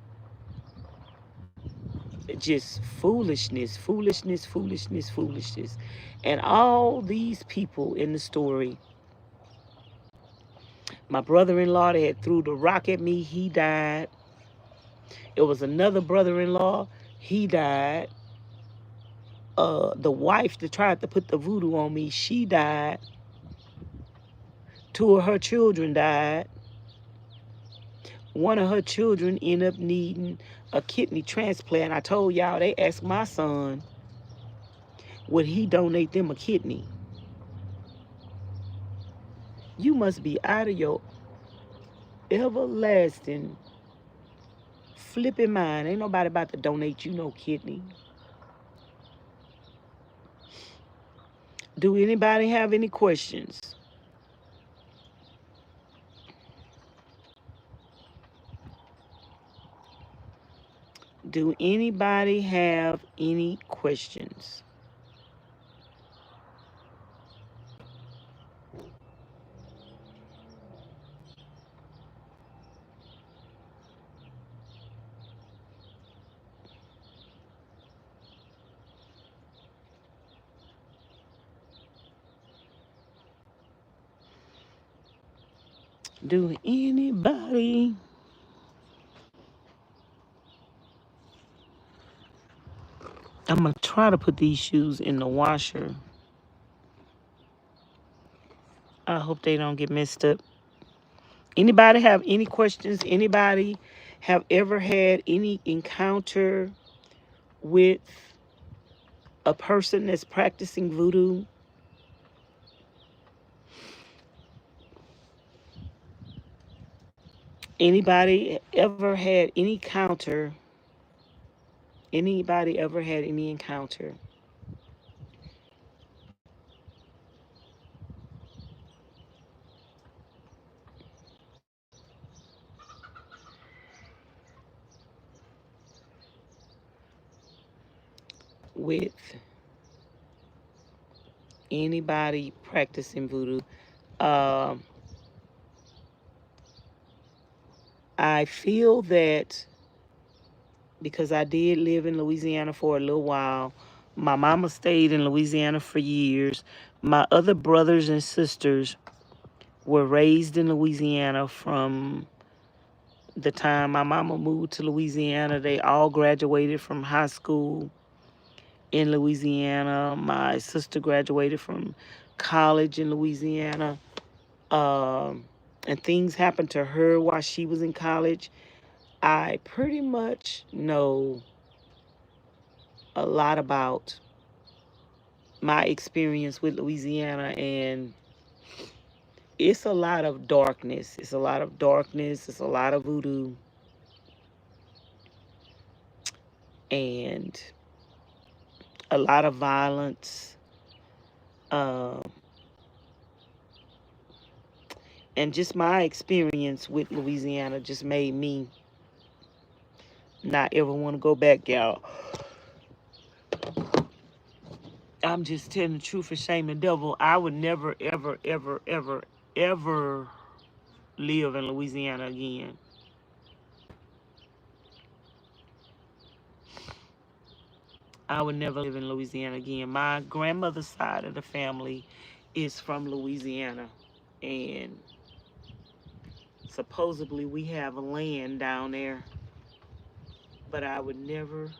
Just foolishness, foolishness, foolishness, foolishness. And all these people in the story, my brother-in-law that threw the rock at me, he died. It was another brother-in-law, he died. The wife that tried to put the voodoo on me, she died. 2 of her children died. One of her children ended up needing a kidney transplant. I told y'all, they asked my son, would he donate them a kidney? You must be out of your everlasting flipping mind. Ain't nobody about to donate you no kidney. Do anybody have any questions? Do anybody have any questions? Do anybody? I'm going to try to put these shoes in the washer. I hope they don't get messed up. Anybody have any questions? Anybody have ever had any encounter with a person that's practicing voodoo? Anybody ever had any encounter? Anybody ever had any encounter with anybody practicing voodoo? Um, I feel that because I did live in Louisiana for a little while. My mama stayed in Louisiana for years. My other brothers and sisters were raised in Louisiana from the time my mama moved to Louisiana. They all graduated from high school in Louisiana. My sister graduated from college in Louisiana. And things happened to her while she was in college. I pretty much know a lot about my experience with Louisiana, and it's a lot of darkness. It's a lot of darkness. It's a lot of voodoo. And a lot of violence. Um, and just my experience with Louisiana just made me not ever want to go back, y'all. I'm just telling the truth and shame the devil. I would never, ever, ever, ever, ever live in Louisiana again. I would never live in Louisiana again. My grandmother's side of the family is from Louisiana. And supposedly we have land down there. But I would never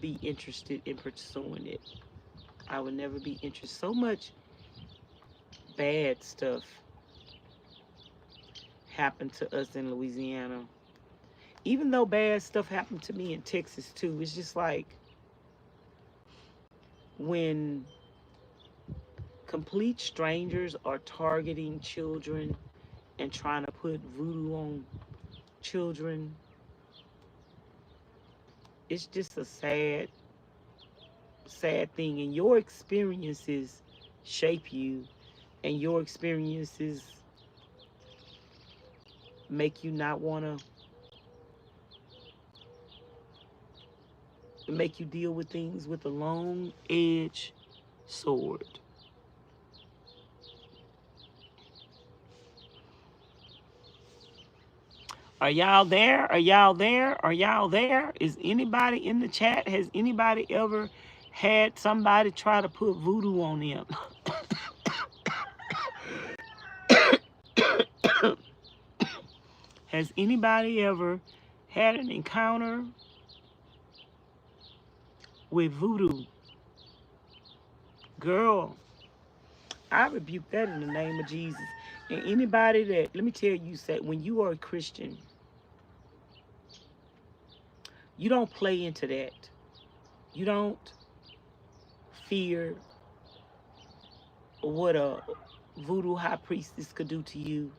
be interested in pursuing it. I would never be interested. So much bad stuff happened to us in Louisiana. Even though bad stuff happened to me in Texas too, it's just like when complete strangers are targeting children and trying to put voodoo on children, it's just a sad, sad thing. And your experiences shape you, and your experiences make you not want to make you deal with things with a long edge sword. Are y'all there? Are y'all there? Are y'all there? Is anybody in the chat? Has anybody ever had somebody try to put voodoo on them? Has anybody ever had an encounter with voodoo? Girl, I rebuke that in the name of Jesus. And anybody that, let me tell you, when you are a Christian, you don't play into that. You don't fear what a voodoo high priestess could do to you.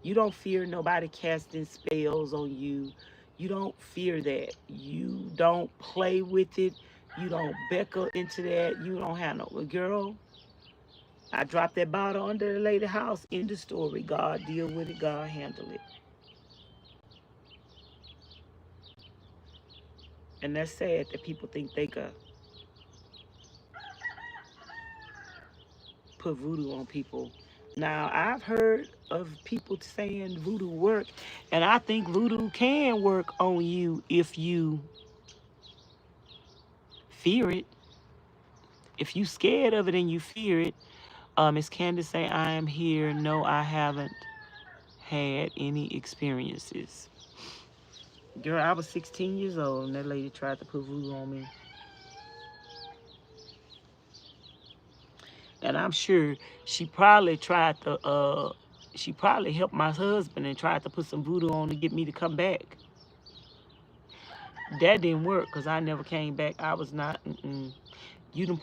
You don't fear nobody casting spells on you. You don't fear that. You don't play with it. You don't beckle into that. You don't have no, girl, I dropped that bottle under the lady house. End of story. God deal with it. God handle it. And that's sad that people think they could put voodoo on people. Now, I've heard of people saying voodoo work, and I think voodoo can work on you if you fear it. If you scared of it and you fear it, Miss Candace say, I am here. No, I haven't had any experiences. Girl, I was 16 years old, and that lady tried to put voodoo on me. And I'm sure she probably tried to, she probably helped my husband and tried to put some voodoo on to get me to come back. That didn't work because I never came back. I was not, You done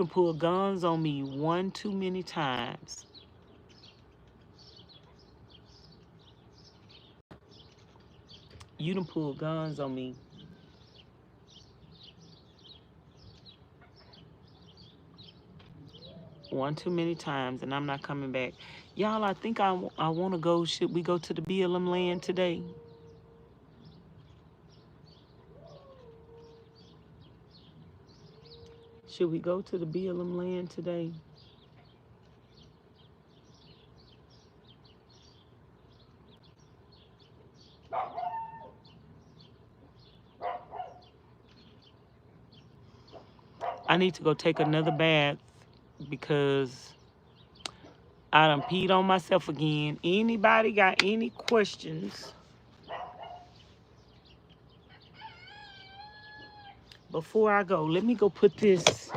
pulled guns on me one too many times. You done pulled guns on me. One too many times, and I'm not coming back. Y'all, I think I want to go. Should we go to the BLM land today? Should we go to the BLM land today? I need to go take another bath because I done peed on myself again. Anybody got any questions before I go? Let me go put this.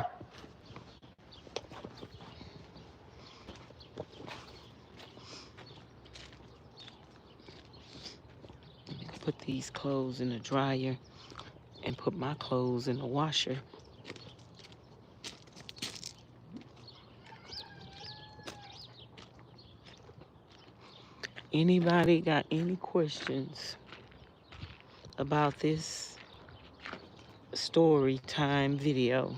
Put these clothes in the dryer and put my clothes in the washer. Anybody got any questions about this story time video?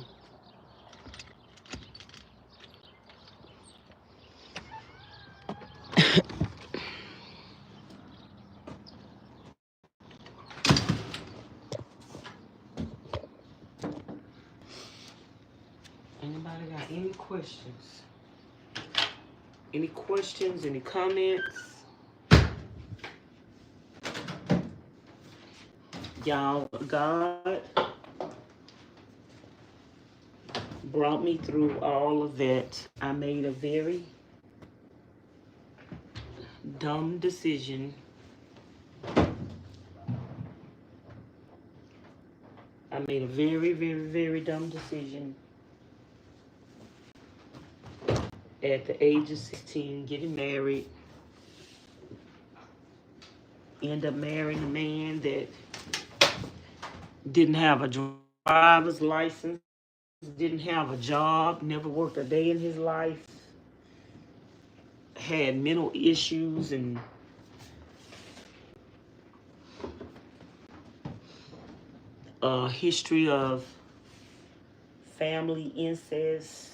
Anybody got any questions? Any questions? Any comments? Y'all, God brought me through all of that. I made a very dumb decision. I made a very, very, very dumb decision at the age of 16, getting married. End up marrying a man that didn't have a driver's license, didn't have a job, never worked a day in his life, had mental issues and a history of family incest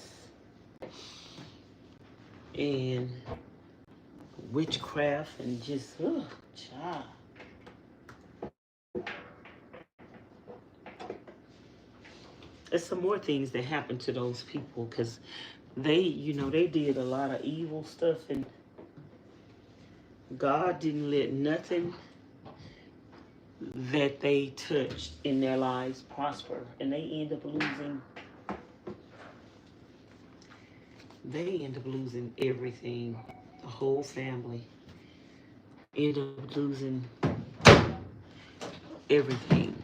and witchcraft and just, child. There's some more things that happened to those people because they, they did a lot of evil stuff, and God didn't let nothing that they touched in their lives prosper, and they end up losing everything. The whole family end up losing everything.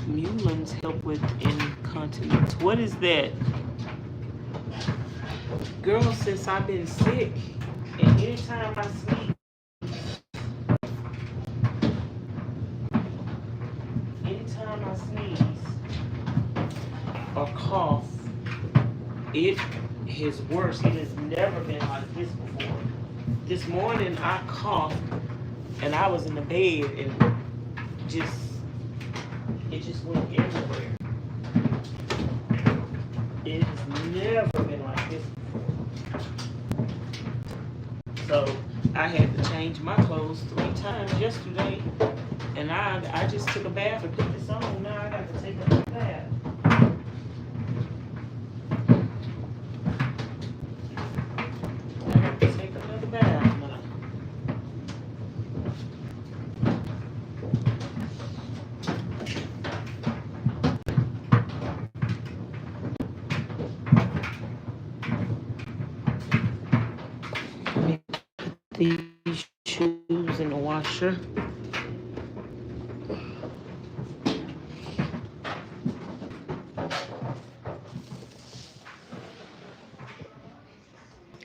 Mulans help with incontinence. What is that? Girl, since I've been sick, and anytime I sneeze or cough, it is worse. It has never been like this before. This morning I coughed and I was in the bed and it just went everywhere. It has never been like this before. So I had to change my clothes 3 times yesterday, and I just took a bath and put this on. Now I got to take another bath. I got to take another bath now. These shoes in the washer.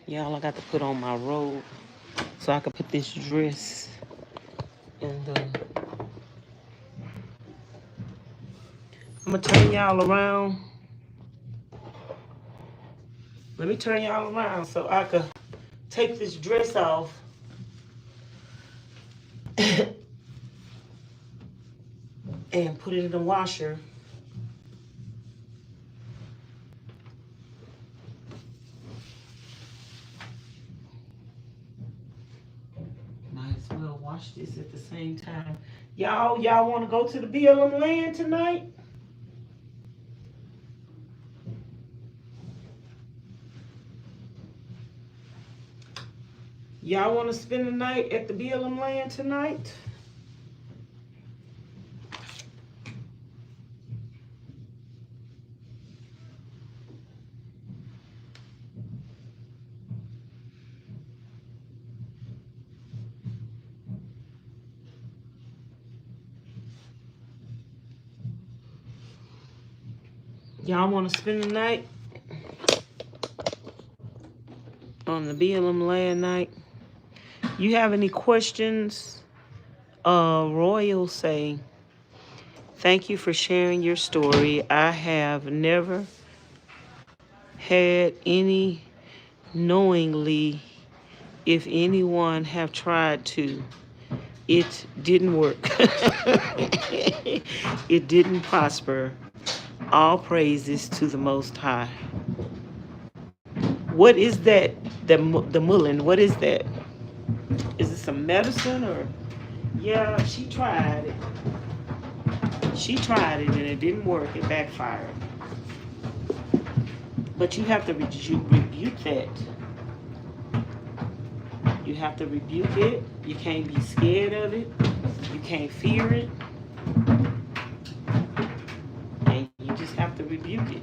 Y'all, I got to put on my robe so I can put this dress and I'm gonna turn y'all around. Let me turn y'all around so I could take this dress off and put it in the washer. Might as well wash this at the same time. Y'all want to go to the BLM land tonight? Y'all want to spend the night at the BLM land tonight? Y'all want to spend the night on the BLM land night? You have any questions? Royal say, Thank you for sharing your story. I have never had any knowingly, if anyone have tried to, it didn't work. It didn't prosper. All praises to the Most High. What is that? The mullein, what is that? Is it some medicine or? Yeah, she tried it. She tried it and it didn't work. It backfired. But you have to rebuke that. You have to rebuke it. You can't be scared of it. You can't fear it. And you just have to rebuke it.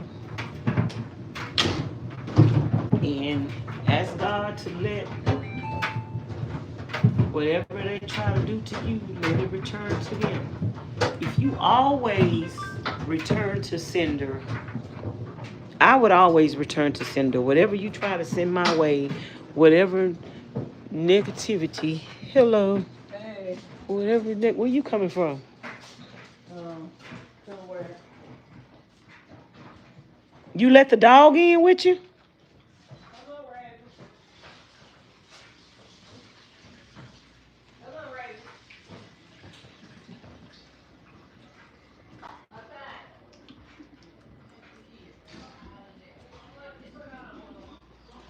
And ask God to let whatever they try to do to you, let it return to them. If you always return to sender, I would always return to sender. Whatever you try to send my way, whatever negativity, hello. Hey. Whatever, where you coming from? Somewhere. You let the dog in with you?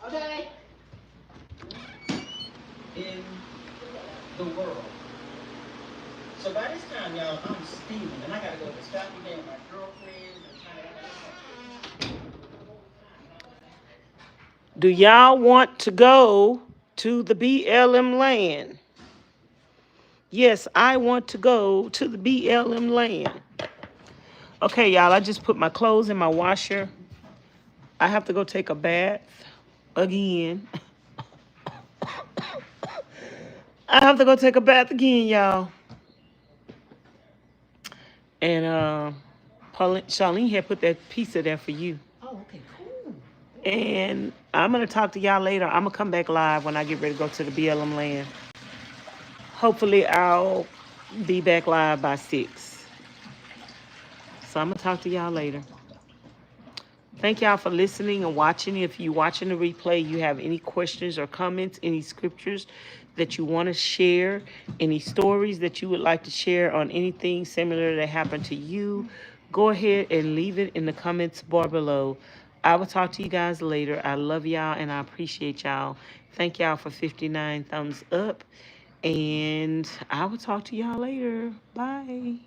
Okay. In the world. So by this time, y'all, I'm steaming, and I gotta go to stop today with my girlfriend. Do y'all want to go to the BLM land? Yes, I want to go to the BLM land. Okay, y'all, I just put my clothes in my washer. I have to go take a bath again. I have to go take a bath again, y'all. And Charlene had put that pizza there for you. Oh, okay, cool. And I'm going to talk to y'all later. I'm going to come back live when I get ready to go to the BLM land. Hopefully, I'll be back live by 6. So I'm going to talk to y'all later. Thank y'all for listening and watching. If you're watching the replay, you have any questions or comments, any scriptures that you want to share, any stories that you would like to share on anything similar that happened to you, go ahead and leave it in the comments bar below. I will talk to you guys later. I love y'all and I appreciate y'all. Thank y'all for 59 thumbs up. And I will talk to y'all later. Bye.